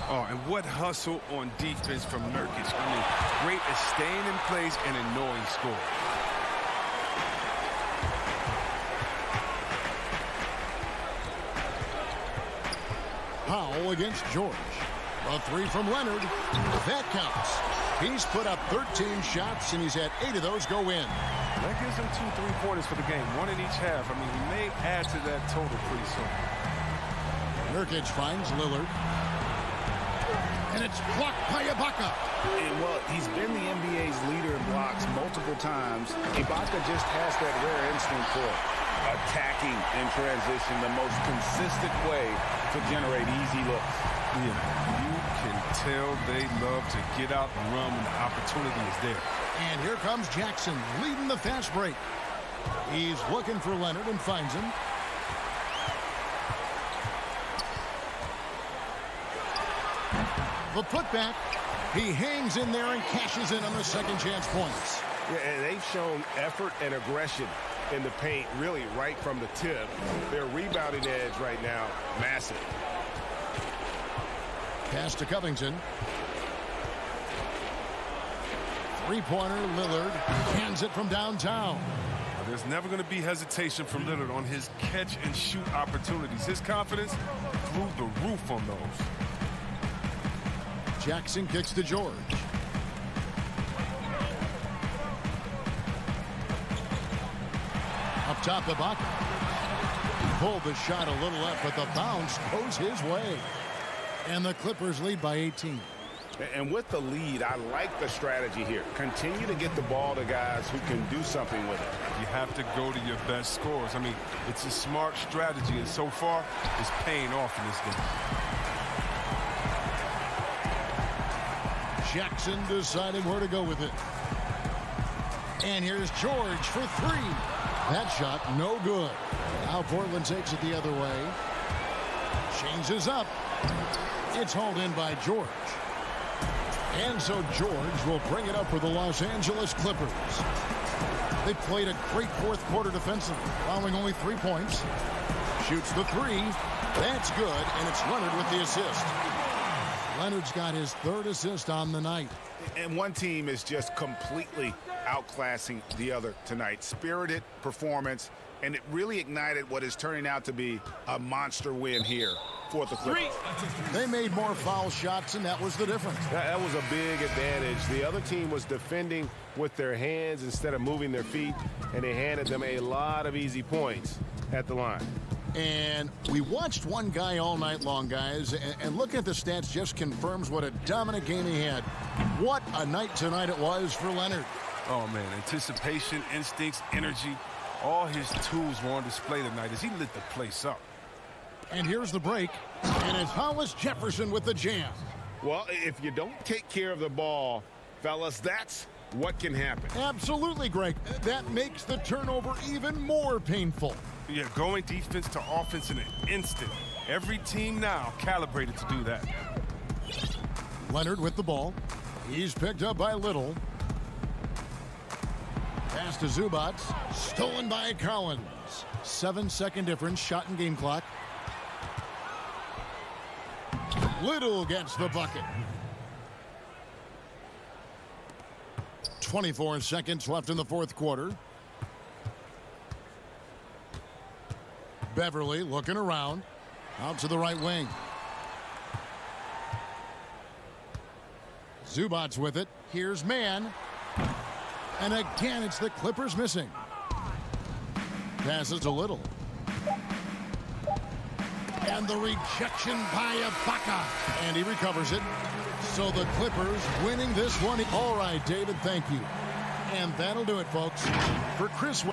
Oh, and what hustle on defense from Nurkic. I mean, great at staying in place and annoying score. Powell against George. A 3 from Leonard. That counts. He's put up 13 shots, and he's had 8 of those go in. That gives him 2 3-pointers for the game, 1 in each half. I mean, he may add to that total pretty soon. Nurkic finds Lillard. And it's blocked by Ibaka. And, well, he's been the NBA's leader in blocks multiple times. Ibaka just has that rare instinct for attacking in transition, the most consistent way to generate easy looks. Yeah, you can tell they love to get out and run when the opportunity is there. And here comes Jackson leading the fast break. He's looking for Leonard and finds him. The putback. He hangs in there and cashes in on the second chance points. Yeah, and they've shown effort and aggression in the paint really right from the tip. Their rebounding edge right now, massive. Pass to Covington. Three-pointer, Lillard hands it from downtown. There's never going to be hesitation from Lillard on his catch-and-shoot opportunities. His confidence through the roof on those. Jackson kicks to George. Up top, Ibaka. Pulled the shot a little left, but the bounce goes his way. And the Clippers lead by 18. And with the lead, I like the strategy here. Continue to get the ball to guys who can do something with it. You have to go to your best scorers. I mean, it's a smart strategy, and so far, it's paying off in this game. Jackson deciding where to go with it. And here's George for 3. That shot, no good. Now Portland takes it the other way. Changes up. It's hauled in by George. And so George will bring it up for the Los Angeles Clippers. They played a great fourth quarter defensively, allowing only 3 points. Shoots the 3. That's good, and it's Leonard with the assist. Leonard's got his 3rd assist on the night. And one team is just completely outclassing the other tonight. Spirited performance, and it really ignited what is turning out to be a monster win here for the Clippers. They made more foul shots, and that was the difference. That was a big advantage. The other team was defending with their hands instead of moving their feet, and they handed them a lot of easy points at the line. And we watched one guy all night long, guys, and looking at the stats just confirms what a dominant game he had. What a night tonight it was for Leonard. Oh, man, anticipation, instincts, energy, all his tools were on display tonight as he lit the place up. And here's the break, and it's Hollis Jefferson with the jam. Well, if you don't take care of the ball, fellas, that's what can happen. Absolutely, Greg. That makes the turnover even more painful. Yeah, going defense to offense in an instant. Every team now calibrated to do that. Leonard with the ball. He's picked up by Little. Pass to Zubac. Stolen by Collins. 7-second difference. Shot and game clock. Little gets the bucket. 24 seconds left in the fourth quarter. Beverly looking around. Out to the right wing. Zubac's with it. Here's Mann. And again, it's the Clippers missing. Passes a little. And the rejection by Ibaka. And he recovers it. So the Clippers winning this one. All right, David, thank you. And that'll do it, folks. For Chris.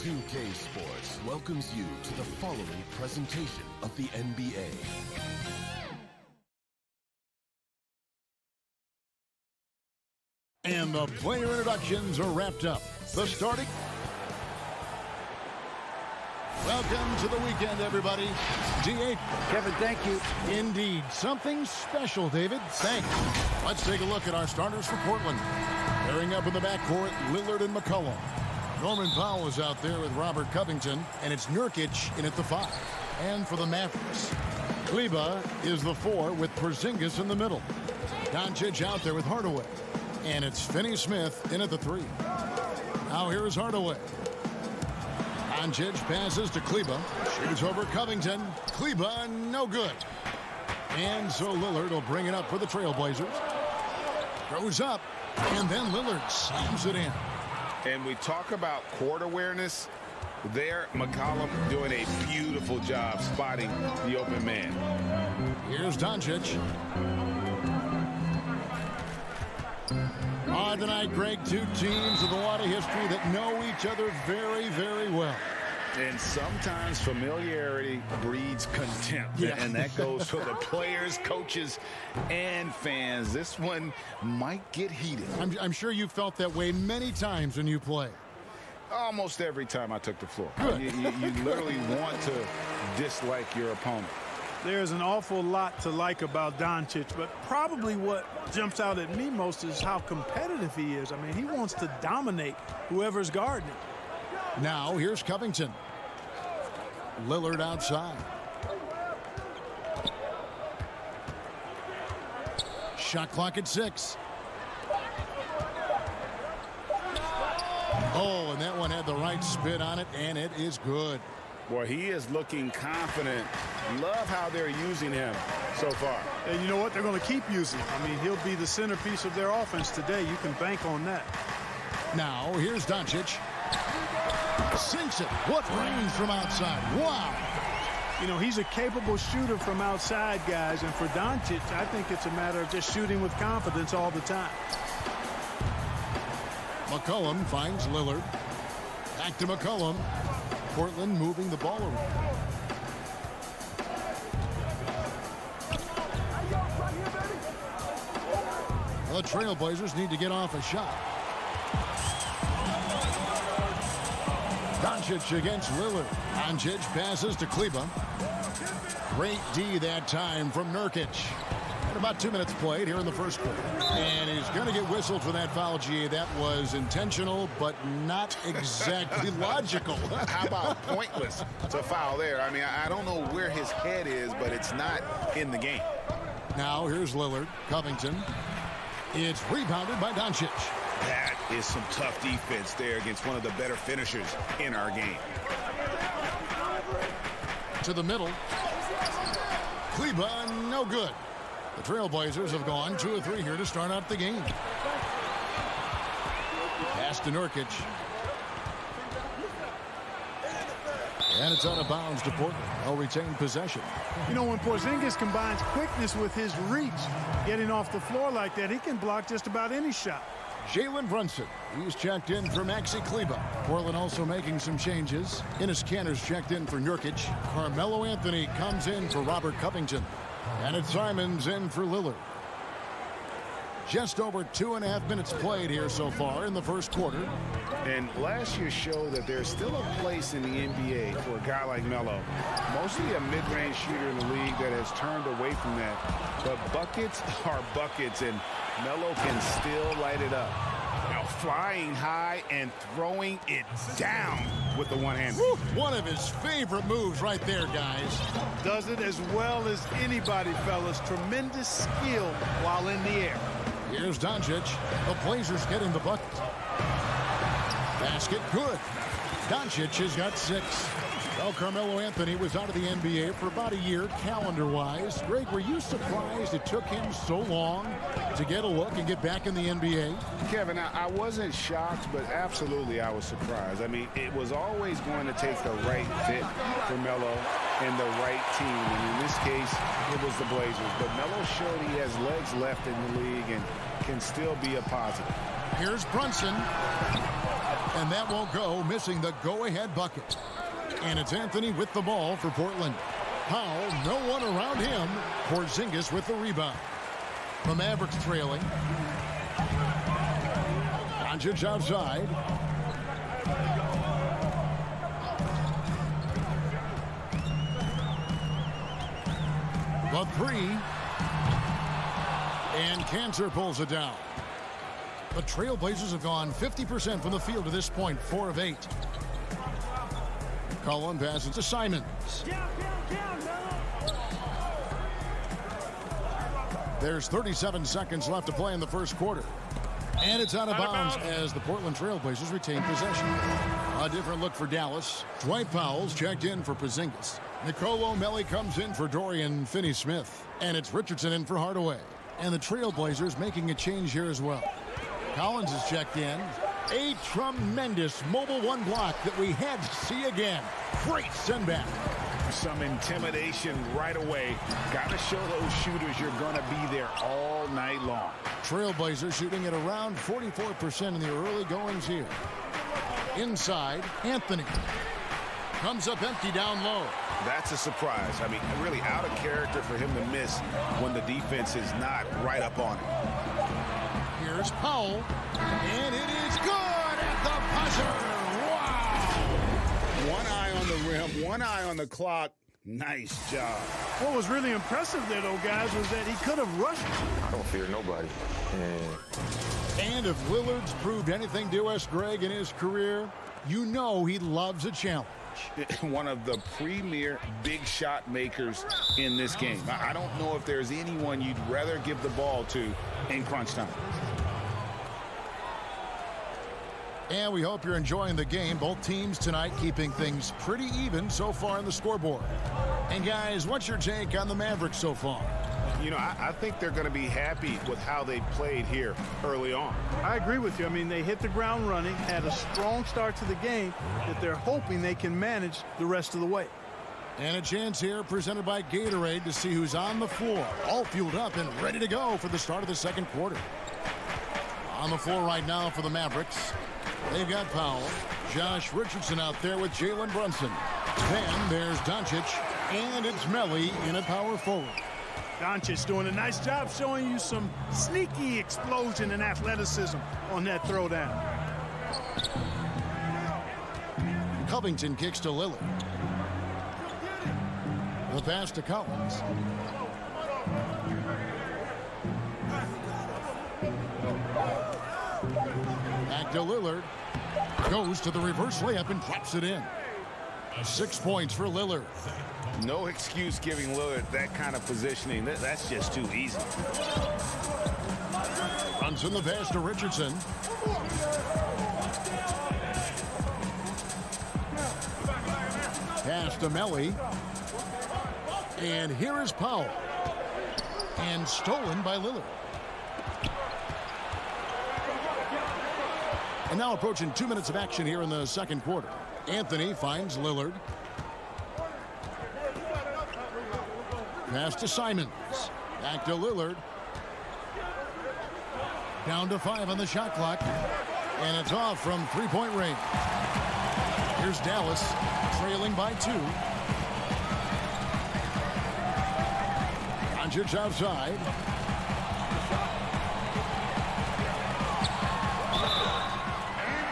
2K Sports welcomes you to the following presentation of the NBA. And the player introductions are wrapped up. The starting. Welcome to the weekend, everybody. D8. Kevin, thank you. Indeed. Something special, David. Thanks. Let's take a look at our starters for Portland. Pairing up in the backcourt, Lillard and McCollum. Norman Powell is out there with Robert Covington, and it's Nurkic in at the 5. And for the Mavericks, Kleber is the 4 with Porzingis in the middle. Doncic out there with Hardaway. And it's Finney-Smith in at the 3. Now here is Hardaway. Doncic passes to Kleber. Shoots over Covington. Kleber, no good. And so Lillard will bring it up for the Trailblazers. Goes up. And then Lillard slams it in. And we talk about court awareness. There, McCollum doing a beautiful job spotting the open man. Here's Doncic. Tonight, Greg, two teams with a lot of history that know each other very, very well. And sometimes familiarity breeds contempt. Yeah. And that goes for the players, coaches, and fans. This one might get heated. I'm sure you felt that way many times when you play. Almost every time I took the floor. Good. You literally want to dislike your opponent. There's an awful lot to like about Doncic, but probably what jumps out at me most is how competitive he is. I mean, he wants to dominate whoever's guarding him. Now, here's Covington. Lillard outside. Shot clock at 6. Oh, and that one had the right spin on it, and it is good. Boy, he is looking confident. Love how they're using him so far. And you know what? They're going to keep using him. I mean, he'll be the centerpiece of their offense today. You can bank on that. Now, here's Doncic. Sinks it. What range from outside. Wow. You know, he's a capable shooter from outside, guys. And for Doncic, I think it's a matter of just shooting with confidence all the time. McCollum finds Lillard. Back to McCollum. Portland moving the ball around. The Trailblazers need to get off a shot. Doncic against Lillard. Doncic passes to Kleber. Great D that time from Nurkic. And about 2 minutes played here in the first quarter. And he's going to get whistled for that foul, G. That was intentional, but not exactly logical. How about pointless to foul there? I mean, I don't know where his head is, but it's not in the game. Now here's Lillard. Covington. It's rebounded by Doncic. That is some tough defense there against one of the better finishers in our game. To the middle. Kleber, no good. The Trailblazers have gone 2 of 3 here to start out the game. Pass to Nurkic. And it's out of bounds to Portland. They'll retain possession. You know, when Porzingis combines quickness with his reach, getting off the floor like that, he can block just about any shot. Jalen Brunson, he's checked in for Maxi Kleber. Portland also making some changes. Enes Kanter's checked in for Nurkic. Carmelo Anthony comes in for Robert Covington. And it's Simons in for Lillard. Just over 2.5 minutes played here so far in the first quarter. And last year showed that there's still a place in the NBA for a guy like Melo. Mostly a mid-range shooter in the league that has turned away from that. But buckets are buckets, and Melo can still light it up. Now flying high and throwing it down with the one-hand. One of his favorite moves right there, guys. Does it as well as anybody, fellas. Tremendous skill while in the air. Here's Doncic. The Blazers getting the bucket. Basket good. Doncic has got 6. Well, Carmelo Anthony was out of the NBA for about a year, calendar-wise. Greg, were you surprised it took him so long to get a look and get back in the NBA? Kevin, I wasn't shocked, but absolutely I was surprised. I mean, it was always going to take the right fit for Melo and the right team. And in this case, it was the Blazers. But Melo showed he has legs left in the league and can still be a positive. Here's Brunson. And that won't go, missing the go-ahead bucket. And it's Anthony with the ball for Portland. Powell, no one around him. Porzingis with the rebound. The Mavericks trailing. Doncic outside. The three. And Cantor pulls it down. The Trailblazers have gone 50% from the field to this point, 4 of 8. Cullen passes to Simons. There's 37 seconds left to play in the first quarter. And it's out of bounds as the Portland Trailblazers retain possession. A different look for Dallas. Dwight Powell's checked in for Porzingis. Nicole O'Malley comes in for Dorian Finney-Smith. And it's Richardson in for Hardaway. And the Trailblazers making a change here as well. Collins is checked in. A tremendous mobile one block that we had to see again. Great send back. Some intimidation right away. Got to show those shooters you're going to be there all night long. Trailblazers shooting at around 44% in the early goings here. Inside, Anthony. Comes up empty down low. That's a surprise. I mean, really out of character for him to miss when the defense is not right up on it. Here's Powell. And it is good at the buzzer. Wow! One eye on the rim, one eye on the clock. Nice job. What was really impressive there, though, guys, was that he could have rushed. I don't fear nobody. And if Lillard's proved anything to us, Greg, in his career, you know he loves a challenge. One of the premier big shot makers in this game. I don't know if there's anyone you'd rather give the ball to in crunch time. And we hope you're enjoying the game. Both teams tonight keeping things pretty even so far in the scoreboard. And guys, what's your take on the Mavericks so far? You know, I think they're going to be happy with how they played here early on. I agree with you. I mean, they hit the ground running, had a strong start to the game that they're hoping they can manage the rest of the way. And a chance here presented by Gatorade to see who's on the floor. All fueled up and ready to go for the start of the second quarter. On the floor right now for the Mavericks. They've got Powell, Josh Richardson out there with Jalen Brunson. Then there's Doncic, and it's Melly in a power forward. Doncic doing a nice job showing you some sneaky explosion and athleticism on that throwdown. Covington kicks to Lillard. The pass to Collins. Back to Lillard. Goes to the reverse layup and drops it in. 6 points for Lillard. No excuse giving Lillard that kind of positioning. That's just too easy. Runs in the pass to Richardson. Pass to Melly. And here is Powell. And stolen by Lillard. And now approaching 2 minutes of action here in the second quarter. Anthony finds Lillard. Pass to Simons. Back to Lillard. Down to 5 on the shot clock. And it's off from three-point range. Here's Dallas trailing by 2. Doncic outside.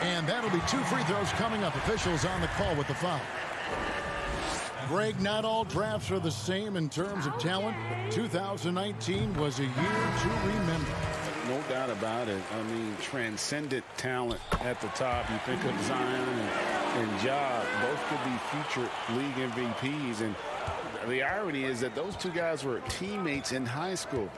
And that'll be 2 free throws coming up. Officials on the call with the foul. Greg, not all drafts are the same in terms of talent. 2019 was a year to remember. No doubt about it. I mean, transcendent talent at the top. You think of Zion and Ja, both could be future league MVPs. And the irony is that those two guys were teammates in high school.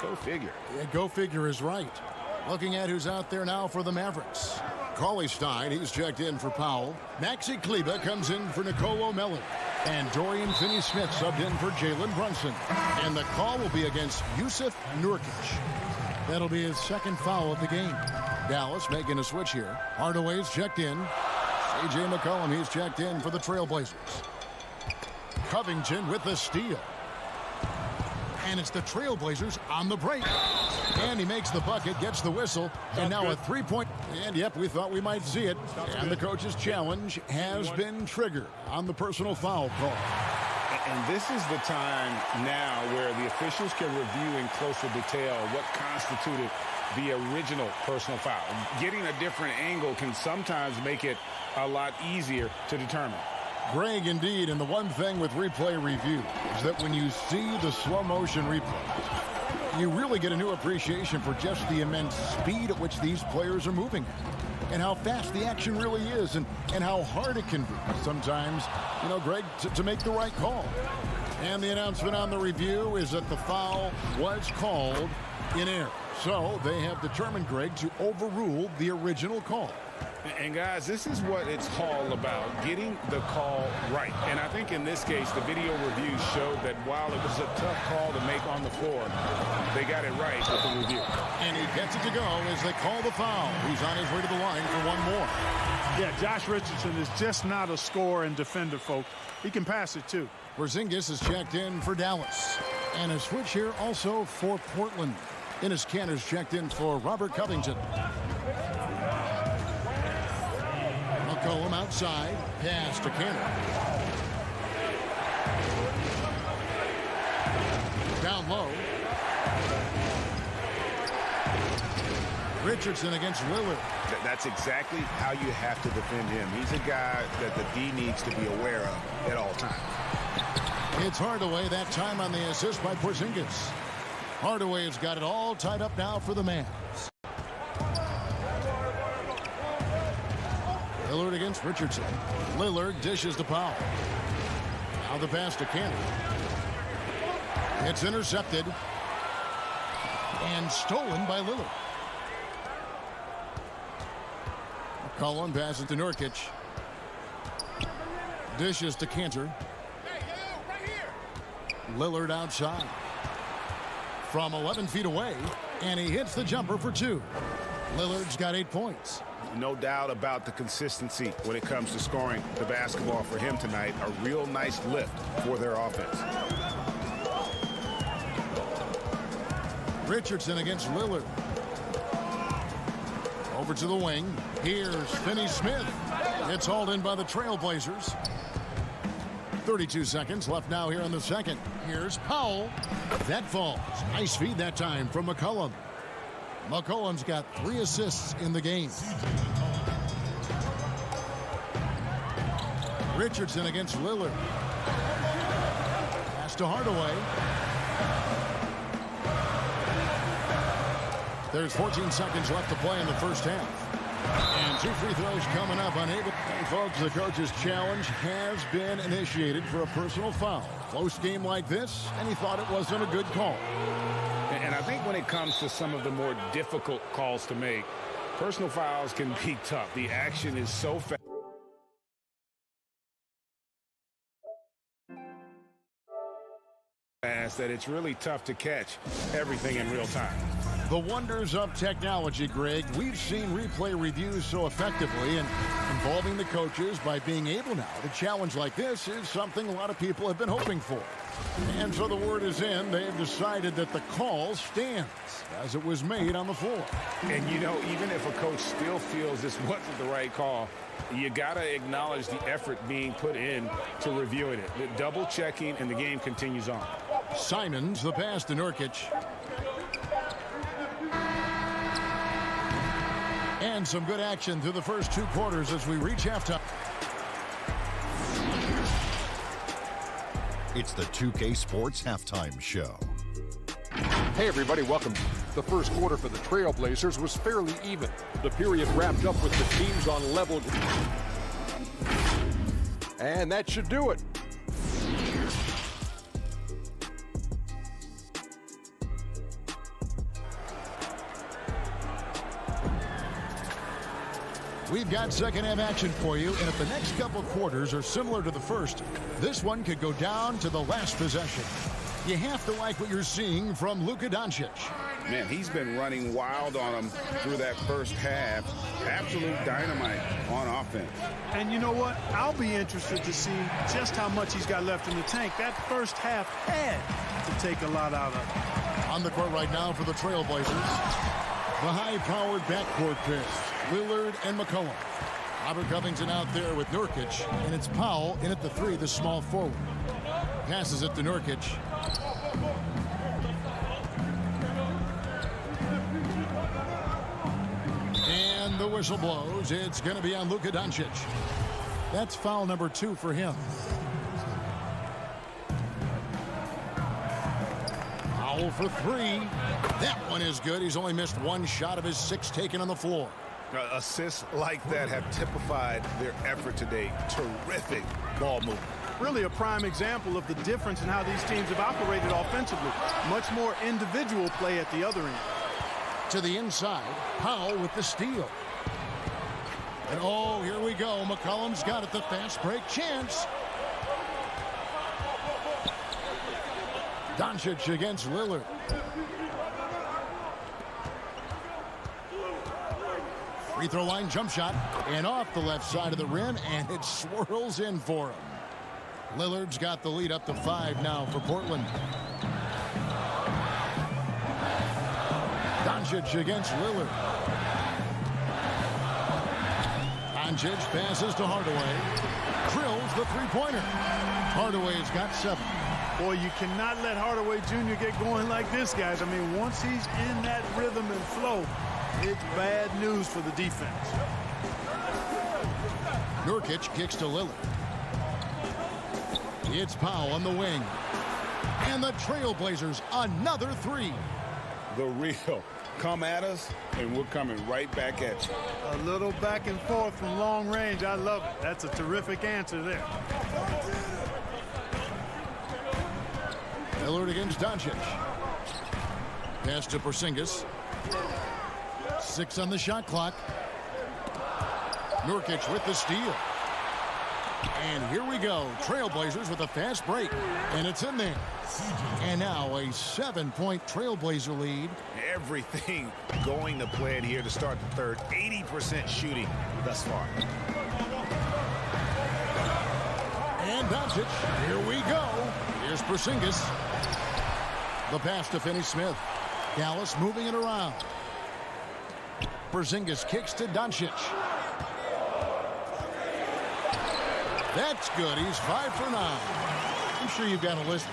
Go figure. Yeah, go figure is right. Looking at who's out there now for the Mavericks. Cauley Stein, he's checked in for Powell. Maxi Kleber comes in for Nicole O'Malley. And Dorian Finney-Smith subbed in for Jalen Brunson. And the call will be against Yusuf Nurkic. That'll be his second foul of the game. Dallas making a switch here. Hardaway's checked in. C.J. McCollum, he's checked in for the Trailblazers. Covington with the steal. And it's the Trailblazers on the break. And he makes the bucket, gets the whistle, and now a three-point. And, yep, we thought we might see it. And the coach's challenge has been triggered on the personal foul call. And this is the time now where the officials can review in closer detail what constituted the original personal foul. Getting a different angle can sometimes make it a lot easier to determine. Greg, indeed, and the one thing with replay review is that when you see the slow motion replays, you really get a new appreciation for just the immense speed at which these players are moving at, and how fast the action really is, and how hard it can be sometimes, you know, Greg, to make the right call. And the announcement on the review is that the foul was called in error. So they have determined, Greg, to overrule the original call. And guys, this is what it's all about, getting the call right. And I think in this case, the video review showed that while it was a tough call to make on the floor, they got it right with the review. And he gets it to go as they call the foul. He's on his way to the line for one more. Yeah, Josh Richardson is just not a scorer and defender, folks. He can pass it, too. Porzingis is checked in for Dallas. And a switch here also for Portland. Enes Kanter's checked in for Robert Covington. McCollum outside. Pass to Kanter. Down low. Richardson against Lillard. That's exactly how you have to defend him. He's a guy that the D needs to be aware of at all times. It's Hardaway that time on the assist by Porzingis. Hardaway has got it all tied up now for the Mavs. Lillard against Richardson. Lillard dishes to Powell. Now the pass to Kanter. It's intercepted and stolen by Lillard. McCollum passes to Nurkic. Dishes to Kanter. Lillard outside. From 11 feet away, and he hits the jumper for two. Lillard's got 8 points. No doubt about the consistency when it comes to scoring the basketball for him tonight. A real nice lift for their offense. Richardson against Lillard. Over to the wing. Here's Finney-Smith. It's hauled in by the Trailblazers. 32 seconds left now here in the second. Here's Powell. That falls. Nice feed that time from McCollum. McCollum's got 3 assists in the game. Richardson against Lillard. Pass to Hardaway. There's 14 seconds left to play in the first half. And 2 free throws coming up, unable. And folks, the coach's challenge has been initiated for a personal foul. Close game like this, and he thought it wasn't a good call. And I think when it comes to some of the more difficult calls to make, personal fouls can be tough. The action is so fast that it's really tough to catch everything in real time. The wonders of technology, Greg. We've seen replay reviews so effectively, and involving the coaches by being able now to challenge like this is something a lot of people have been hoping for. And so the word is in. They have decided that the call stands as it was made on the floor. And, you know, even if a coach still feels this wasn't the right call, you got to acknowledge the effort being put in to reviewing it. The double checking, and the game continues on. Simons, the pass to Nurkic. And some good action through the first 2 quarters as we reach halftime. It's the 2K Sports Halftime Show. Hey everybody, welcome. The first quarter for the Trailblazers was fairly even. The period wrapped up with the teams on level. And that should do it. We've got second half action for you, and if the next couple quarters are similar to the first, this one could go down to the last possession. You have to like what you're seeing from Luka Doncic. Man, he's been running wild on him through that first half. Absolute dynamite on offense. And you know what? I'll be interested to see just how much he's got left in the tank. That first half had to take a lot out of it. On the court right now for the Trailblazers, the high-powered backcourt pair, Lillard and McCollum. Robert Covington out there with Nurkic, and it's Powell in at the 3, the small forward. Passes it to Nurkic. And the whistle blows. It's going to be on Luka Doncic. That's foul number 2 for him. Foul for 3. That one is good. He's only missed 1 shot of his 6 taken on the floor. Assists like that have typified their effort today. Terrific ball movement. Really a prime example of the difference in how these teams have operated offensively. Much more individual play at the other end. To the inside, Powell with the steal. And oh, here we go. McCollum's got it, the fast break chance. Doncic against Lillard. Free throw line jump shot and off the left side of the rim, and it swirls in for him. Lillard's got the lead up to 5 now for Portland. Doncic against Lillard. Doncic passes to Hardaway. Drills the three-pointer. Hardaway's got 7. Boy, you cannot let Hardaway Jr. get going like this, guys. I mean, once he's in that rhythm and flow, it's bad news for the defense. Nurkic kicks to Lillard. It's Powell on the wing. And the Trailblazers, another 3. The real. Come at us, and we're coming right back at you. A little back and forth from long range. I love it. That's a terrific answer there. Lillard against Doncic. Pass to Porzingis. 6 on the shot clock. Nurkic with the steal. And here we go. Trailblazers with a fast break. And it's in there. And now a 7-point Trailblazer lead. Everything going to plan here to start the third. 80% shooting thus far. And Doncic. Here we go. Here's Porzingis. The pass to Finney-Smith. Dallas moving it around. Porzingis kicks to Doncic. That's good. He's 5 for 9. I'm sure you've got a list,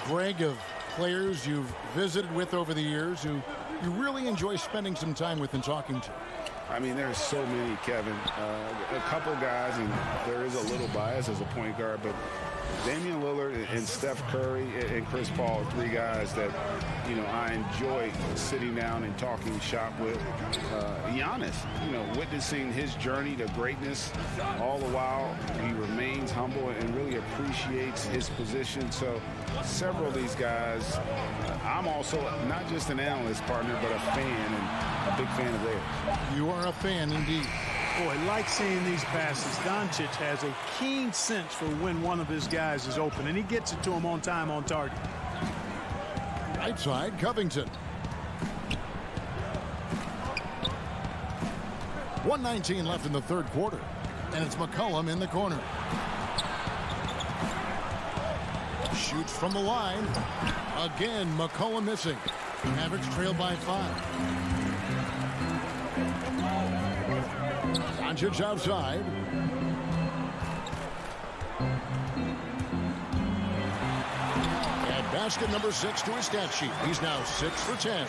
Greg, of players you've visited with over the years who you really enjoy spending some time with and talking to. I mean, there's so many, Kevin. A couple guys, and there is a little bias as a point guard, but Damian Lillard and Steph Curry and Chris Paul are 3 guys that, you know, I enjoy sitting down and talking shop with. Giannis, you know, witnessing his journey to greatness, all the while he remains humble and really appreciates his position. So several of these guys, I'm also not just an analyst partner, but a fan and a big fan of theirs. You are a fan indeed. Boy, I like seeing these passes. Doncic has a keen sense for when one of his guys is open, and he gets it to him on time, on target. Right side, Covington. 1:19 left in the third quarter, and it's McCollum in the corner. Shoots from the line. Again, McCollum missing. Mavericks trail by 5. Doncic outside. And basket number 6 to his stat sheet. He's now 6 for 10.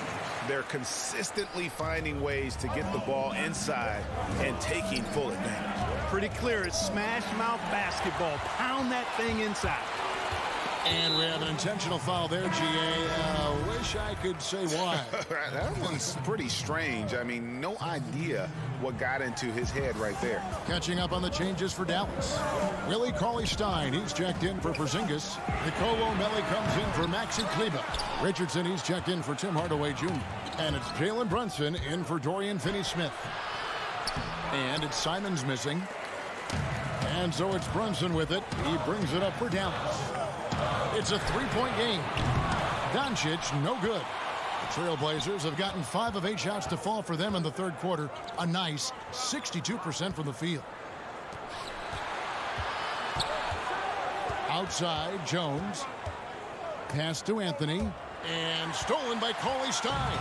They're consistently finding ways to get the ball inside and taking full advantage. Pretty clear. It's smash mouth basketball. Pound that thing inside. And we have an intentional foul there, G.A. Wish I could say why. That one's pretty strange. I mean, no idea what got into his head right there. Catching up on the changes for Dallas. Willie Cauley-Stein, he's checked in for Porzingis. Nicolo Melli comes in for Maxi Kleber. Richardson, he's checked in for Tim Hardaway Jr. And it's Jalen Brunson in for Dorian Finney-Smith. And it's Simons missing. And so it's Brunson with it. He brings it up for Dallas. It's a 3-point game. Doncic, no good. The Trailblazers have gotten 5 of 8 shots to fall for them in the third quarter. A nice 62% from the field. Outside, Jones. Pass to Anthony. And stolen by Cauley-Stein.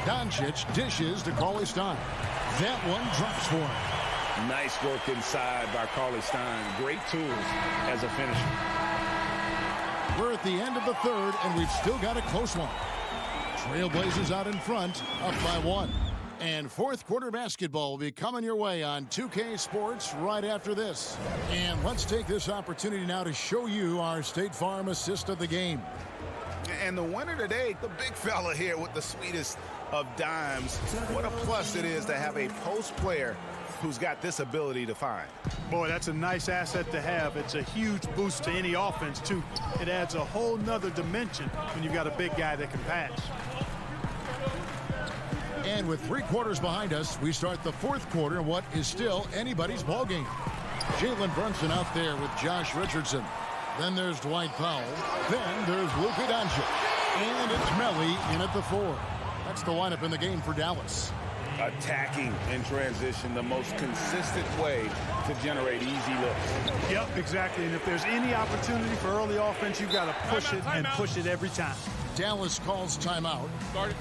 Doncic dishes to Cauley-Stein. That one drops for him. Nice work inside by Carly Stein. Great tools as a finisher. We're at the end of the third, and we've still got a close one. Trailblazers out in front, up by 1. And fourth quarter basketball will be coming your way on 2K Sports right after this. And let's take this opportunity now to show you our State Farm assist of the game. And the winner today, the big fella here with the sweetest of dimes. What a plus it is to have a post player who's got this ability to find. Boy, that's a nice asset to have. It's a huge boost to any offense, too. It adds a whole nother dimension when you've got a big guy that can pass. And with 3 quarters behind us, we start the fourth quarter in what is still anybody's ball game. Jalen Brunson out there with Josh Richardson. Then there's Dwight Powell. Then there's Luka Doncic. And it's Melli in at the 4. That's the lineup in the game for Dallas. Attacking in transition, the most consistent way to generate easy looks. Yep, exactly. And if there's any opportunity for early offense, you've got to push it and push it every time. Dallas calls timeout. Start it.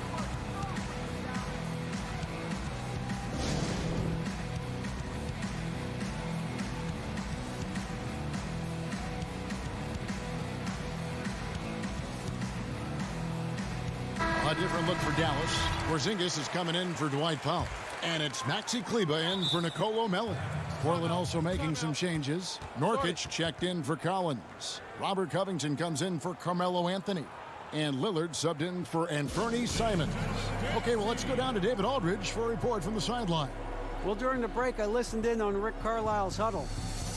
A different look for Dallas. Porzingis is coming in for Dwight Powell. And it's Maxi Kleber in for Nicolo Melli. Portland also making some changes. Nurkic checked in for Collins. Robert Covington comes in for Carmelo Anthony. And Lillard subbed in for Anthony Simons. Okay, well, let's go down to David Aldridge for a report from the sideline. Well, during the break, I listened in on Rick Carlisle's huddle,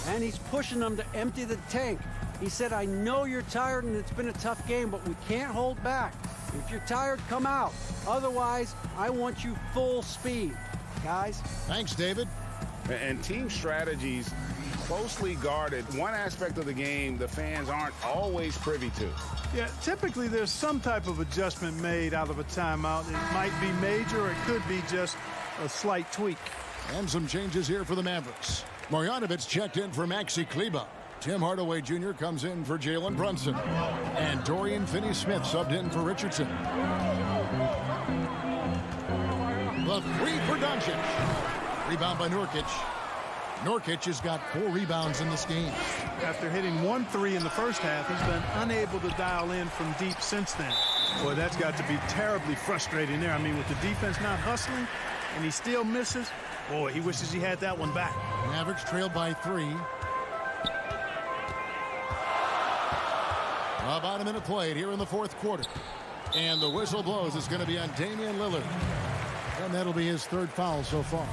and he's pushing them to empty the tank. He said, I know you're tired and it's been a tough game, but we can't hold back. If you're tired, come out. Otherwise, I want you full speed. Guys. Thanks, David. And team strategies closely guarded. One aspect of the game the fans aren't always privy to. Yeah, typically there's some type of adjustment made out of a timeout. It might be major, or it could be just a slight tweak. And some changes here for the Mavericks. Marjanovic checked in for Maxi Kleber. Tim Hardaway Jr. comes in for Jalen Brunson. And Dorian Finney-Smith subbed in for Richardson. The 3 for Doncic. Rebound by Nurkic. Nurkic has got 4 rebounds in this game. After hitting 1 3 in the first half, he's been unable to dial in from deep since then. Boy, that's got to be terribly frustrating there. I mean, with the defense not hustling and he still misses, boy, he wishes he had that one back. Mavericks trailed by 3. About a minute played here in the fourth quarter. And the whistle blows. It's going to be on Damian Lillard. And that'll be his 3rd foul so far.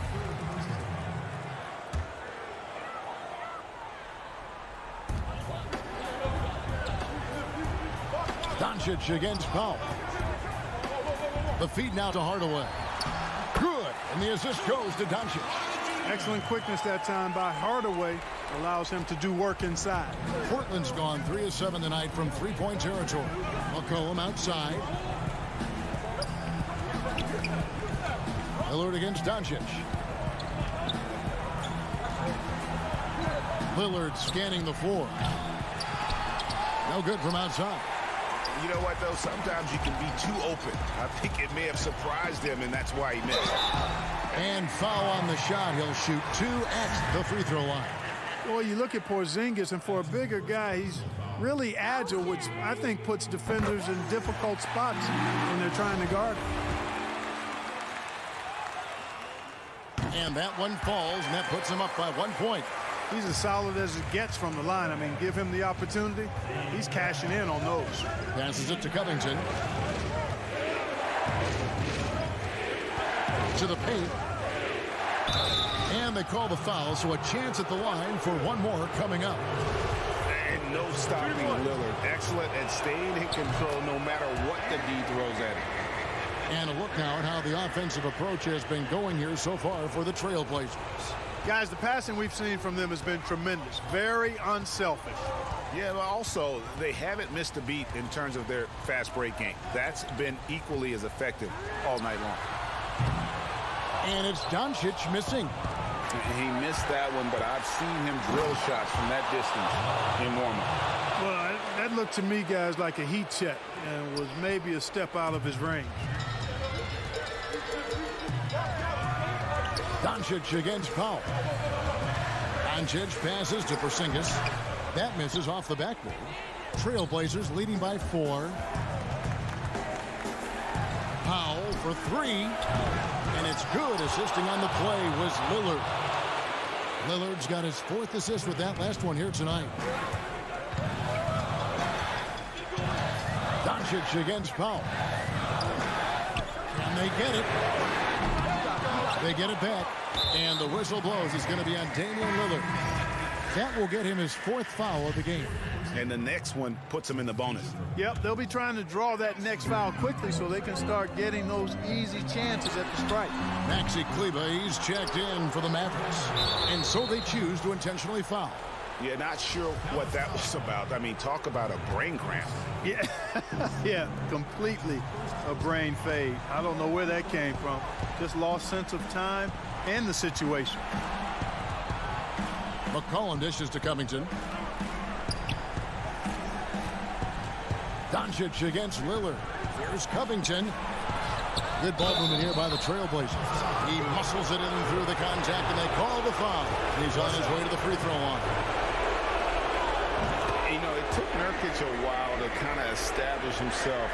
Doncic against Powell. The feed now to Hardaway. Good. And the assist goes to Doncic. Excellent quickness that time by Hardaway. Allows him to do work inside. Portland's gone 3 of 7 tonight from 3-point territory. McCollum outside. Lillard against Doncic. Lillard scanning the floor. No good from outside. You know what, though? Sometimes you can be too open. I think it may have surprised him, and that's why he missed. And foul on the shot. He'll shoot 2 at the free throw line. Boy, you look at Porzingis, and for a bigger guy, he's really agile, which I think puts defenders in difficult spots when they're trying to guard him. And that one falls, and that puts him up by 1 point. He's as solid as it gets from the line. I mean, give him the opportunity. He's cashing in on those. Passes it to Covington. To the paint. And they call the foul, so a chance at the line for one more coming up. And no stopping Lillard. Excellent at staying in control no matter what the D throws at him. And a look now at how the offensive approach has been going here so far for the Trailblazers. Guys, the passing we've seen from them has been tremendous. Very unselfish. Yeah, but also, they haven't missed a beat in terms of their fast break game. That's been equally as effective all night long. And it's Doncic missing. He missed that one, but I've seen him drill shots from that distance in warm-up. Well, that looked to me, guys, like a heat check and was maybe a step out of his range. Doncic against Powell. Doncic passes to Porzingis. That misses off the backboard. Trailblazers leading by 4. Powell for 3. And it's good. Assisting on the play was Lillard. Lillard's got his 4th assist with that last one here tonight. Doncic against Powell. And they get it. They get it back. And the whistle blows. It's going to be on Damian Lillard. That will get him his 4th foul of the game. And the next one puts him in the bonus. Yep, they'll be trying to draw that next foul quickly so they can start getting those easy chances at the strike. Maxi Kleber, he's checked in for the Mavericks. And so they choose to intentionally foul. Yeah, not sure what that was about. I mean, talk about a brain cramp. Yeah, yeah, completely a brain fade. I don't know where that came from. Just lost sense of time and the situation. McCollum dishes to Covington. Doncic against Lillard. Here's Covington. Good ball movement here by the Trailblazers. He muscles it in through the contact, and they call the foul. He's on his way to the free throw line. You know, it took Nurkic a while to kind of establish himself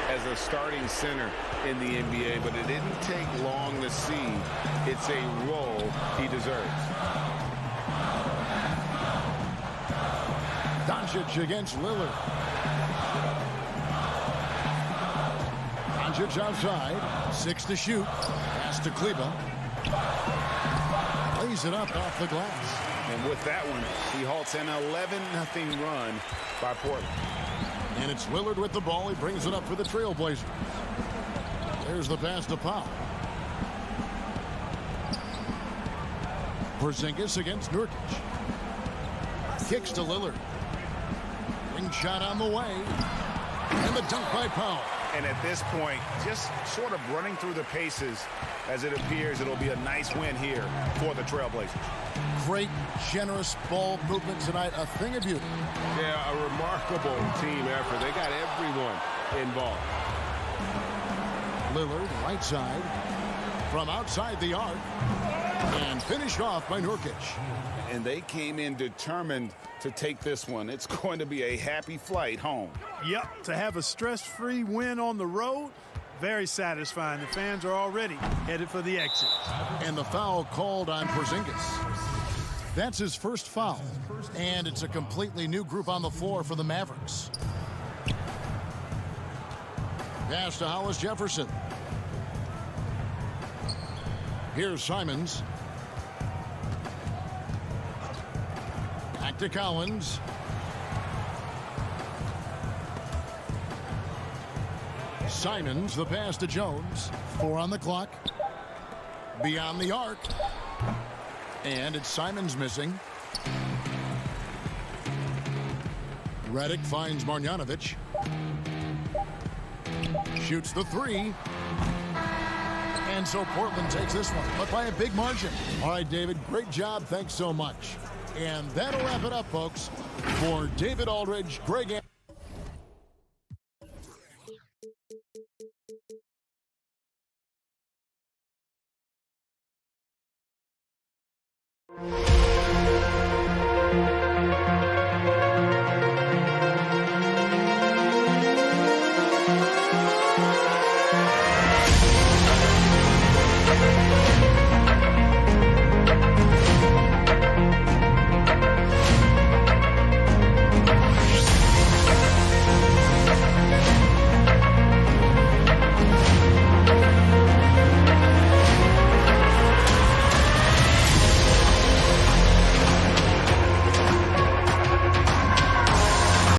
as a starting center in the NBA, but it didn't take long to see it's a role he deserves. Doncic against Lillard. Doncic outside. 6 to shoot. Pass to Kleber. Lays it up off the glass. And with that one, he halts an 11-0 run by Portland. And it's Lillard with the ball. He brings it up for the Trailblazers. There's the pass to Powell. Porzingis against Nurkic. Kicks to Lillard. Ring shot on the way. And the dunk by Powell. And at this point, just sort of running through the paces as it appears it'll be a nice win here for the Trailblazers. Great, generous ball movement tonight. A thing of beauty. Yeah, a remarkable team effort. They got everyone involved. Lillard, right side, from outside the arc, and finished off by Nurkic. And they came in determined to take this one. It's going to be a happy flight home. Yep, to have a stress-free win on the road, very satisfying. The fans are already headed for the exit. And the foul called on Porzingis. That's his first foul. And it's a completely new group on the floor for the Mavericks. Pass to Hollis Jefferson. Here's Simons. Back to Collins. Simons, the pass to Jones. 4 on the clock. Beyond the arc. And it's Simons missing. Redick finds Marjanovic. Shoots the 3. And so Portland takes this one, but by a big margin. All right, David, great job. Thanks so much. And that'll wrap it up, folks. For David Aldridge, Greg